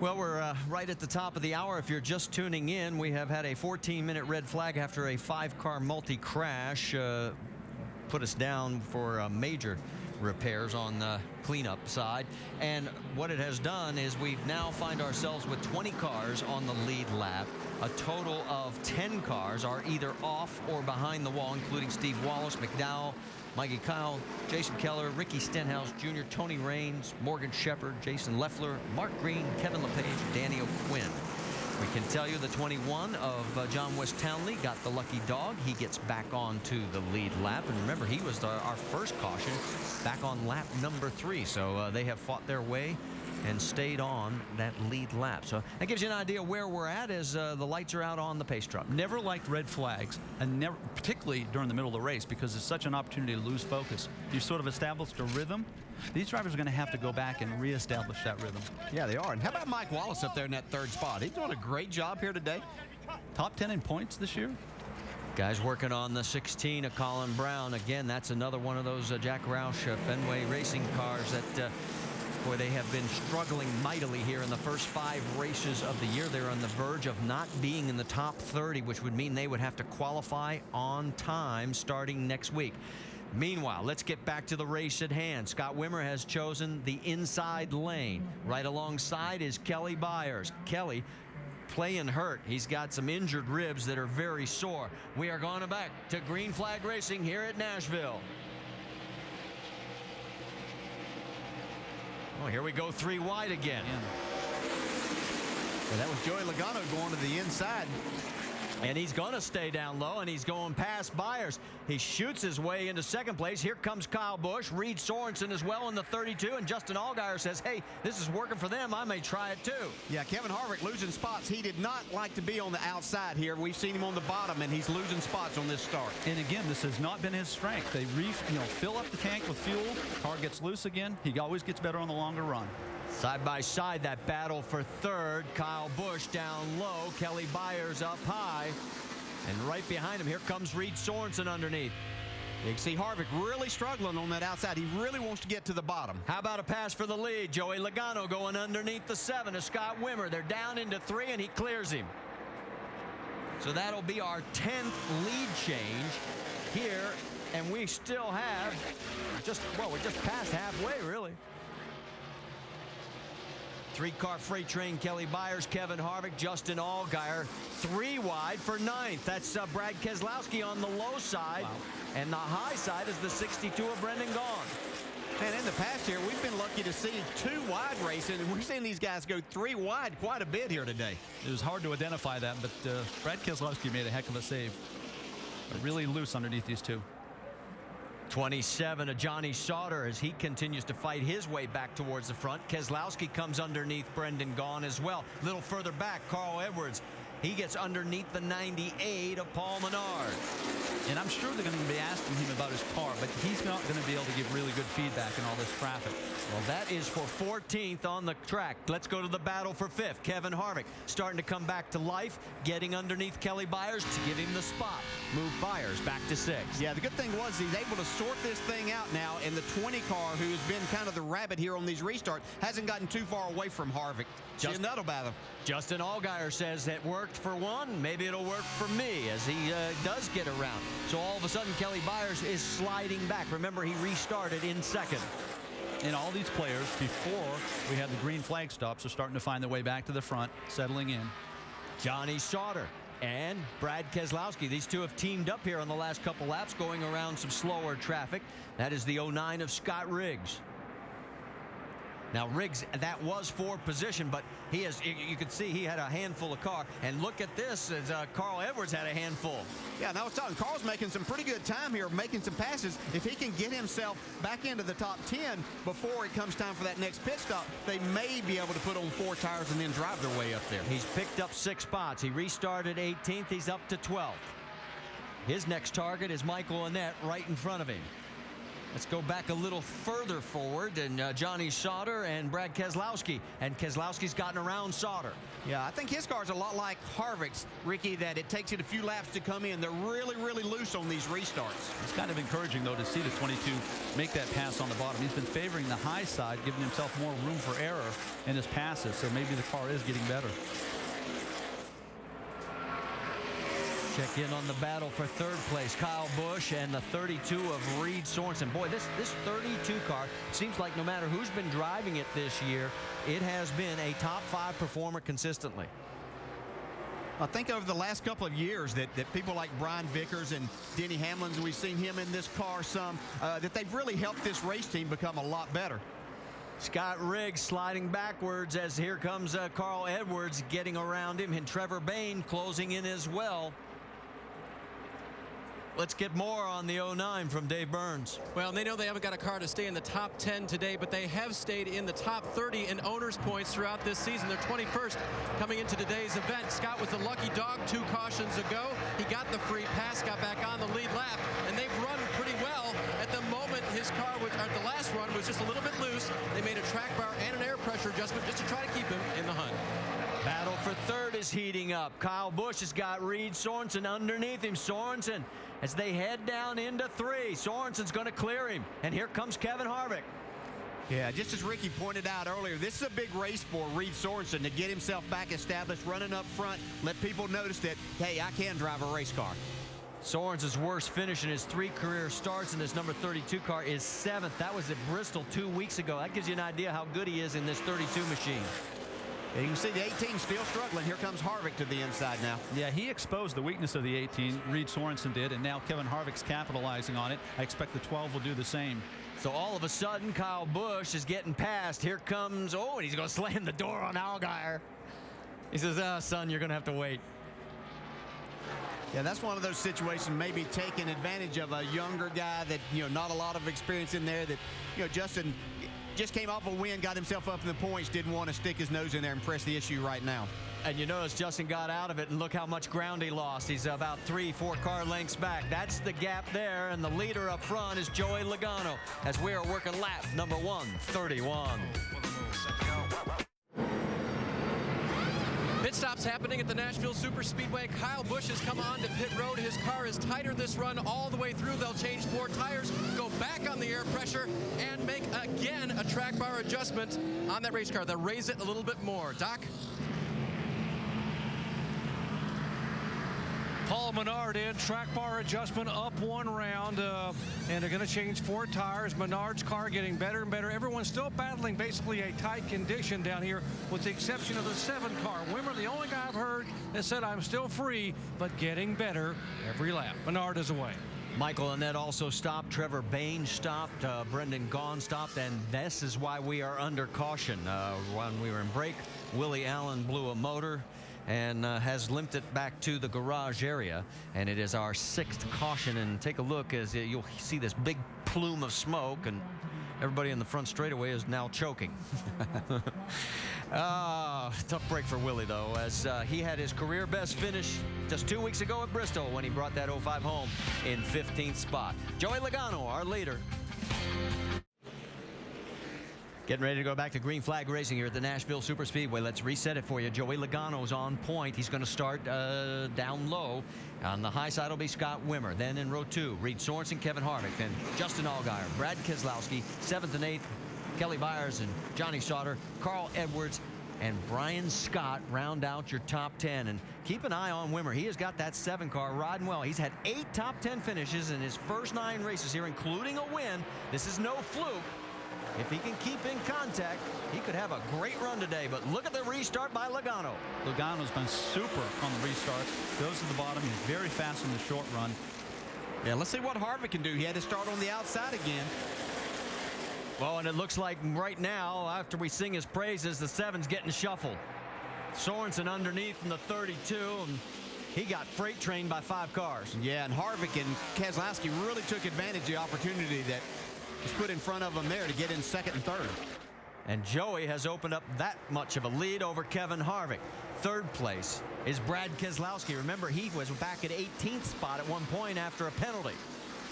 S6: Well, we're right at the top of the hour. If you're just tuning in, we have had a 14-minute red flag after a 5-car multi-crash put us down for major repairs on the cleanup side. And what it has done is we've now find ourselves with 20 cars on the lead lap. A total of 10 cars are either off or behind the wall, including Steve Wallace, McDowell, Mikey Kyle, Jason Keller, Ricky Stenhouse Jr., Tony Raines, Morgan Shepherd, Jason Leffler, Mark Green, Kevin LePage, Danny O'Quinn. We can tell you the 21 of John West Townley got the lucky dog. He gets back onto the lead lap. And remember, he was our first caution back on lap number 3. So they have fought their way and stayed on that lead lap. So that gives you an idea where we're at as the lights are out on the pace truck.
S21: Never liked red flags, and never, particularly during the middle of the race, because it's such an opportunity to lose focus. You sort of established a rhythm. These drivers are going to have to go back and reestablish that rhythm.
S5: Yeah, they are. And how about Mike Wallace up there in that 3rd spot? He's doing a great job here today.
S21: Top 10 in points this year.
S6: Guys working on the 16 of Colin Braun. Again, that's another one of those Jack Roush Fenway racing cars that boy, they have been struggling mightily here in the first 5 races of the year. They're on the verge of not being in the top 30, which would mean they would have to qualify on time starting next week. Meanwhile, let's get back to the race at hand. Scott Wimmer has chosen the inside lane. Right alongside is Kelly Byers. Kelly playing hurt. He's got some injured ribs that are very sore. We are going back to Green Flag Racing here at Nashville. Oh, here we go 3 wide again.
S5: Yeah, that was Joey Logano going to the inside.
S6: And he's going to stay down low, and he's going past Byers. He shoots his way into second place. Here comes Kyle Busch. Reed Sorensen as well in the 32. And Justin Allgaier says, hey, this is working for them. I may try it too.
S5: Yeah, Kevin Harvick losing spots. He did not like to be on the outside here. We've seen him on the bottom, and he's losing spots on this start.
S21: And again, this has not been his strength. They fill up the tank with fuel. Car gets loose again. He always gets better on the longer run.
S6: Side by side, that battle for third. Kyle Busch down low. Kelly Byers up high. And right behind him, here comes Reed Sorensen underneath.
S5: You can see Harvick really struggling on that outside. He really wants to get to the bottom.
S6: How about a pass for the lead? Joey Logano going underneath the 7 to Scott Wimmer. They're down into 3, and he clears him. So that'll be our 10th lead change here. And we still have we're just past halfway, really. 3-car freight train, Kelly Byers, Kevin Harvick, Justin Allgaier, 3 wide for 9th. That's Brad Keselowski on the low side. Wow. And the high side is the 62 of Brendan Gaughan.
S5: And in the past here, we've been lucky to see 2 wide racing, and we're seeing these guys go 3 wide quite a bit here today.
S21: It was hard to identify that, but Brad Keselowski made a heck of a save. Really loose underneath these 2.
S6: 27 of Johnny Sauter as he continues to fight his way back towards the front. Keselowski comes underneath Brendan Gaughan as well. A little further back, Carl Edwards. He gets underneath the 98 of Paul Menard.
S21: And I'm sure they're going to be asking him about his car, but he's not going to be able to give really good feedback in all this traffic.
S6: Well, that is for 14th on the track. Let's go to the battle for 5th. Kevin Harvick starting to come back to life, getting underneath Kelly Byers to give him the spot. Move Byers back to 6th.
S5: Yeah, the good thing was he's able to sort this thing out now, and the 20 car, who has been kind of the rabbit here on these restarts, hasn't gotten too far away from Harvick. That'll battle.
S6: Justin Allgaier says it worked for one. Maybe it'll work for me as he does get around. So all of a sudden, Kelly Byers is sliding back. Remember, he restarted in 2nd.
S21: And all these players, before we had the green flag stops, are starting to find their way back to the front, settling in.
S6: Johnny Sauter and Brad Keselowski. These 2 have teamed up here on the last couple laps, going around some slower traffic. That is the 09 of Scott Riggs. Now, Riggs, that was 4th position, but he has, you can see he had a handful of car. And look at this, as Carl Edwards had a handful.
S5: Yeah, and I was talking, Carl's making some pretty good time here, making some passes. If he can get himself back into the top 10 before it comes time for that next pit stop, they may be able to put on 4 tires and then drive their way up there.
S6: He's picked up 6 spots. He restarted 18th. He's up to 12th. His next target is Michael Annett right in front of him. Let's go back a little further forward, and Johnny Sauter and Brad Keselowski. And Keselowski's gotten around Sauter.
S5: Yeah, I think his car's a lot like Harvick's, Ricky, that it takes it a few laps to come in. They're really, really loose on these restarts.
S21: It's kind of encouraging, though, to see the 22 make that pass on the bottom. He's been favoring the high side, giving himself more room for error in his passes, so maybe the car is getting better.
S6: Check in on the battle for 3rd place. Kyle Busch and the 32 of Reed Sorensen. Boy, this 32 car, seems like no matter who's been driving it this year, it has been a top 5 performer consistently.
S5: I think over the last couple of years that people like Brian Vickers and Denny Hamlin, we've seen him in this car some, that they've really helped this race team become a lot better.
S6: Scott Riggs sliding backwards as here comes Carl Edwards getting around him, and Trevor Bayne closing in as well. Let's get more on the 09 from Dave Burns.
S2: Well, they know they haven't got a car to stay in the top 10 today, but they have stayed in the top 30 in owners' points throughout this season. They're 21st coming into today's event. Scott was the lucky dog 2 cautions ago. He got the free pass, got back on the lead lap, and they've run pretty well. At the moment, his car, at the last run, was just a little bit loose. They made a track bar and an air pressure adjustment just to try to keep him in the hunt.
S6: Battle for 3rd is heating up. Kyle Busch has got Reed Sorensen underneath him. Sorensen, as they head down into 3. Sorensen's going to clear him. And here comes Kevin Harvick.
S5: Yeah, just as Ricky pointed out earlier, this is a big race for Reed Sorensen to get himself back established, running up front, let people notice that, hey, I can drive a race car.
S6: Sorensen's worst finish in his 3 career starts in this number 32 car is 7th. That was at Bristol 2 weeks ago. That gives you an idea how good he is in this 32 machine.
S5: And you can see the 18 still struggling. Here comes Harvick to the inside now.
S21: Yeah, he exposed the weakness of the 18. Reed Sorensen did, and now Kevin Harvick's capitalizing on it. I expect the 12 will do the same.
S6: So all of a sudden, Kyle Busch is getting past. Here comes, and he's going to slam the door on Allgaier. He says, son, you're going to have to wait.
S5: Yeah, that's one of those situations, maybe taking advantage of a younger guy that, not a lot of experience in there, that, Justin just came off a win, got himself up in the points, didn't want to stick his nose in there and press the issue right now.
S6: And you notice Justin got out of it, and look how much ground he lost. He's about 3-4 car lengths back. That's the gap there, and the leader up front is Joey Logano as we are working lap number 131. Pit stops happening at the Nashville Superspeedway. Kyle Busch has come on to pit road. His car is tighter this run all the way through. They'll change 4 tires, go back on the air pressure, and make again a track bar adjustment on that race car. They'll raise it a little bit more. Doc?
S8: Paul Menard in, track bar adjustment up 1 round, and they're going to change 4 tires. Menard's car getting better and better. Everyone's still battling basically a tight condition down here with the exception of the 7 car. Wimmer, the only guy I've heard that said I'm still free, but getting better every lap. Menard is away.
S6: Michael Annett also stopped. Trevor Bayne stopped. Brendan Gaughan stopped. And this is why we are under caution. When we were in break, Willie Allen blew a motor and has limped it back to the garage area, and it is our 6th caution. And take a look as you'll see this big plume of smoke, and everybody in the front straightaway is now choking. Tough break for Willie, though, as he had his career best finish just 2 weeks ago at Bristol when he brought that 05 home in 15th spot. Joey Logano, our leader. Getting ready to go back to green flag racing here at the Nashville Superspeedway. Let's reset it for you. Joey Logano's on point. He's going to start down low. On the high side will be Scott Wimmer. Then in row 2, Reed Sorensen, Kevin Harvick. Then Justin Allgaier, Brad Keselowski, 7th and 8th, Kelly Byers and Johnny Sauter, Carl Edwards, and Brian Scott round out your top 10. And keep an eye on Wimmer. He has got that 7 car riding well. He's had 8 top 10 finishes in his first 9 races here, including a win. This is no fluke. If he can keep in contact, he could have a great run today. But look at the restart by Logano.
S21: Logano's been super on the restarts. Goes to the bottom. He's very fast in the short run.
S5: Yeah, let's see what Harvick can do. He had to start on the outside again.
S6: Well, and it looks like right now, after we sing his praises, the 7's getting shuffled. Sorensen underneath in the 32, and he got freight trained by 5 cars.
S5: Yeah, and Harvick and Keselowski really took advantage of the opportunity that was put in front of them there to get in 2nd and 3rd.
S6: And Joey has opened up that much of a lead over Kevin Harvick. 3rd place is Brad Keselowski. Remember, he was back at 18th spot at one point after a penalty.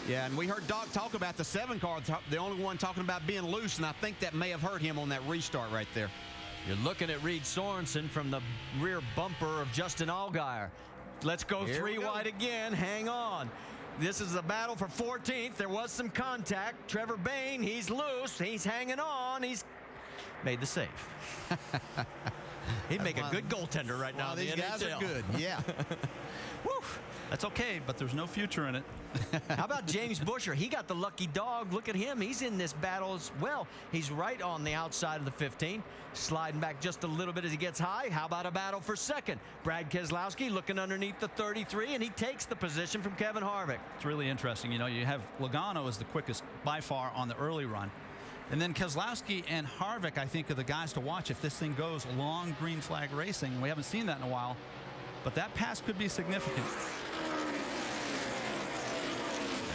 S5: Yeah, and we heard Doc talk about the 7 car, the only one talking about being loose, and I think that may have hurt him on that restart right there.
S6: You're looking at Reed Sorensen from the rear bumper of Justin Allgaier. Let's go
S5: Here
S6: 3
S5: we go.
S6: wide again. Hang on. This is a battle for 14th. There was some contact. Trevor Bayne, he's loose. He's hanging on. He's made the save. He'd make a good goaltender right now.
S5: These guys are good. Yeah.
S6: Woo.
S21: That's okay, but there's no future in it.
S6: How about James Busher? He got the lucky dog. Look at him. He's in this battle as well. He's right on the outside of the 15, sliding back just a little bit as he gets high. How about a battle for 2nd? Brad Keselowski looking underneath the 33, and he takes the position from Kevin Harvick.
S21: It's really interesting. You know, you have Logano as the quickest by far on the early run. And then Keselowski and Harvick, I think, are the guys to watch if this thing goes long green flag racing. We haven't seen that in a while, but that pass could be significant.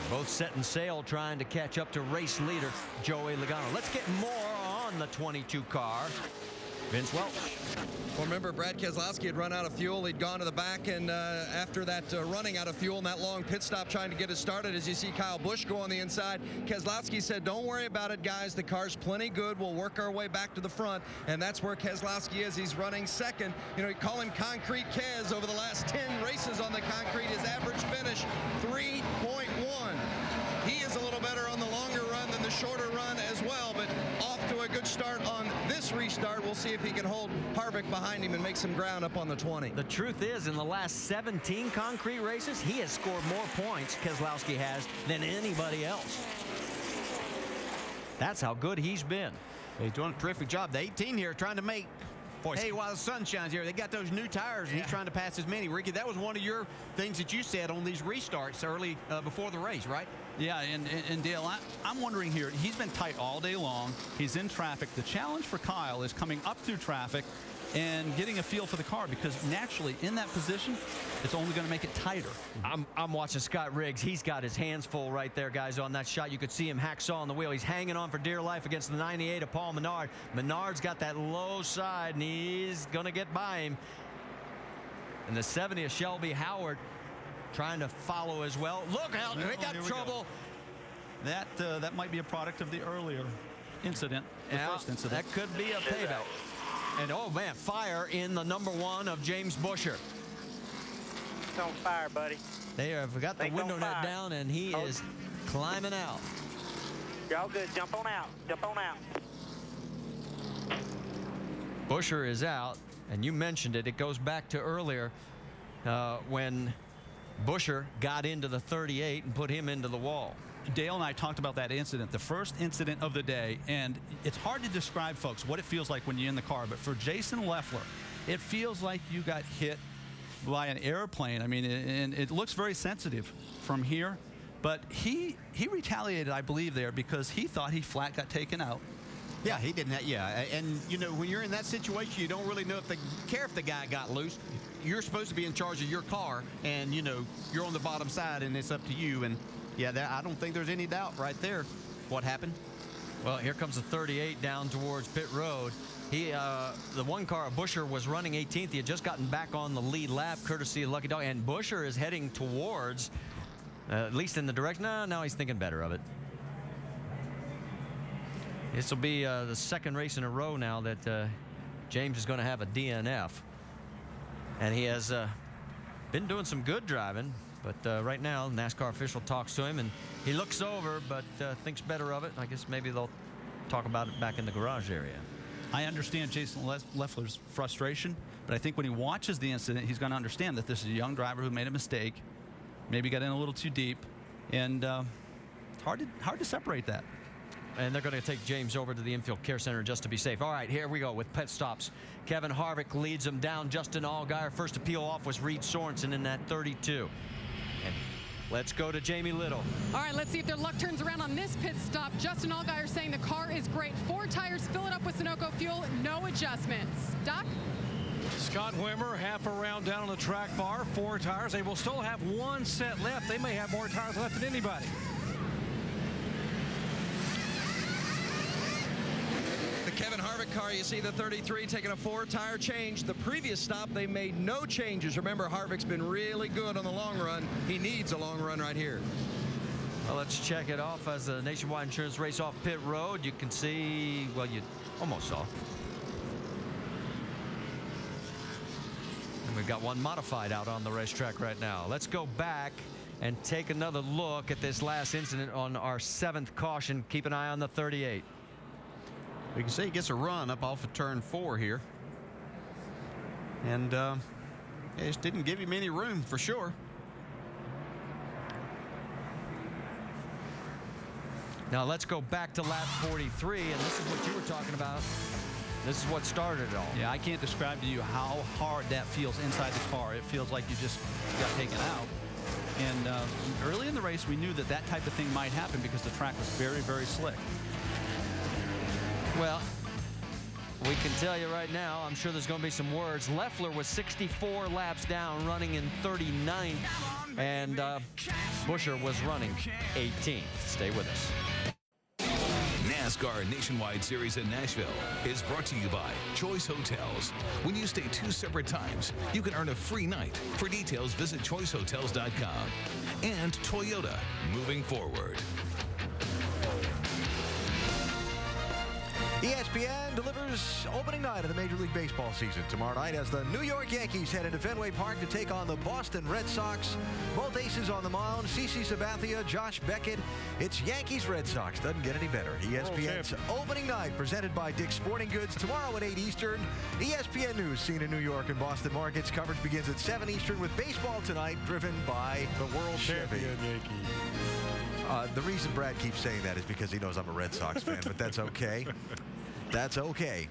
S6: Both setting sail trying to catch up to race leader Joey Logano. Let's get more on the 22 car. Vince Welch.
S10: Well, remember, Brad Keselowski had run out of fuel. He'd gone to the back, and after that running out of fuel and that long pit stop trying to get it started, as you see Kyle Busch go on the inside, Keselowski said, don't worry about it, guys. The car's plenty good. We'll work our way back to the front, and that's where Keselowski is. He's running 2nd. You know, you call him Concrete Kez. Over the last 10 races on the concrete, his average finish, 3.1. He is a little better on the longer run than the shorter run as well, but off to a good start on this restart. We'll see if he can hold Harvick behind him and make some ground up on the 20.
S6: The truth is, in the last 17 concrete races, he has scored more points, Keselowski has, than anybody else. That's how good he's been.
S5: He's doing a terrific job. The 18 here trying to make hey, while the sun shines here, they got those new tires, and he's trying to pass as many. Ricky, that was one of your things that you said on these restarts early before the race, right?
S21: Yeah, and Dale, I'm wondering here, he's been tight all day long. He's in traffic. The challenge for Kyle is coming up through traffic, and getting a feel for the car, because naturally in that position, it's only going to make it tighter.
S6: I'm watching Scott Riggs. He's got his hands full right there, guys, on that shot. You could see him hacksaw on the wheel. He's hanging on for dear life against the 98 of Paul Menard. Menard's got that low side, and he's going to get by him. And the 70 of Shelby Howard trying to follow as well. Look out, they got trouble.
S21: That might be a product of the earlier incident, the first incident.
S6: That could be a payback. And oh man, fire in the number 1 of James Busher.
S24: It's on fire, buddy.
S6: They have got the window net down, and he is climbing out.
S24: Y'all good. Jump on out. Jump on out.
S6: Busher is out, and you mentioned it. It goes back to earlier when Busher got into the 38 and put him into the wall.
S21: Dale and I talked about that incident, the first incident of the day, and it's hard to describe, folks, what it feels like when you're in the car. But for Jason Leffler, it feels like you got hit by an airplane. I mean, and it looks very sensitive from here. But he retaliated, I believe, there because he thought he flat got taken out.
S5: Yeah, he didn't. And you know, when you're in that situation, you don't really know if they care if the guy got loose. You're supposed to be in charge of your car, and you know you're on the bottom side, and it's up to you. And yeah, I don't think there's any doubt right there what happened.
S6: Well, here comes the 38 down towards pit road. The one car, Busher, was running 18th. He had just gotten back on the lead lap, courtesy of Lucky Dog, and Busher is heading towards, at least in the direction. No, now he's thinking better of it. This will be the second race in a row now that James is going to have a DNF. And he has been doing some good driving, but right now NASCAR official talks to him, and he looks over but thinks better of it. I guess maybe they'll talk about it back in the garage area.
S21: I understand Jason Leffler's frustration, but I think when he watches the incident, he's going to understand that this is a young driver who made a mistake, maybe got in a little too deep, and it's hard to separate that.
S6: And they're going to take James over to the infield care center just to be safe. All right, here we go with pit stops. Kevin Harvick leads them down. Justin Allgaier first to peel off was Reed Sorensen in that 32. And let's go to Jamie Little.
S15: All right, let's see if their luck turns around on this pit stop. Justin Allgaier saying the car is great. 4 tires, fill it up with Sunoco fuel, no adjustments. Doc?
S8: Scott Wimmer, half a round down on the track bar, 4 tires. They will still have 1 set left. They may have more tires left than anybody.
S10: Kevin Harvick car, you see the 33 taking a 4-tire change. The previous stop, they made no changes. Remember, Harvick's been really good on the long run. He needs a long run right here.
S6: Well, let's check it off as the Nationwide Insurance race off pit road. You can see, well, you almost saw. And we've got one modified out on the racetrack right now. Let's go back and take another look at this last incident on our 7th caution. Keep an eye on the 38.
S5: We can see he gets a run up off of turn 4 here. And it just didn't give him any room for sure.
S6: Now let's go back to lap 43, and this is what you were talking about. This is what started it all.
S21: Yeah, I can't describe to you how hard that feels inside the car. It feels like you just got taken out. And early in the race, we knew that type of thing might happen because the track was very, very slick.
S6: Well, we can tell you right now, I'm sure there's going to be some words. Leffler was 64 laps down, running in 39th, and Busher was running 18th. Stay with us.
S3: NASCAR Nationwide Series in Nashville is brought to you by Choice Hotels. When you stay 2 separate times, you can earn a free night. For details, visit choicehotels.com. And Toyota, moving forward.
S1: ESPN delivers opening night of the Major League Baseball season tomorrow night as the New York Yankees head into Fenway Park to take on the Boston Red Sox. Both aces on the mound, CC Sabathia, Josh Beckett. It's Yankees-Red Sox. Doesn't get any better. ESPN's opening night presented by Dick's Sporting Goods tomorrow at 8 Eastern. ESPN News seen in New York and Boston markets. Coverage begins at 7 Eastern with baseball tonight driven by the world champion Yankees. The reason Brad keeps saying that is because he knows I'm a Red Sox fan, but that's okay. That's okay.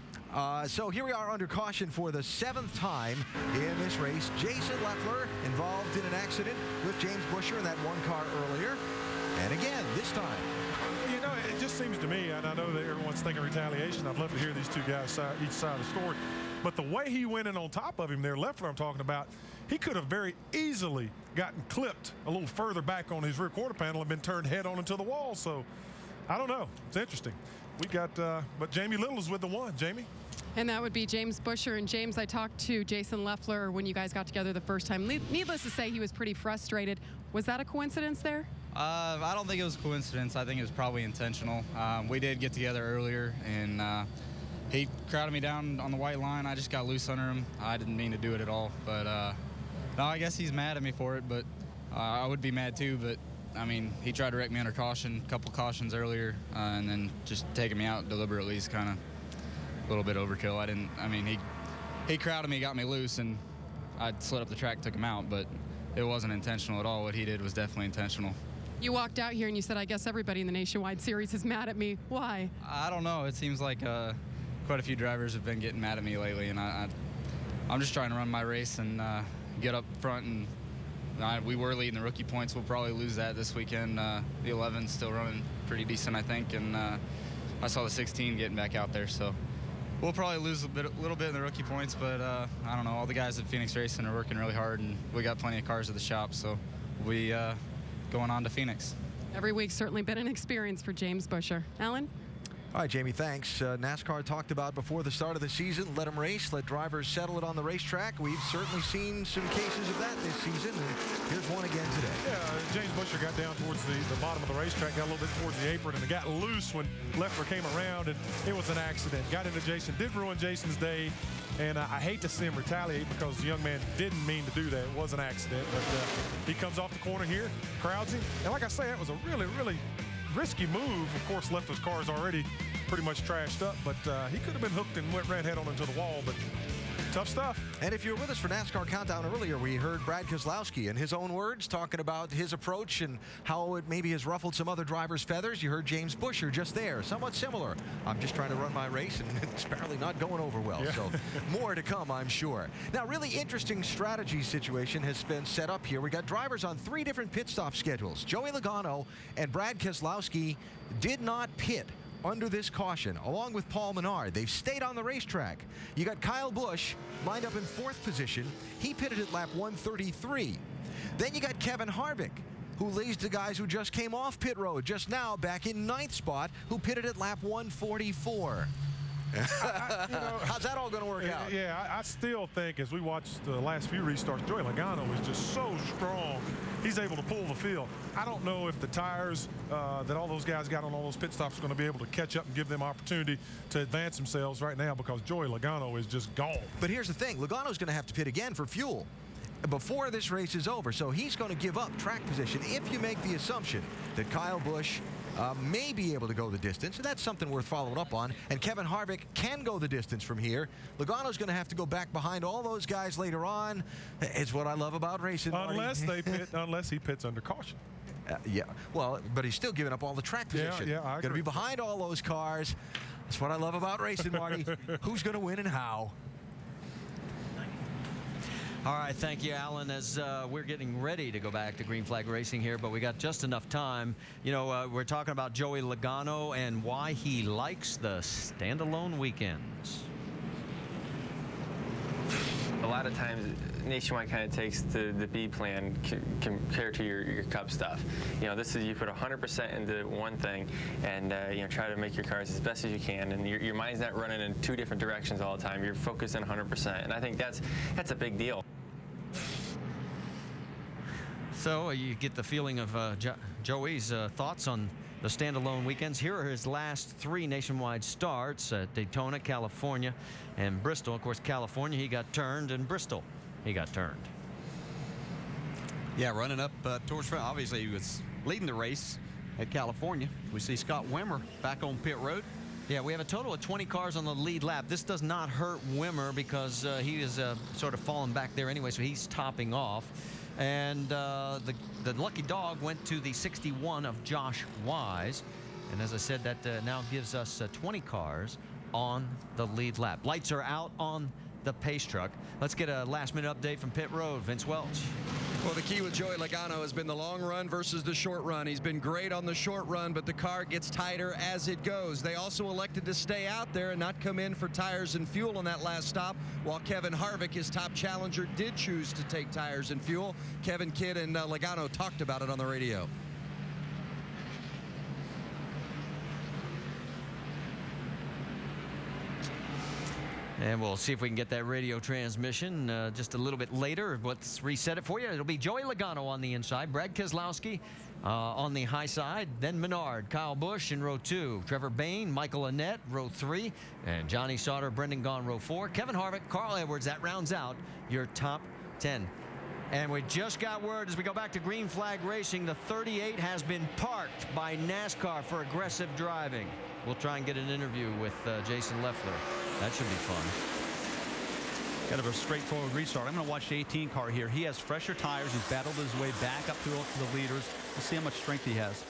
S1: So here we are under caution for the 7th time in this race. Jason Leffler involved in an accident with James Busher in that one car earlier. And again, this time.
S4: You know, it just seems to me, and I know that everyone's thinking retaliation. I'd love to hear these two guys each side of the story. But the way he went in on top of him there, Leffler I'm talking about, he could have very easily gotten clipped a little further back on his rear quarter panel and been turned head on into the wall. So I don't know. It's interesting. We got, but Jamie Little is with the one. Jamie?
S15: And that would be James Busher. And James, I talked to Jason Leffler when you guys got together the first time. Needless to say, he was pretty frustrated. Was that a coincidence there?
S7: I don't think it was a coincidence. I think it was probably intentional. We did get together earlier, and he crowded me down on the white line. I just got loose under him. I didn't mean to do it at all. But, no, I guess he's mad at me for it, but I would be mad too. But, I mean, he tried to wreck me under caution, a couple cautions earlier, and then just taking me out deliberately is kind of a little bit overkill. He crowded me, got me loose, and I slid up the track, took him out, but it wasn't intentional at all. What he did was definitely intentional.
S15: You walked out here and you said, I guess everybody in the Nationwide Series is mad at me. Why?
S7: I don't know. It seems like quite a few drivers have been getting mad at me lately, and I'm just trying to run my race and get up front. And we were leading the rookie points. We'll probably lose that this weekend. The 11's still running pretty decent, I think, and I saw the 16 getting back out there, so we'll probably lose a little bit in the rookie points, but I don't know. All the guys at Phoenix Racing are working really hard, and we got plenty of cars at the shop, so we going on to Phoenix.
S15: Every week's certainly been an experience for James Busher. Alan?
S1: All right, Jamie, thanks. NASCAR talked about before the start of the season, let them race, let drivers settle it on the racetrack. We've certainly seen some cases of that this season, and here's one again today.
S4: Yeah, James Busher got down towards the bottom of the racetrack, got a little bit towards the apron, and it got loose when Leffler came around, and it was an accident. Got into Jason, did ruin Jason's day, and I hate to see him retaliate because the young man didn't mean to do that. It was an accident, but he comes off the corner here, crowds him, and like I say, that was a really, really risky move. Of course, Leffler's car is already pretty much trashed up, but he could have been hooked and ran head on into the wall, but tough stuff.
S1: And if you were with us for NASCAR Countdown earlier, we heard Brad Keselowski in his own words talking about his approach and how it maybe has ruffled some other drivers' feathers. You heard James Busher just there, somewhat similar. I'm just trying to run my race, and it's apparently not going over well. Yeah. So more to come, I'm sure. Now, really interesting strategy situation has been set up here. We got drivers on 3 different pit stop schedules. Joey Logano and Brad Keselowski did not pit under this caution, along with Paul Menard. They've stayed on the racetrack. You got Kyle Busch lined up in 4th position. He pitted at lap 133. Then you got Kevin Harvick, who leads the guys who just came off pit road just now back in 9th spot, who pitted at lap 144. How's that all going to work out?
S4: Yeah, I still think as we watch the last few restarts, Joey Logano is just so strong. He's able to pull the field. I don't know if the tires that all those guys got on all those pit stops are going to be able to catch up and give them opportunity to advance themselves right now, because Joey Logano is just gone.
S1: But here's the thing. Logano's going to have to pit again for fuel before this race is over, so he's going to give up track position if you make the assumption that Kyle Busch may be able to go the distance, and that's something worth following up on. And Kevin Harvick can go the distance from here. Logano's going to have to go back behind all those guys later on. It's what I love about racing.
S4: Unless he pits under caution.
S1: Yeah, well, but he's still giving up all the track position.
S4: Yeah, I agree.
S1: Going to be behind all those cars. That's what I love about racing, Marty. Who's going to win and how?
S6: All right, thank you, Alan. As we're getting ready to go back to Green Flag Racing here, but we got just enough time. You know, we're talking about Joey Logano and why he likes the standalone weekends.
S14: A lot of times, Nationwide kind of takes the B plan compared to your Cup stuff. You know, this is you put 100% into one thing, and you know, try to make your cars as best as you can, and your mind's not running in 2 different directions all the time. You're focusing 100%, and I think that's a big deal.
S6: So you get the feeling of Joey's thoughts on the standalone weekends. Here are his last 3 nationwide starts at Daytona, California, and Bristol. Of course, California, he got turned, and Bristol, he got turned.
S5: Yeah, running up towards front. Obviously, he was leading the race at California. We see Scott Wimmer back on pit road.
S6: Yeah, we have a total of 20 cars on the lead lap. This does not hurt Wimmer because he is sort of falling back there anyway, so he's topping off. And the lucky dog went to the 61 of Josh Wise. And as I said, that now gives us 20 cars on the lead lap. Lights are out on the pace truck. Let's get a last-minute update from pit road. Vince Welch.
S10: Well, the key with Joey Logano has been the long run versus the short run. He's been great on the short run, but the car gets tighter as it goes. They also elected to stay out there and not come in for tires and fuel on that last stop, while Kevin Harvick, his top challenger, did choose to take tires and fuel. Kevin Kidd and Logano talked about it on the radio.
S6: And we'll see if we can get that radio transmission just a little bit later. Let's reset it for you. It'll be Joey Logano on the inside, Brad Keselowski on the high side, then Menard, Kyle Busch in row 2, Trevor Bayne, Michael Annett, row 3, and Johnny Sauter, Brendan Gaughan, row 4, Kevin Harvick, Carl Edwards. That rounds out your top 10. And we just got word as we go back to green flag racing, the 38 has been parked by NASCAR for aggressive driving. We'll try and get an interview with Jason Leffler. That should be fun.
S21: Kind of a straightforward restart. I'm going to watch the 18 car here. He has fresher tires. He's battled his way back up to the leaders. Let's see how much strength he has.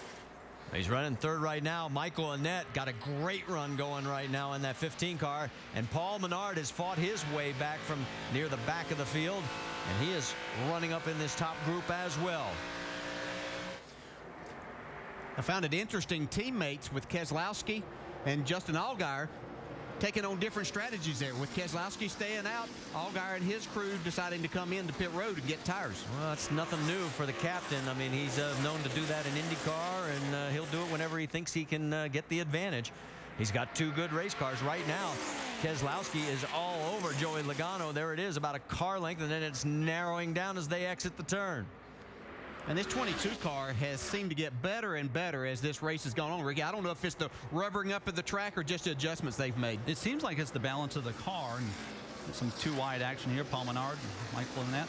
S6: He's running third right now. Michael Annett got a great run going right now in that 15 car. And Paul Menard has fought his way back from near the back of the field. And he is running up in this top group as well.
S5: I found it interesting, teammates with Keselowski and Justin Allgaier taking on different strategies there. With Keselowski staying out, Allgaier and his crew deciding to come in to pit road and get tires.
S6: Well, it's nothing new for the captain. I mean, he's known to do that in IndyCar, and he'll do it whenever he thinks he can get the advantage. He's got 2 good race cars right now. Keselowski is all over Joey Logano. There it is, about a car length, and then it's narrowing down as they exit the turn.
S5: And this 22 car has seemed to get better and better as this race has gone on, Ricky. I don't know if it's the rubbering up of the track or just the adjustments they've made.
S21: It seems like it's the balance of the car. And some 2-wide action here. Paul Menard, Michael Annett.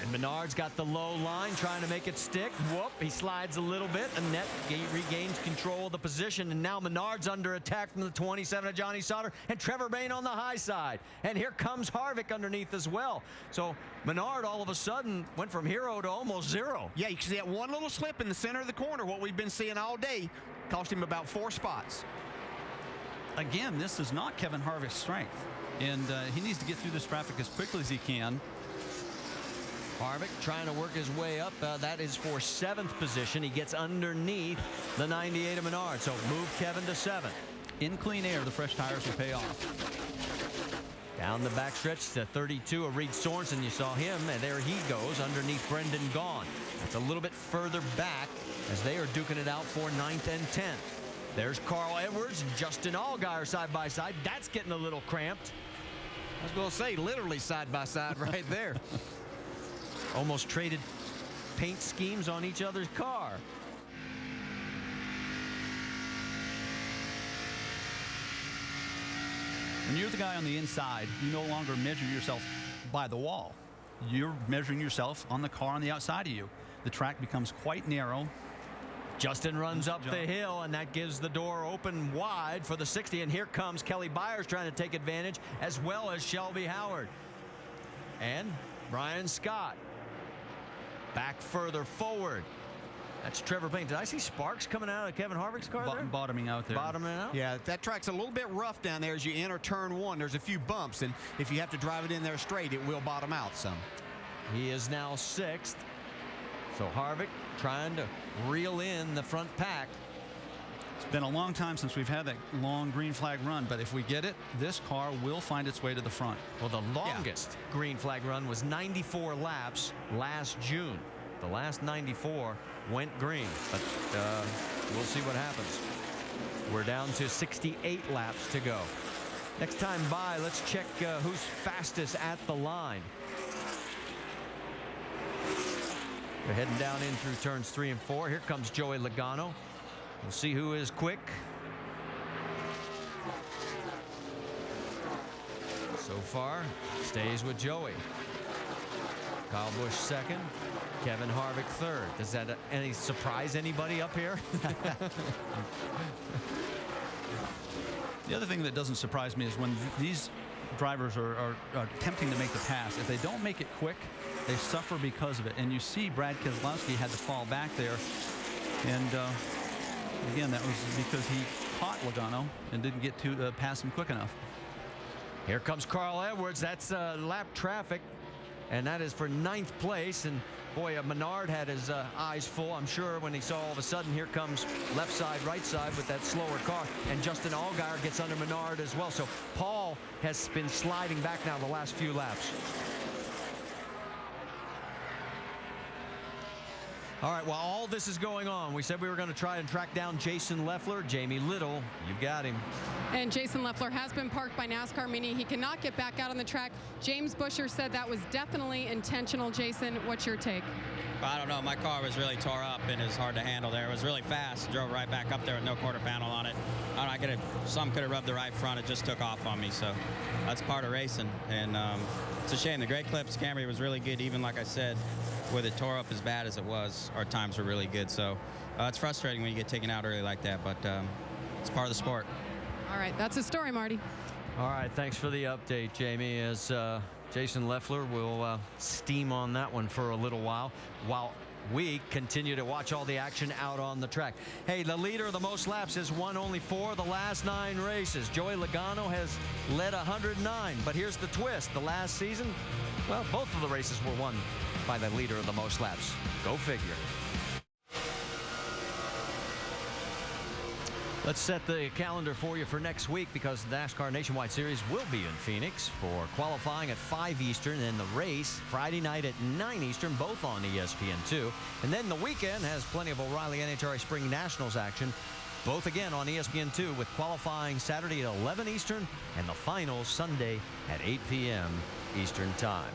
S6: And Menard's got the low line, trying to make it stick. Whoop, he slides a little bit. Annett regains control of the position, and now Menard's under attack from the 27 of Johnny Sauter, and Trevor Bayne on the high side. And here comes Harvick underneath as well. So Menard all of a sudden went from hero to almost zero.
S5: Yeah, you can see that one little slip in the center of the corner, what we've been seeing all day, cost him about 4 spots.
S21: Again, this is not Kevin Harvick's strength, and he needs to get through this traffic as quickly as he can.
S6: Harvick trying to work his way up. That is for 7th position. He gets underneath the 98 of Menard. So move Kevin to 7th.
S21: In clean air, the fresh tires will pay off.
S6: Down the backstretch to 32 of Reed Sorensen. You saw him, and there he goes underneath Brendan Gaughan. That's a little bit further back as they are duking it out for 9th and 10th. There's Carl Edwards and Justin Allgaier side by side. That's getting a little cramped.
S5: I was going to say, literally side by side right there.
S6: Almost traded paint schemes on each other's car.
S21: When you're the guy on the inside, you no longer measure yourself by the wall. You're measuring yourself on the car on the outside of you. The track becomes quite narrow.
S6: Justin runs up the hill, and that gives the door open wide for the 60. And here comes Kelly Byers trying to take advantage, as well as Shelby Howard. And Brian Scott back further forward. That's Trevor Bayne. Did I see sparks coming out of Kevin Harvick's car there?
S21: Bottoming out there.
S6: Bottoming out?
S5: Yeah, that track's a little bit rough down there as you enter turn 1. There's a few bumps, and if you have to drive it in there straight, it will bottom out some.
S6: He is now 6th. So Harvick trying to reel in the front pack.
S21: It's been a long time since we've had that long green flag run, but if we get it, this car will find its way to the front.
S6: Well, the longest green flag run was 94 laps last June. The last 94 went green, but we'll see what happens. We're down to 68 laps to go. Next time by, let's check who's fastest at the line. We're heading down in through turns 3 and 4. Here comes Joey Logano. We'll see who is quick. So far, stays with Joey. Kyle Busch 2nd. Kevin Harvick 3rd. Does that any surprise anybody up here?
S21: The other thing that doesn't surprise me is when these drivers are attempting to make the pass. If they don't make it quick, they suffer because of it. And you see Brad Keselowski had to fall back there. And again, that was because he caught Logano and didn't get to pass him quick enough.
S6: Here comes Carl Edwards. That's lap traffic, and that is for 9th place. And Boy, Menard had his eyes full, I'm sure, when he saw all of a sudden here comes left side, right side with that slower car. And Justin Allgaier gets under Menard as well. So Paul has been sliding back now the last few laps. All right, while all this is going on, we said we were going to try and track down Jason Leffler. Jamie Little, you've got him.
S15: And Jason Leffler has been parked by NASCAR, meaning he cannot get back out on the track. James Busher said that was definitely intentional. Jason, what's your take?
S16: I don't know. My car was really tore up and it was hard to handle there. It was really fast. Drove right back up there with no quarter panel on it. I don't know, some could have rubbed the right front. It just took off on me. So that's part of racing. And it's a shame. The Great Clips Camry was really good, even like I said, with it tore up as bad as it was. Our times were really good. So it's frustrating when you get taken out early like that, but it's part of the sport.
S15: All right, that's the story, Marty.
S6: All right, thanks for the update, Jamie, as Jason Leffler will steam on that one for a little while we continue to watch all the action out on the track. Hey, the leader of the most laps has won only 4 of the last 9 races. Joey Logano has led 109, but here's the twist. The last season, well, both of the races were won by the leader of the most laps. Go figure. Let's set the calendar for you for next week, because the NASCAR Nationwide Series will be in Phoenix for qualifying at 5 Eastern and the race Friday night at 9 Eastern, both on ESPN2. And then the weekend has plenty of O'Reilly NHRA Spring Nationals action, both again on ESPN2, with qualifying Saturday at 11 Eastern and the finals Sunday at 8 p.m. Eastern Time.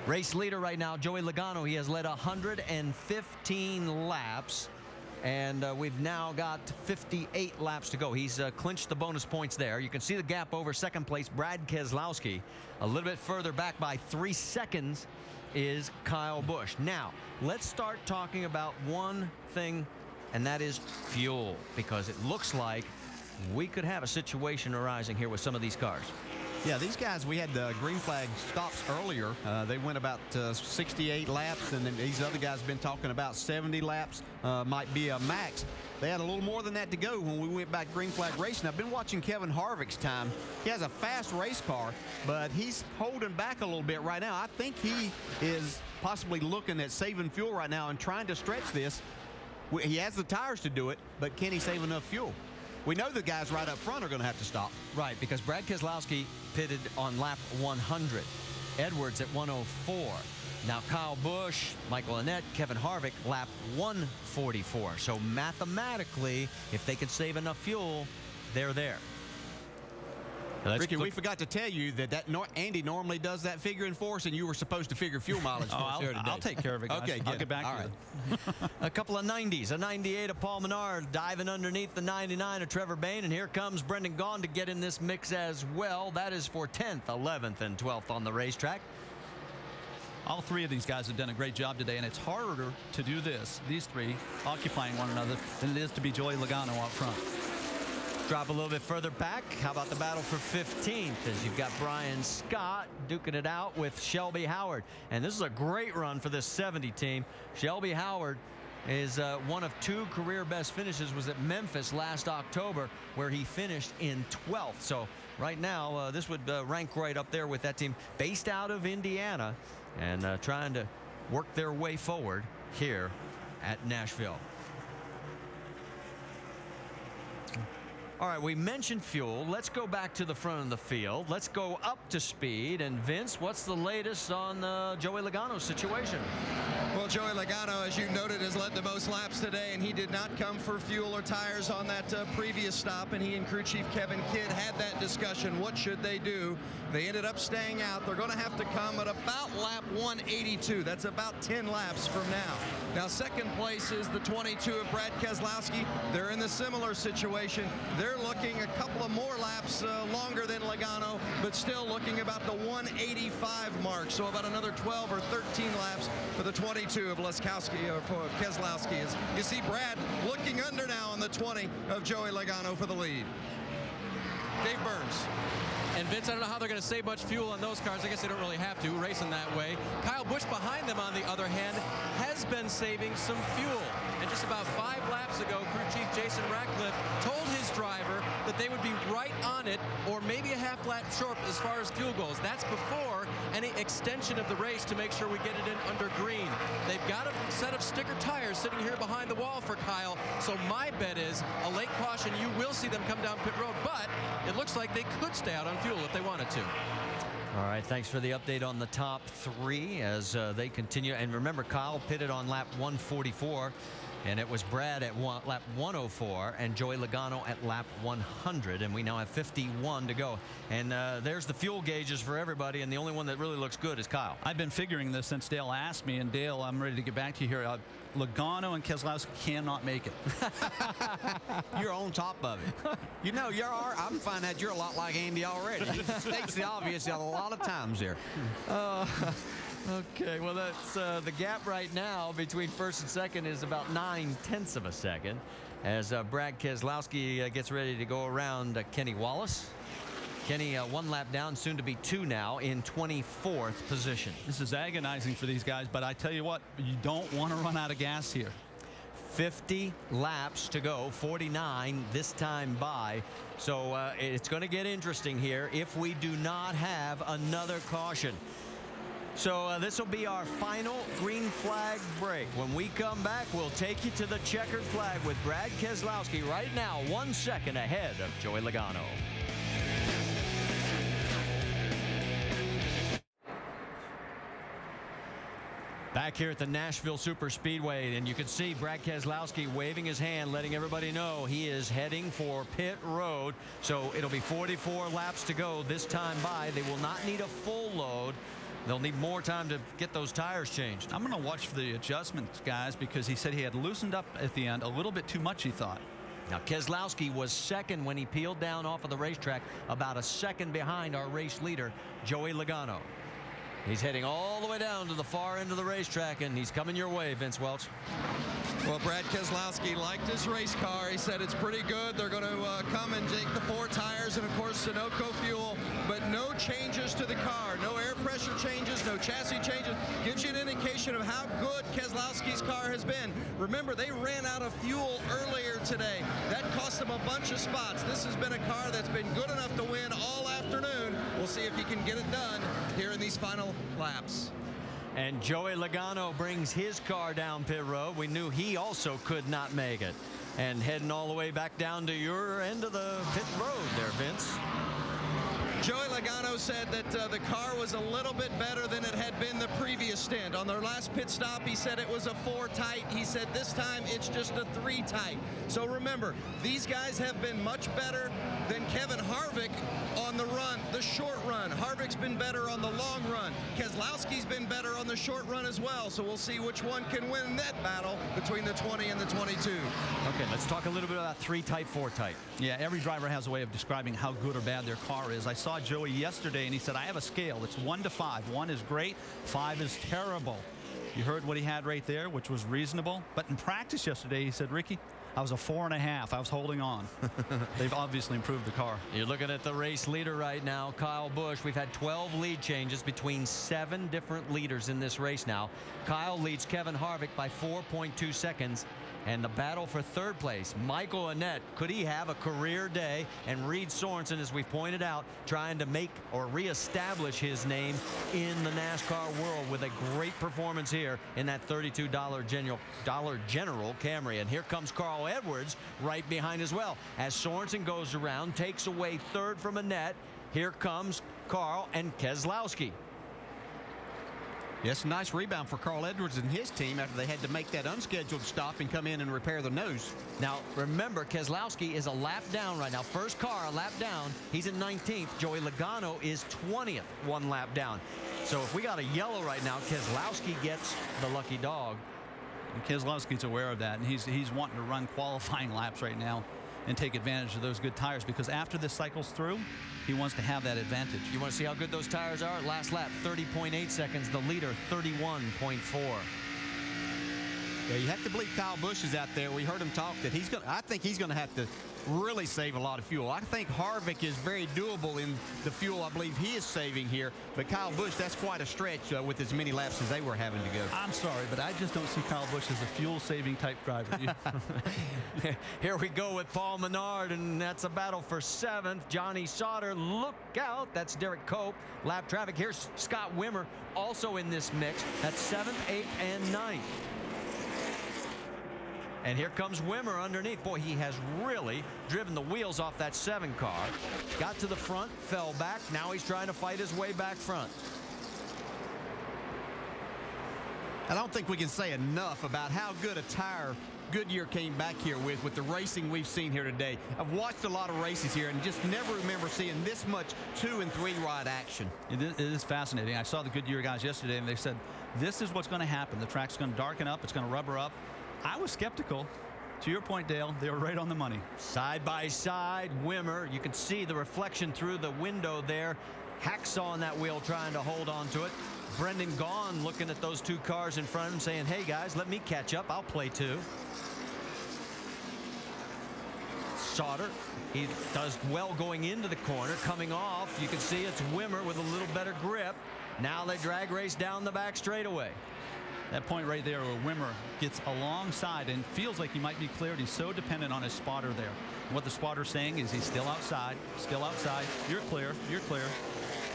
S6: Race leader right now, Joey Logano. He has led 115 laps. And we've now got 58 laps to go. He's clinched the bonus points there. You can see the gap over second place, Brad Keselowski. A little bit further back by 3 seconds is Kyle Busch. Now, let's start talking about one thing, and that is fuel, because it looks like we could have a situation arising here with some of these cars.
S5: Yeah, these guys, we had the green flag stops earlier. They went about 68 laps, and then these other guys have been talking about 70 laps, might be a max. They had a little more than that to go when we went back green flag racing. I've been watching Kevin Harvick's time. He has a fast race car, but he's holding back a little bit right now. I think he is possibly looking at saving fuel right now and trying to stretch this. He has the tires to do it, but can he save enough fuel? We know the guys right up front are going to have to stop.
S6: Right, because Brad Keselowski pitted on lap 100. Edwards at 104. Now Kyle Busch, Michael Annett, Kevin Harvick, lap 144. So mathematically, if they can save enough fuel, they're there.
S5: Ricky, we forgot to tell you that Andy normally does that figuring for us, and you were supposed to figure fuel mileage for us here today.
S21: I'll take care of it, guys.
S5: Okay,
S21: I'll get back to you.
S6: A couple of 90s, a 98 of Paul Menard diving underneath the 99 of Trevor Bayne, and here comes Brendan Gaughan to get in this mix as well. That is for 10th, 11th, and 12th on the racetrack.
S21: All 3 of these guys have done a great job today, and it's harder to do this, these 3 occupying one another, than it is to be Joey Logano out front.
S6: Drop a little bit further back. How about the battle for 15th, as you've got Brian Scott duking it out with Shelby Howard. And this is a great run for this 70 team. Shelby Howard is one of 2 career best finishes, was at Memphis last October, where he finished in 12th. So right now, this would rank right up there with that team based out of Indiana and trying to work their way forward here at Nashville. All right, we mentioned fuel. Let's go back to the front of the field. Let's go up to speed. And Vince, what's the latest on Joey Logano's situation?
S10: Well, Joey Logano, as you noted, has led the most laps today, and he did not come for fuel or tires on that previous stop, and he and crew chief Kevin Kidd had that discussion. What should they do? They ended up staying out. They're going to have to come at about lap 182. That's about 10 laps from now. Now, second place is the 22 of Brad Keselowski. They're in the similar situation. They're looking a couple of more laps longer than Logano, but still looking about the 185 mark. So about another 12 or 13 laps for the 22 of Keselowski. As you see Brad looking under now on the 20 of Joey Logano for the lead. Dave Burns.
S6: And
S2: Vince, I don't know how they're going to save much fuel on those cars. I guess they don't really have to, racing that way. Kyle Busch behind them, on the other hand, has been saving some fuel. And just about 5 laps ago, crew chief Jason Ratcliffe told his driver that they would be right on it, or maybe a half lap short as far as fuel goes. That's before any extension of the race to make sure we get it in under green. They've got a set of sticker tires sitting here behind the wall for Kyle, so my bet is a late caution. You will see them come down pit road, but it looks like they could stay out on fuel if they wanted to.
S6: All right, thanks for the update on the top 3 as they continue. And remember, Kyle pitted on lap 144. And it was Brad at lap 104 and Joey Logano at lap 100. And we now have 51 to go. And there's the fuel gauges for everybody. And the only one that really looks good is Kyle.
S21: I've been figuring this since Dale asked me. And Dale, I'm ready to get back to you here. Logano and Keselowski cannot make it.
S5: You're on top of it. You know, I'm finding out you're a lot like Andy already. He states the obvious a lot of times there.
S6: Okay, well, that's the gap right now between first and second is about 9/10 of a second as Brad Keselowski gets ready to go around Kenny Wallace. Kenny 1 lap down, soon to be 2 now, in 24th position.
S21: This is agonizing for these guys, but I tell you what, you don't want to run out of gas here.
S6: 50 laps to go, 49 this time by. So it's going to get interesting here if we do not have another caution. So this will be our final green flag break. When we come back, we'll take you to the checkered flag with Brad Keselowski right now, 1 second ahead of Joey Logano. Back here at the Nashville Superspeedway, and you can see Brad Keselowski waving his hand, letting everybody know he is heading for pit road. So it'll be 44 laps to go this time by. They will not need a full load. They'll need more time to get those tires changed.
S21: I'm going to watch for the adjustments, guys, because he said he had loosened up at the end a little bit too much, he thought.
S6: Now, Keselowski was second when he peeled down off of the racetrack, about a second behind our race leader, Joey Logano. He's heading all the way down to the far end of the racetrack, and he's coming your way, Vince Welch.
S10: Well, Brad Keselowski liked his race car. He said it's pretty good. They're going to come and take the 4 tires and, of course, Sunoco fuel, but no changes to the car. No air pressure changes, no chassis changes. Gives you an indication of how good Keselowski's car has been. Remember, they ran out of fuel earlier today. That cost them a bunch of spots. This has been a car that's been good enough to win all afternoon. We'll see if he can get it done here in these final laps.
S6: And Joey Logano brings his car down pit road. We knew he also could not make it. And heading all the way back down to your end of the pit road there, Vince.
S10: Joey Logano said that the car was a little bit better than it had been the previous stint. On their last pit stop, he said it was a 4 tight. He said this time it's just a 3 tight. So remember, these guys have been much better than Kevin Harvick on the run, the short run. Harvick's been better on the long run. Keselowski's been better on the short run as well. So we'll see which one can win that battle between the 20 and the 22.
S6: Okay, let's talk a little bit about 3 tight, 4 tight.
S21: Yeah, every driver has a way of describing how good or bad their car is. I saw Joey yesterday, and he said, I have a scale. It's 1 to 5. 1 is great. 5 is terrible. You heard what he had right there, which was reasonable. But in practice yesterday, he said, Ricky, I was a 4.5. I was holding on. They've obviously improved the car.
S6: You're looking at the race leader right now, Kyle Busch. We've had 12 lead changes between 7 different leaders in this race now. Kyle leads Kevin Harvick by 4.2 seconds. And the battle for 3rd place, Michael Annett, could he have a career day? And Reed Sorensen, as we've pointed out, trying to make or reestablish his name in the NASCAR world with a great performance here in that $32 General Camry. And here comes Carl Edwards right behind as well. As Sorensen goes around, takes away 3rd from Annett, here comes Carl and Keselowski.
S5: Yes, a nice rebound for Carl Edwards and his team after they had to make that unscheduled stop and come in and repair the nose.
S6: Now, remember, Keselowski is a lap down right now. First car, a lap down. He's in 19th. Joey Logano is 20th, 1 lap down. So if we got a yellow right now, Keselowski gets the lucky dog.
S21: And Keselowski's aware of that, and he's wanting to run qualifying laps right now and take advantage of those good tires, because after this cycle's through, he wants to have that advantage.
S6: You want to see how good those tires are? Last lap, 30.8 seconds. The leader, 31.4.
S5: Yeah, you have to believe Kyle Busch is out there. We heard him talk that I think he's going to have to really save a lot of fuel. I think Harvick is very doable in the fuel I believe he is saving here, but Kyle Busch, that's quite a stretch with as many laps as they were having to go.
S21: I'm sorry, but I just don't see Kyle Busch as a fuel-saving type driver.
S6: Here we go with Paul Menard, and that's a battle for 7th. Johnny Sauter, look out. That's Derek Cope. Lap traffic. Here's Scott Wimmer, also in this mix. That's 7th, 8th, and 9th. And here comes Wimmer underneath. Boy, he has really driven the wheels off that 7 car. Got to the front, fell back. Now he's trying to fight his way back front.
S5: I don't think we can say enough about how good a tire Goodyear came back here with the racing we've seen here today. I've watched a lot of races here and just never remember seeing this much 2- and 3-ride action.
S21: It is fascinating. I saw the Goodyear guys yesterday, and they said, this is what's going to happen. The track's going to darken up. It's going to rubber up. I was skeptical. To your point, Dale, they were right on the money.
S6: Side by side, Wimmer. You can see the reflection through the window there. Hacksaw on that wheel trying to hold on to it. Brendan Gaughan looking at those 2 cars in front of him saying, hey guys, let me catch up. I'll play too. Sauter, he does well going into the corner. Coming off, you can see it's Wimmer with a little better grip. Now they drag race down the back straightaway.
S21: That point right there where Wimmer gets alongside and feels like he might be cleared. He's so dependent on his spotter there. And what the spotter's saying is he's still outside, you're clear, you're clear.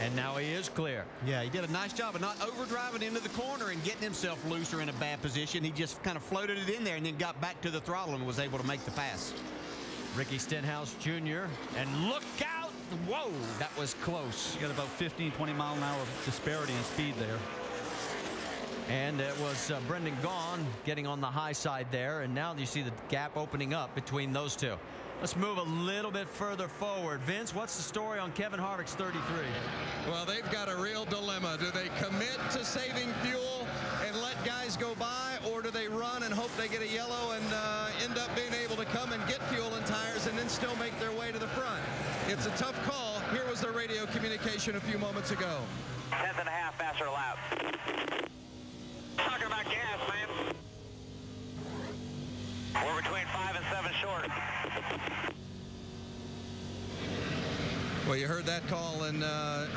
S6: And now he is clear.
S5: Yeah, he did a nice job of not overdriving into the corner and getting himself looser in a bad position. He just kind of floated it in there and then got back to the throttle and was able to make the pass.
S6: Ricky Stenhouse Jr. And look out! Whoa, that was close.
S21: You got about 15, 20 mile an hour disparity in speed there.
S6: And it was Brendan Gaughan getting on the high side there, and now you see the gap opening up between those 2. Let's move a little bit further forward. Vince, what's the story on Kevin Harvick's 33?
S10: Well, they've got a real dilemma. Do they commit to saving fuel and let guys go by, or do they run and hope they get a yellow and end up being able to come and get fuel and tires and then still make their way to the front? It's a tough call. Here was the radio communication a few moments ago.
S24: 10th and a half faster lap. Talking about gas, man. We're between 5 and 7 short.
S10: Well, you heard that call, and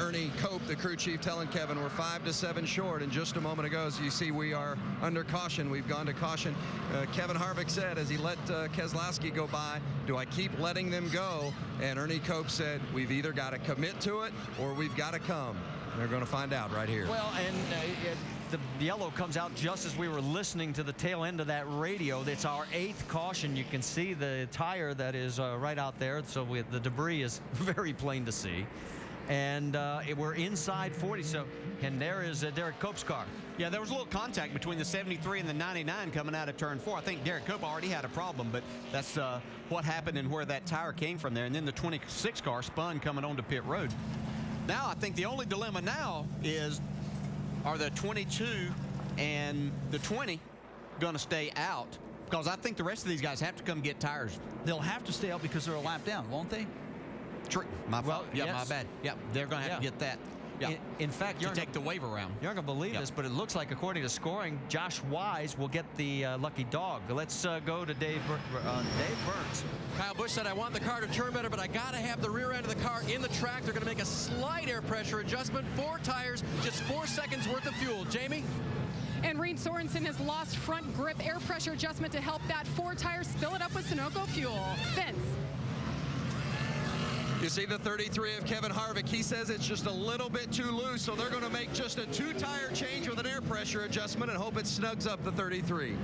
S10: Ernie Cope, the crew chief, telling Kevin we're 5 to 7 short. And just a moment ago, as you see, we are under caution. We've gone to caution. Kevin Harvick said, as he let Keselowski go by, do I keep letting them go? And Ernie Cope said, we've either got to commit to it or we've got to come. They're going to find out right here.
S6: Well, and the yellow comes out just as we were listening to the tail end of that radio. It's our 8th caution. You can see the tire that is right out there, so the debris is very plain to see. And we're inside 40, and there is Derek Cope's car.
S5: Yeah, there was a little contact between the 73 and the 99 coming out of turn 4. I think Derek Cope already had a problem, but that's what happened and where that tire came from there. And then the 26 car spun coming onto pit road. Now I think the only dilemma now is, are the 22 and the 20 going to stay out? Because I think the rest of these guys have to come get tires.
S21: They'll have to stay out because they're a lap down, won't they?
S5: True. My fault. Yeah, yes. My bad. Yeah, they're going to have to get that. Yeah.
S6: In fact,
S5: you're take the wave around.
S6: You're not going to believe this, but it looks like, according to scoring, Josh Wise will get the lucky dog. Let's go to Dave Burns.
S2: Kyle Busch said, I want the car to turn better, but I got to have the rear end of the car in the track. They're going to make a slight air pressure adjustment. 4 tires, just 4 seconds worth of fuel. Jamie?
S15: And Reed Sorensen has lost front grip air pressure adjustment to help that 4 tires fill it up with Sunoco fuel. Vince.
S10: You see the 33 of Kevin Harvick. He says it's just a little bit too loose, so they're going to make just a 2-tire change with an air pressure adjustment and hope it snugs up the 33.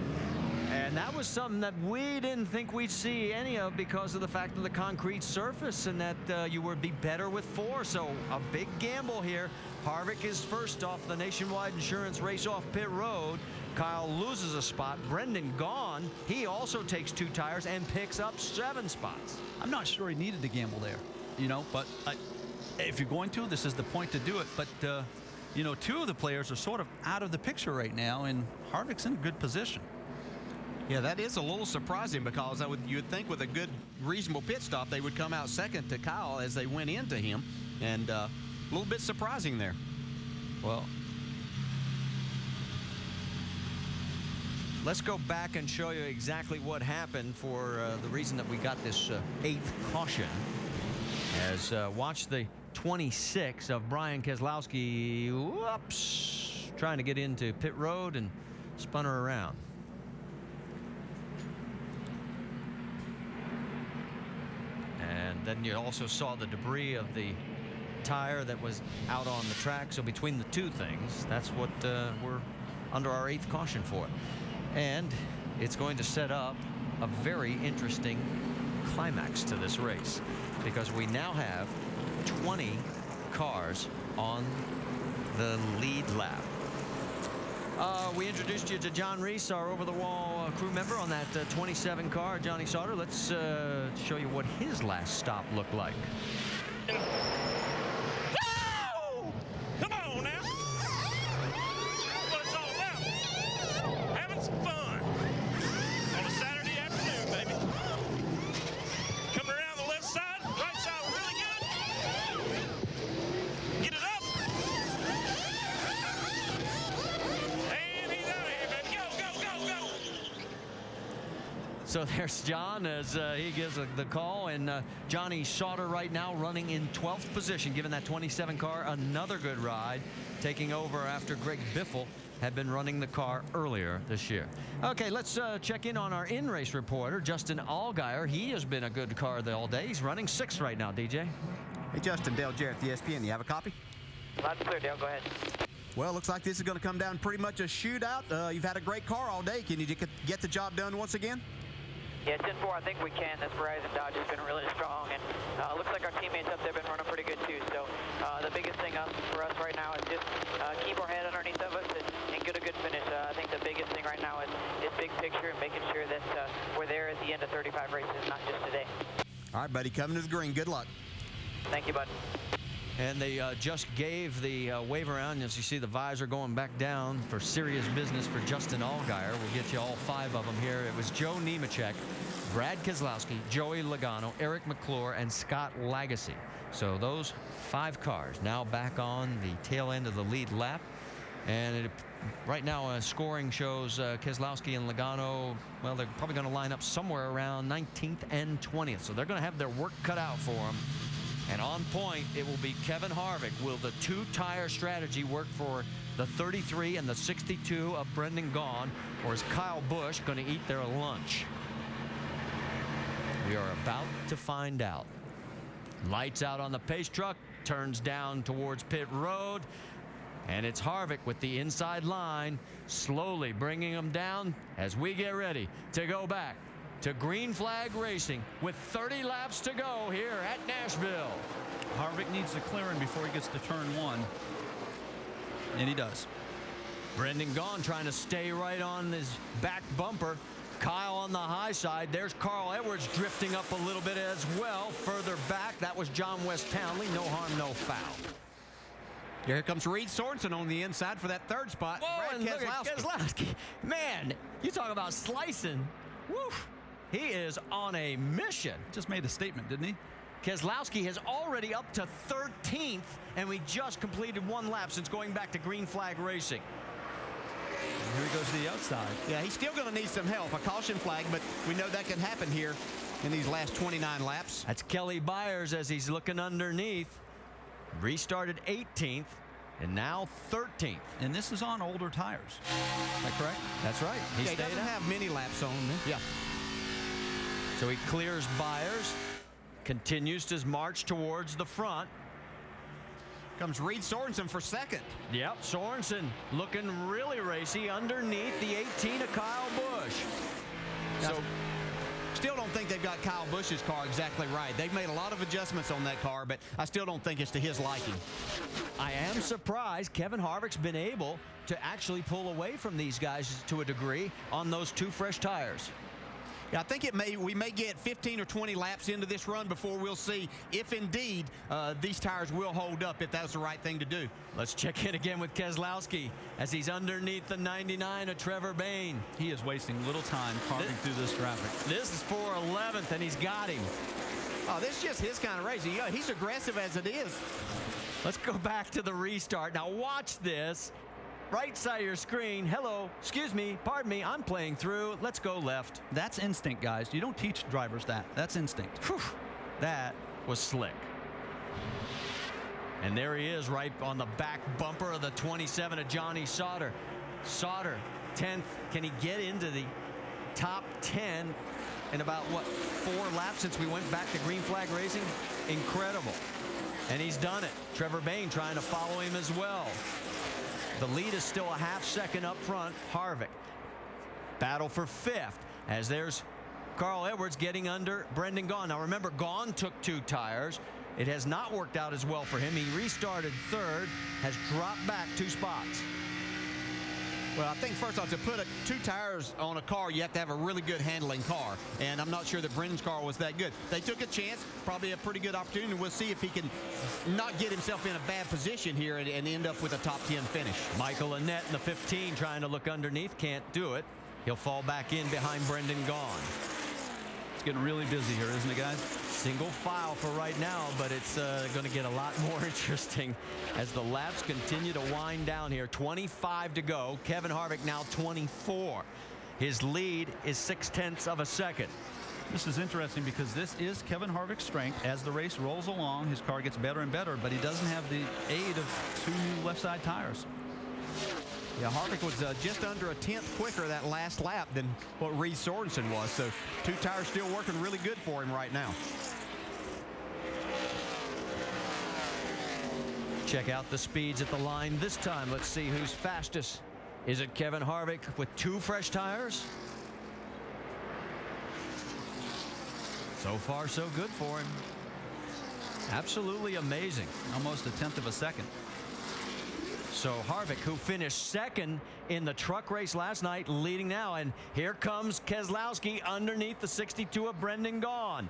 S6: And that was something that we didn't think we'd see any of because of the fact of the concrete surface and that you would be better with 4. So a big gamble here. Harvick is first off the Nationwide Insurance race off pit road. Kyle loses a spot. Brendan Gaughan, he also takes 2 tires and picks up 7 spots.
S21: I'm not sure he needed to gamble there, you know, but if you're going to, this is the point to do it. But, you know, 2 of the players are sort of out of the picture right now, and Harvick's in a good position.
S5: Yeah, that is a little surprising because you would think with a good, reasonable pit stop, they would come out second to Kyle as they went into him. And a little bit surprising there.
S21: Well,
S6: let's go back and show you exactly what happened for the reason that we got this 8th caution. As watch the 26 of Brian Keselowski, whoops, trying to get into pit road and spun her around. And then you also saw the debris of the tire that was out on the track. So between the two things, that's what we're under our 8th caution for. And it's going to set up a very interesting climax to this race, because we now have 20 cars on the lead lap. We introduced you to John Reese, our over-the-wall crew member on that 27 car, Johnny Sauter. Let's show you what his last stop looked like.
S12: Woo! Come on now. That's what it's all about. Having some fun on a Saturday afternoon, baby. Coming around the left side, right side really good. Get it up. And he's out of here, baby. Go.
S6: So there's John as he gives the call, and Johnny Sauter right now running in 12th position, giving that 27 car another good ride, taking over after Greg Biffle had been running the car earlier this year. Okay, let's check in on our in-race reporter, Justin Allgaier. He has been a good car all day. He's running 6th right now, DJ.
S5: Hey, Justin, Dale Jarrett, the ESPN. You have a copy?
S24: Loud and clear, Dale. Go ahead.
S5: Well, looks like this is going to come down pretty much a shootout. You've had a great car all day. Can you get the job done once again?
S24: Yeah, 10-4, I think we can. This Verizon Dodge has been really strong, and looks like our teammates up there have been running pretty good too. So the biggest thing for us right now is just keep our head underneath of us and get a good finish. I think the biggest thing right now is big picture and making sure that we're there at the end of 35 races, not just today.
S5: All right, buddy, coming to the green. Good luck.
S24: Thank you, bud.
S6: And they just gave the wave around. As you see, the visor going back down for serious business for Justin Allgaier. We'll get you all 5 of them here. It was Joe Nemechek, Brad Keselowski, Joey Logano, Eric McClure, and Scott Lagasse. So those 5 cars now back on the tail end of the lead lap. And right now, scoring shows Keselowski and Logano, well, they're probably going to line up somewhere around 19th and 20th. So they're going to have their work cut out for them. And on point, it will be Kevin Harvick. Will the 2-tire strategy work for the 33 and the 62 of Brendan Gaughan, or is Kyle Busch going to eat their lunch? We are about to find out. Lights out on the pace truck, turns down towards pit road, and it's Harvick with the inside line, slowly bringing him down as we get ready to go back to green flag racing with 30 laps to go here at Nashville.
S21: Harvick needs the clearing before he gets to turn 1, and he does.
S6: Brendan Gaughan trying to stay right on his back bumper. Kyle on the high side. There's Carl Edwards drifting up a little bit as well. Further back, that was John West Townley. No harm, no foul.
S5: Here comes Reed Sorensen on the inside for that 3rd spot.
S6: Whoa,
S5: Brad
S6: and look at Keselowski. Man, you talk about slicing. Woof. He is on a mission.
S21: Just made a statement, didn't he?
S6: Keselowski has already up to 13th, and we just completed 1 lap since going back to green flag racing.
S21: And here he goes to the outside.
S5: Yeah, he's still going to need some help, a caution flag, but we know that can happen here in these last 29 laps.
S6: That's Kelly Byers as he's looking underneath. Restarted 18th, and now 13th.
S21: And this is on older tires. Is that correct?
S6: That's right.
S5: He doesn't have many laps on him.
S6: Yeah. So he clears Byers, continues his march towards the front.
S5: Comes Reed Sorensen for 2nd.
S6: Yep, Sorensen looking really racy underneath the 18 of Kyle Busch.
S5: So, still don't think they've got Kyle Busch's car exactly right. They've made a lot of adjustments on that car, but I still don't think it's to his liking.
S6: I am surprised Kevin Harvick's been able to actually pull away from these guys to a degree on those 2 fresh tires.
S5: I think we may get 15 or 20 laps into this run before we'll see if indeed these tires will hold up, if that's the right thing to do.
S6: Let's check in again with Keselowski as he's underneath the 99 of Trevor Bayne.
S21: He is wasting little time carving through this traffic.
S6: This is for 11th, and he's got him.
S5: Oh, this is just his kind of racing. Yeah, he's aggressive as it is.
S6: Let's go back to the restart. Now watch this. right side of your screen. Hello, excuse me, pardon me, I'm playing through. Let's go left.
S21: That's instinct, guys. You don't teach drivers that. That's instinct.
S6: Whew, that was slick. And there he is right on the back bumper of the 27 of Johnny Sauter. Sauter, 10th. Can he get into the top 10 in about, what, 4 laps since we went back to green flag racing? Incredible. And he's done it. Trevor Bayne trying to follow him as well. The lead is still a half second up front. Harvick. Battle for 5th as there's Carl Edwards getting under Brendan Gaughan. Now remember, Gaughan took 2 tires. It has not worked out as well for him. He restarted 3rd, has dropped back 2 spots.
S5: Well, I think first off, to put 2 tires on a car, you have to have a really good handling car. And I'm not sure that Brendan's car was that good. They took a chance, probably a pretty good opportunity. We'll see if he can not get himself in a bad position here and end up with a top 10 finish.
S6: Michael Annett in the 15 trying to look underneath, can't do it. He'll fall back in behind Brendan Gaughan.
S21: It's getting really busy here, isn't it, guys?
S6: Single file for right now, but it's going to get a lot more interesting as the laps continue to wind down here. 25 to go. Kevin Harvick now 24. His lead is 0.6 of a second.
S21: This is interesting because this is Kevin Harvick's strength. As the race rolls along, his car gets better and better, but he doesn't have the aid of 2 new left side tires.
S5: Yeah, Harvick was just under a 10th quicker that last lap than what Reed Sorensen was. So 2 tires still working really good for him right now.
S6: Check out the speeds at the line this time. Let's see who's fastest. Is it Kevin Harvick with 2 fresh tires? So far, so good for him. Absolutely amazing.
S21: Almost a 1/10 of a second.
S6: So Harvick, who finished 2nd in the truck race last night, leading now. And here comes Keselowski underneath the 62 of Brendan Gaughan.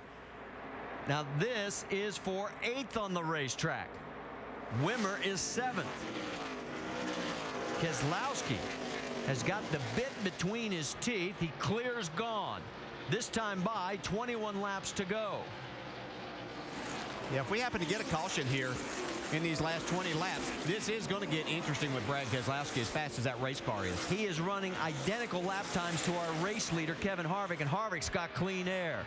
S6: Now this is for 8th on the racetrack. Wimmer is 7th. Keselowski has got the bit between his teeth. He clears Gaughan. This time by 21 laps to go.
S5: Yeah, if we happen to get a caution here in these last 20 laps, this is going to get interesting with Brad Keselowski as fast as that race car is.
S6: He is running identical lap times to our race leader, Kevin Harvick, and Harvick's got clean air.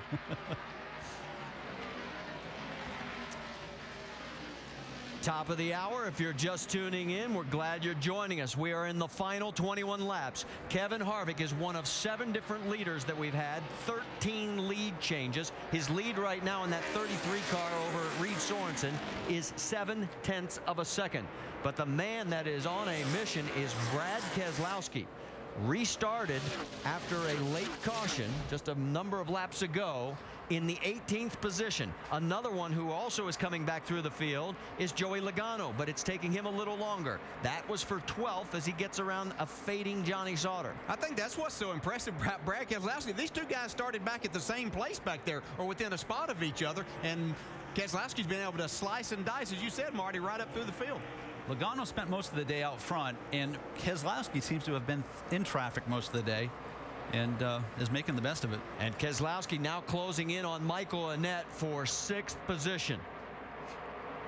S6: Top of the hour. If you're just tuning in, we're glad you're joining us. We are in the final 21 laps. Kevin Harvick is one of 7 different leaders that we've had, 13 lead changes. His lead right now in that 33 car over Reed Sorensen is 0.7 of a second. But the man that is on a mission is Brad Keselowski. Restarted after a late caution just a number of laps ago in the 18th position. Another one who also is coming back through the field is Joey Logano, but it's taking him a little longer. That was for 12th as he gets around a fading Johnny Sauter.
S5: I think that's what's so impressive about Brad Keselowski. These 2 guys started back at the same place back there or within a spot of each other, and Keselowski's been able to slice and dice, as you said, Marty, right up through the field.
S21: Logano spent most of the day out front, and Keselowski seems to have been in traffic most of the day and is making the best of it.
S6: And Keselowski now closing in on Michael Annett for 6th position.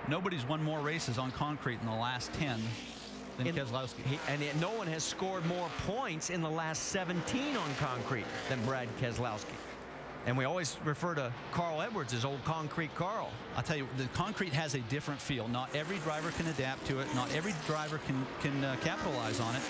S21: Nobody's won more races on concrete in the last 10 than Keselowski.
S6: No one has scored more points in the last 17 on concrete than Brad Keselowski. And we always refer to Carl Edwards as old Concrete Carl.
S21: I'll tell you, the concrete has a different feel. Not every driver can adapt to it. Not every driver can capitalize on it.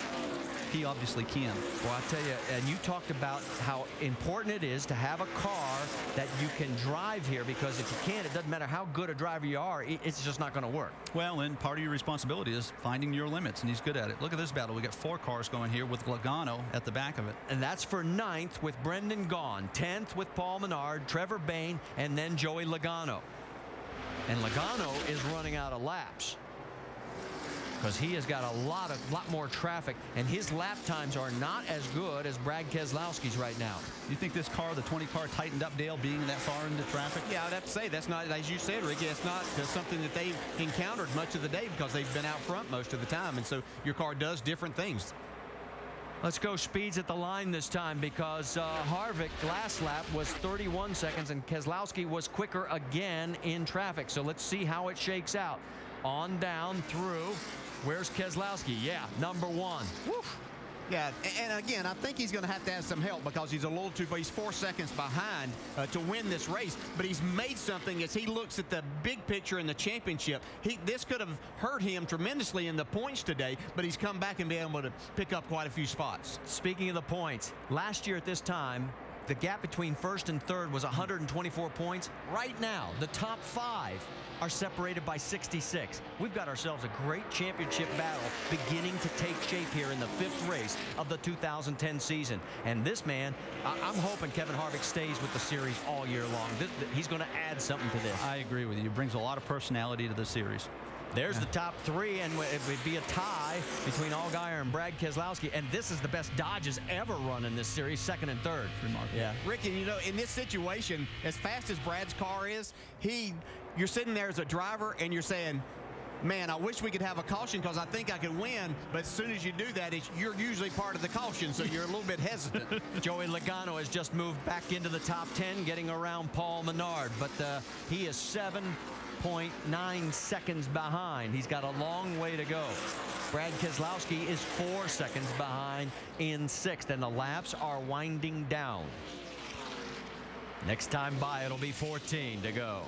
S21: He obviously can.
S6: Well, I'll tell you, and you talked about how important it is to have a car that you can drive here, because if you can't, it doesn't matter how good a driver you are, it's just not going to work.
S21: Well, and part of your responsibility is finding your limits, and he's good at it. Look at this battle. We got 4 cars going here with Logano at the back of it.
S6: And that's for 9th with Brendan Gaughan, 10th with Paul Menard, Trevor Bayne, and then Joey Logano. And Logano is running out of laps, because he has got a lot more traffic, and his lap times are not as good as Brad Keselowski's right now.
S21: You think this car, the 20 car, tightened up, Dale, being that far into traffic?
S5: Yeah, I'd have to say that's not, as you said, Ricky, it's not something that they've encountered much of the day because they've been out front most of the time, and so your car does different things.
S6: Let's go speeds at the line this time, because Harvick last lap was 31 seconds and Keselowski was quicker again in traffic. So let's see how it shakes out. on down through. Where's Keselowski? Yeah, number 1. Woof.
S5: Yeah, and again, I think he's going to have some help because he's a little too far. He's 4 seconds behind to win this race, but he's made something as he looks at the big picture in the championship. This could have hurt him tremendously in the points today, but he's come back and been able to pick up quite a few spots.
S6: Speaking of the points, last year at this time, the gap between first and third was 124 points. Right now, the top 5 are separated by 66. We've got ourselves a great championship battle beginning to take shape here in the 5th race of the 2010 season. And this man, I'm hoping Kevin Harvick stays with the series all year long. He's going to add something to this.
S21: I agree with you. He brings a lot of personality to the series.
S6: There's the top 3, and it would be a tie between Allgaier and Brad Keselowski. And this is the best Dodge's ever run in this series, 2nd and 3rd.
S21: Remarkable.
S6: Yeah.
S5: Ricky, you know, in this situation, as fast as Brad's car is, you're sitting there as a driver and you're saying, man, I wish we could have a caution because I think I could win. But as soon as you do that, you're usually part of the caution, so you're a little bit hesitant.
S6: Joey Logano has just moved back into the top 10, getting around Paul Menard. But he is 7.9 seconds behind. He's got a long way to go. Brad Keselowski is 4 seconds behind in 6th, and the laps are winding down. Next time by, it'll be 14 to go.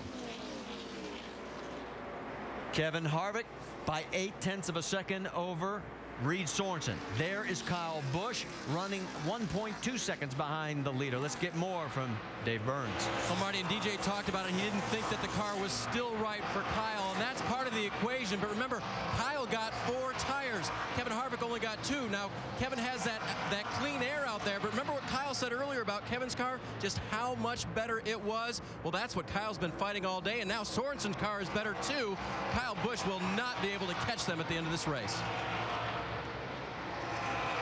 S6: Kevin Harvick by 0.8 of a second over Reed Sorensen. There is Kyle Busch running 1.2 seconds behind the leader. Let's get more from Dave Burns.
S2: Well, Marty and DJ talked about it. He didn't think that the car was still right for Kyle, and that's part of the equation. But remember, Kyle got 4 tires. Kevin Harvick only got 2. Now, Kevin has that clean air out there. But remember what Kyle said earlier about Kevin's car, just how much better it was? Well, that's what Kyle's been fighting all day, and now Sorensen's car is better too. Kyle Busch will not be able to catch them at the end of this race.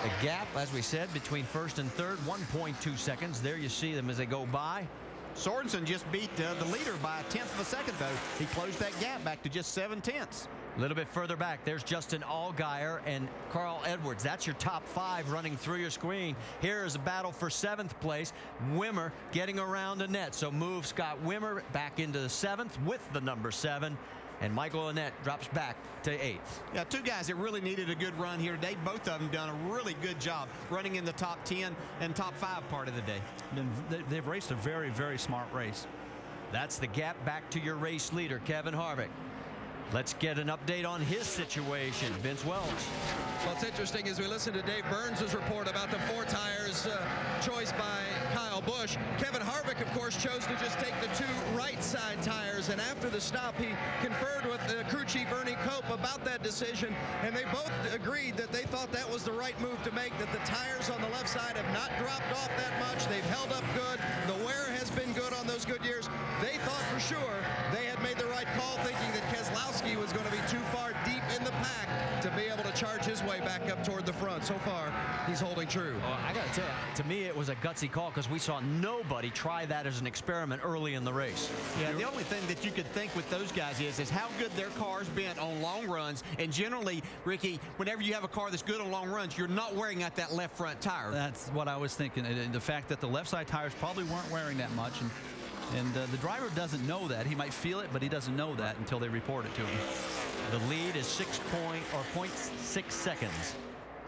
S6: The gap, as we said, between first and third, 1.2 seconds. There you see them as they go by.
S5: Sorensen just beat the leader by 1/10 of a second, though. He closed that gap back to just 7/10.
S6: A little bit further back, there's Justin Allgaier and Carl Edwards. That's your top 5 running through your screen. Here is a battle for 7th place. Wimmer getting around the net. So move Scott Wimmer back into the 7th with the number 7. And Michael Annett drops back to 8th.
S5: Yeah, 2 guys that really needed a good run here today. Both of them done a really good job running in the top 10 and top 5 part of the day.
S21: They've raced a very, very smart race.
S6: That's the gap back to your race leader, Kevin Harvick. Let's get an update on his situation. Vince Welch.
S10: Well, it's interesting as we listen to Dave Burns' report about the 4 tires choice by Kyle Busch. Kevin Harvick, of course, chose to just take the 2 right side tires, and after the stop, he conferred with crew chief Ernie Cope about that decision, and they both agreed that they thought that was the right move to make, that the tires on the left side have not dropped off that much. They've held up good. The wear has been good on those good years. They thought for sure they had made the right call, thinking that Keselowski was going to be too far deep in the pack to be able to charge his way back up toward the front. So far, he's holding true.
S6: Well, I got to tell you, to me, it was a gutsy call because we saw nobody try that as an experiment early in the race.
S5: Yeah, the only thing that you could think with those guys is how good their car's been on long runs. And generally, Ricky, whenever you have a car that's good on long runs, you're not wearing out that left front tire.
S21: That's what I was thinking. And the fact that the left side tires probably weren't wearing that much. And the driver doesn't know that. He might feel it, but he doesn't know that until they report it to him.
S6: The lead is 0.6 seconds.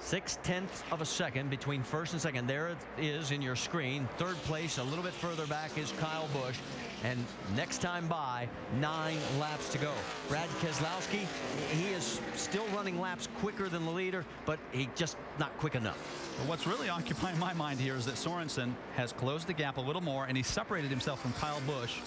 S6: 0.6 of a second between first and second. There it is in your screen. 3rd place, a little bit further back, is Kyle Busch. And next time by, 9 laps to go. Brad Keselowski, he is still running laps quicker than the leader, but he just not quick enough.
S21: But what's really occupying my mind here is that Sorensen has closed the gap a little more, and he separated himself from Kyle Busch.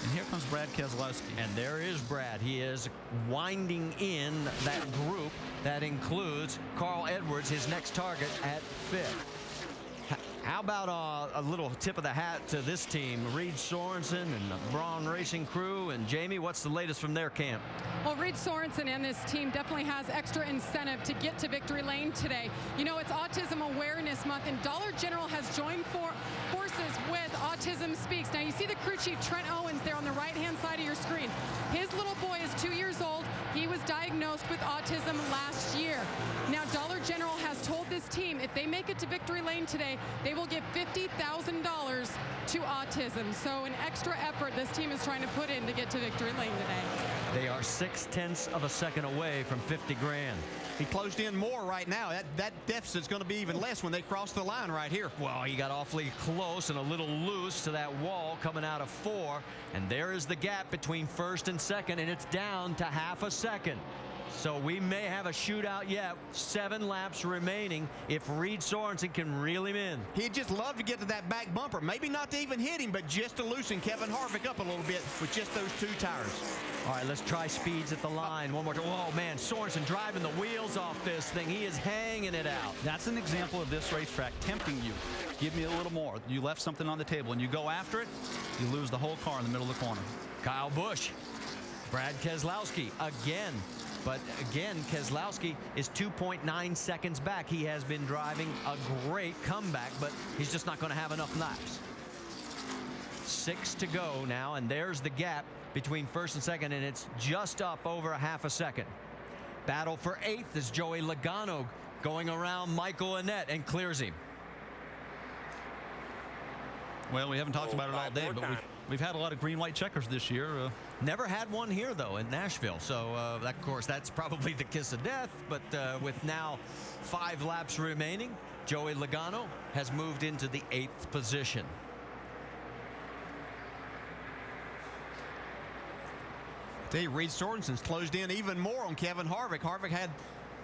S21: And here comes Brad Keselowski.
S6: And there is Brad. He is winding in that group that includes Carl Edwards, his next target at 5th. How about a little tip of the hat to this team, Reed Sorensen and the Braun Racing crew. And Jamie, what's the latest from their camp?
S15: Well, Reed Sorensen and this team definitely has extra incentive to get to victory lane today. You know, it's Autism Awareness Month, and Dollar General has joined forces with Autism Speaks. Now, you see the crew chief, Trent Owens, there on the right-hand side of your screen. His little boy is 2 years old. He was diagnosed with autism last year. Now, Dollar General has told this team if they make it to victory lane today, they will give $50,000 to autism. So an extra effort this team is trying to put in to get to victory lane today.
S6: They are 0.6 of a second away from 50 grand.
S5: He closed in more right now. That deficit's going to be even less when they cross the line right here.
S6: Well, he got awfully close and a little loose to that wall coming out of 4. And there is the gap between first and second, and it's down to half a second. So we may have a shootout yet. 7 laps remaining if Reed Sorensen can reel him in.
S5: He'd just love to get to that back bumper. Maybe not to even hit him, but just to loosen Kevin Harvick up a little bit with just those 2 tires.
S6: All right, let's try speeds at the line one more time. Oh, man, Sorensen driving the wheels off this thing. He is hanging it out.
S21: That's an example of this racetrack tempting you. Give me a little more. You left something on the table, and you go after it, you lose the whole car in the middle of the corner.
S6: Kyle Busch, Brad Keselowski again. But again, Keselowski is 2.9 seconds back. He has been driving a great comeback, but he's just not going to have enough laps. 6 to go now, and there's the gap between first and second, and it's just up over a half a second. Battle for 8th is Joey Logano going around Michael Annett and clears him.
S21: Well, we haven't talked about it all day, but we've had a lot of green-white checkers this year.
S6: Never had one here, though, in Nashville. So, of course, that's probably the kiss of death. But with now 5 laps remaining, Joey Logano has moved into the 8th position.
S5: Reed Sorensen's closed in even more on Kevin Harvick.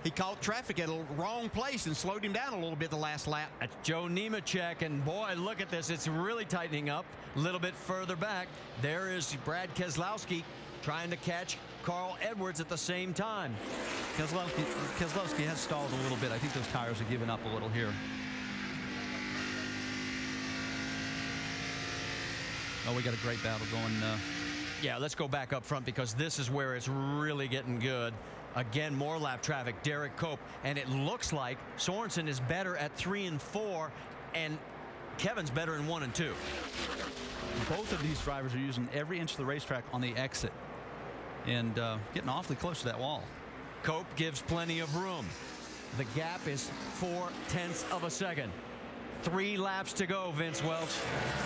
S5: He caught traffic at a wrong place and slowed him down a little bit the last lap.
S6: That's Joe Nemechek, and boy, look at this. It's really tightening up a little bit further back. There is Brad Keselowski trying to catch Carl Edwards at the same time.
S21: Keselowski has stalled a little bit. I think those tires are giving up a little here. Oh, we got a great battle going.
S6: Yeah, let's go back up front because this is where it's really getting good. Again, more lap traffic. Derek Cope, and it looks like Sorensen is better at 3 and 4, and Kevin's better in 1 and 2.
S21: Both of these drivers are using every inch of the racetrack on the exit and getting awfully close to that wall.
S6: Cope gives plenty of room. The gap is 0.4 of a second. 3 laps to go, Vince Welch.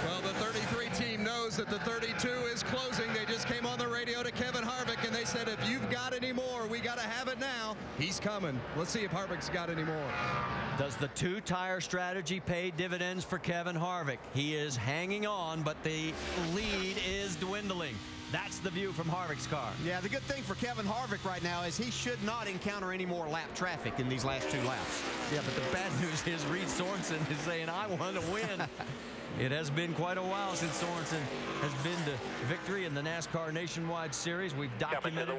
S10: Well, the 33 team knows that the 32 is closing. They just came on the radio to Kevin Harvick, and they said, if you've got any more, we got to have it now. He's coming. Let's see if Harvick's got any more.
S6: Does the 2-tire strategy pay dividends for Kevin Harvick? He is hanging on, but the lead is dwindling. That's the view from Harvick's car.
S5: Yeah, the good thing for Kevin Harvick right now is he should not encounter any more lap traffic in these last 2 laps.
S6: Yeah, but the bad news is Reed Sorensen is saying, I want to win. It has been quite a while since Sorensen has been to victory in the NASCAR Nationwide Series. We've documented.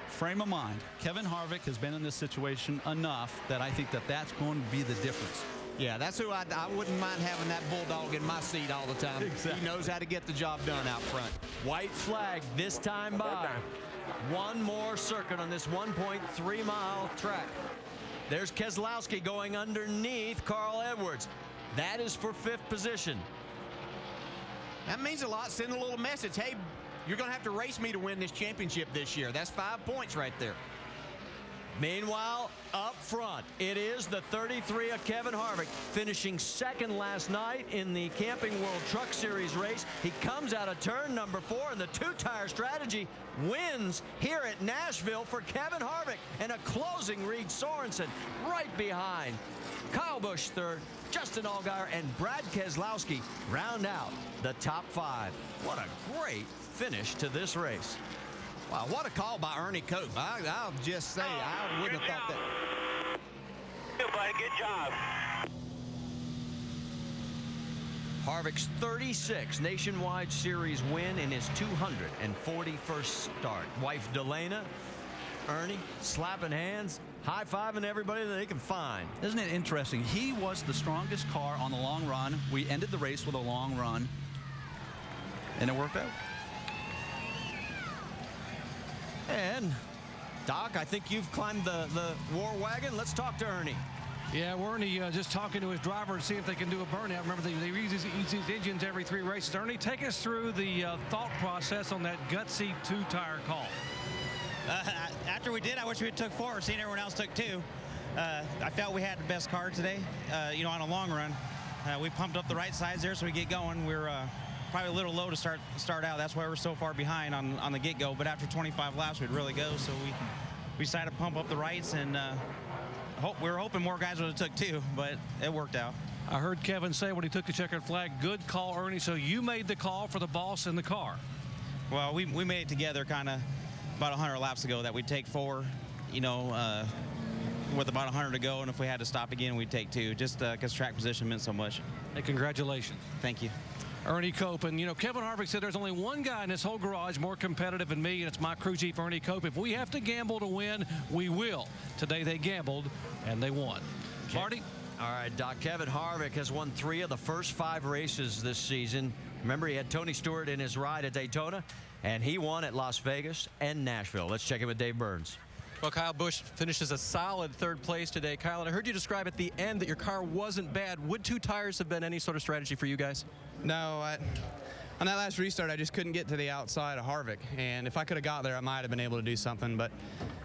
S21: Frame of mind. Kevin Harvick has been in this situation enough that I think that that's going to be the difference.
S5: Yeah, that's who I wouldn't mind having that bulldog in my seat all the time.
S21: Exactly.
S5: He knows how to get the job done out front.
S6: White flag this time by. One more circuit on this 1.3-mile track. There's Keselowski going underneath Carl Edwards. That is for 5th position.
S5: That means a lot. Send a little message. Hey, you're going to have to race me to win this championship this year. That's 5 points right there.
S6: Meanwhile, up front, it is the 33 of Kevin Harvick, finishing 2nd last night in the Camping World Truck Series race. He comes out of turn number 4, and the 2-tire strategy wins here at Nashville for Kevin Harvick, and a closing Reed Sorensen right behind. Kyle Busch 3rd, Justin Allgaier, and Brad Keselowski round out the top 5. What a great finish to this race.
S5: Wow, what a call by Ernie Cope. I'll just say, I wouldn't have thought that.
S9: Good, buddy. Good job.
S6: Harvick's 36th Nationwide Series win in his 241st start. Wife Delana, Ernie, slapping hands, high-fiving everybody that they can find.
S21: Isn't it interesting? He was the strongest car on the long run. We ended the race with a long run, and it worked out.
S6: And, Doc, I think you've climbed the war wagon. Let's talk to Ernie.
S8: Yeah, Ernie just talking to his driver and see if they can do a burnout. Remember, they use these engines every 3 races. Ernie, take us through the thought process on that gutsy 2-tire call.
S13: After we did, I wish we had took 4, seeing everyone else took 2. I felt we had the best car today, on a long run. We pumped up the right sides there so we get going. We're probably a little low to start out. That's why we're so far behind on the get-go. But after 25 laps, we'd really go. So we decided to pump up the rights, and we were hoping more guys would have took 2, but it worked out.
S8: I heard Kevin say when he took the checkered flag, good call, Ernie. So you made the call for the boss in the car.
S13: Well, we made it together kind of about 100 laps ago that we'd take 4, you know, with about 100 to go, and if we had to stop again, we'd take 2, just because track position meant so much.
S8: Hey, congratulations.
S13: Thank you.
S8: Ernie Cope. And, you know, Kevin Harvick said there's only one guy in this whole garage more competitive than me, and it's my crew chief, Ernie Cope. If we have to gamble to win, we will. Today they gambled, and they won. Marty?
S6: All right, Doc. Kevin Harvick has won 3 of the first 5 races this season. Remember, he had Tony Stewart in his ride at Daytona, and he won at Las Vegas and Nashville. Let's check in with Dave Burns.
S2: Well, Kyle Busch finishes a solid 3rd place today. Kyle, and I heard you describe at the end that your car wasn't bad. Would 2 tires have been any sort of strategy for you guys?
S11: No, on that last restart, I just couldn't get to the outside of Harvick. And if I could have got there, I might have been able to do something. But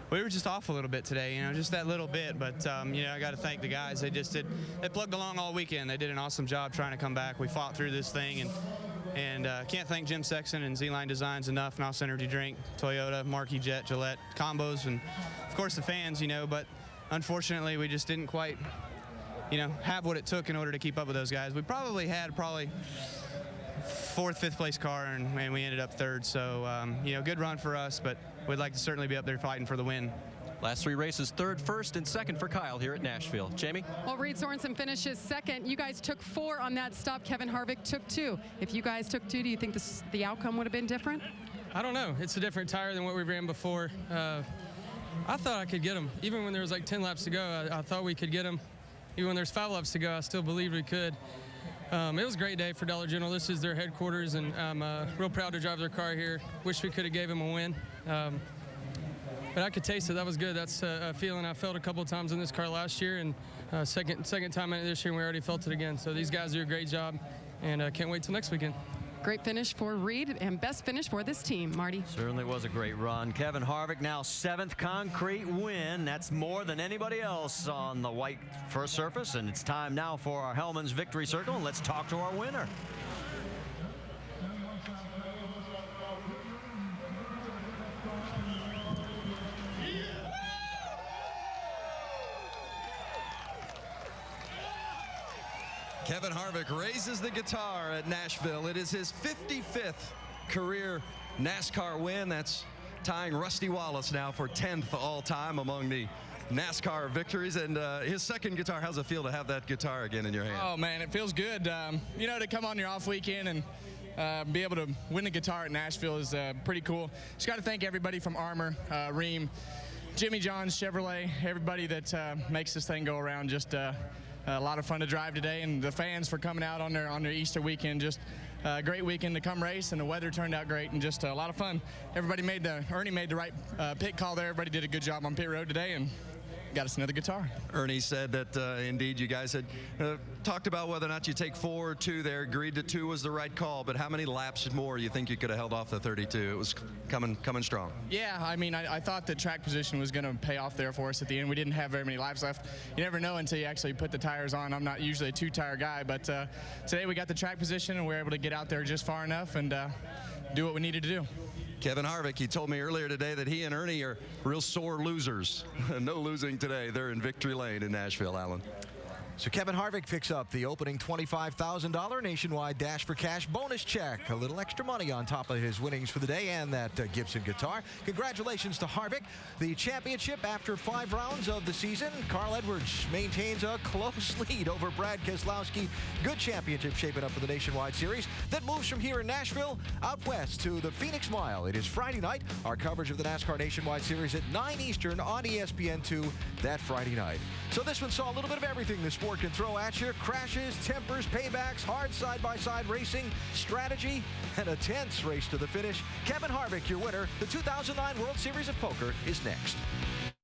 S11: we were just off a little bit today, you know, just that little bit. But, you know, I got to thank the guys. They plugged along all weekend. They did an awesome job trying to come back. We fought through this thing. And can't thank Jim Sexton and Z-Line Designs enough, NOS Energy Drink, Toyota, Marquis Jet, Gillette, Combos, and, of course, the fans, you know. But, unfortunately, we just didn't quite, you know, have what it took in order to keep up with those guys. We probably had 4th, 5th place car, and we ended up 3rd. So, you know, good run for us, but we'd like to certainly be up there fighting for the win.
S2: Last 3 races, 3rd, 1st, and 2nd for Kyle here at Nashville. Jamie?
S15: Well, Reed Sorensen finishes 2nd. You guys took 4 on that stop. Kevin Harvick took 2. If you guys took 2, do you think the outcome would have been different?
S17: I don't know. It's a different tire than what we ran before. I thought I could get him. Even when there was like 10 laps to go, I thought we could get him. Even when there's 5 laps to go, I still believed we could. It was a great day for Dollar General. This is their headquarters, and I'm real proud to drive their car here. Wish we could have gave him a win. But I could taste it. That was good. That's a feeling I felt a couple of times in this car last year, and second time in it this year, and we already felt it again. So these guys do a great job, and can't wait till next weekend.
S15: Great finish for Reed, and best finish for this team, Marty.
S6: Certainly was a great run. Kevin Harvick now 7th concrete win. That's more than anybody else on the white first surface, and it's time now for our Hellman's Victory Circle. Let's talk to our winner.
S10: Kevin Harvick raises the guitar at Nashville. It is his 55th career NASCAR win. That's tying Rusty Wallace now for 10th all-time among the NASCAR victories. And his 2nd guitar, how's it feel to have that guitar again in your hand?
S11: Oh, man, it feels good. You know, to come on your off weekend and be able to win the guitar at Nashville is pretty cool. Just got to thank everybody from Armour, Ream, Jimmy John's, Chevrolet, everybody that makes this thing go around. Just a lot of fun to drive today, and the fans for coming out on their Easter weekend. Just a great weekend to come race, and the weather turned out great, and just a lot of fun. Ernie made the right pit call there. Everybody did a good job on pit road today, and got us another guitar.
S10: Ernie said that indeed you guys had talked about whether or not you take 4 or 2 there, agreed that 2 was the right call, but how many laps more you think you could have held off the 32? It was coming strong.
S11: Yeah, I mean, I thought the track position was going to pay off there for us at the end. We didn't have very many laps left. You never know until you actually put the tires on. I'm not usually a 2-tire guy, but today we got the track position, and we were able to get out there just far enough and do what we needed to do.
S10: Kevin Harvick, he told me earlier today that he and Ernie are real sore losers. No losing today. They're in victory lane in Nashville, Alan.
S1: So Kevin Harvick picks up the opening $25,000 nationwide Dash for Cash bonus check. A little extra money on top of his winnings for the day and that Gibson guitar. Congratulations to Harvick. The championship after 5 rounds of the season. Carl Edwards maintains a close lead over Brad Keselowski. Good championship shaping up for the Nationwide Series. That moves from here in Nashville out west to the Phoenix Mile. It is Friday night. Our coverage of the NASCAR Nationwide Series at 9 Eastern on ESPN2 that Friday night. So this one saw a little bit of everything this sport can throw at you. Crashes, tempers, paybacks, hard side-by-side racing, strategy, and a tense race to the finish. Kevin Harvick, your winner. The 2009 World Series of Poker is next.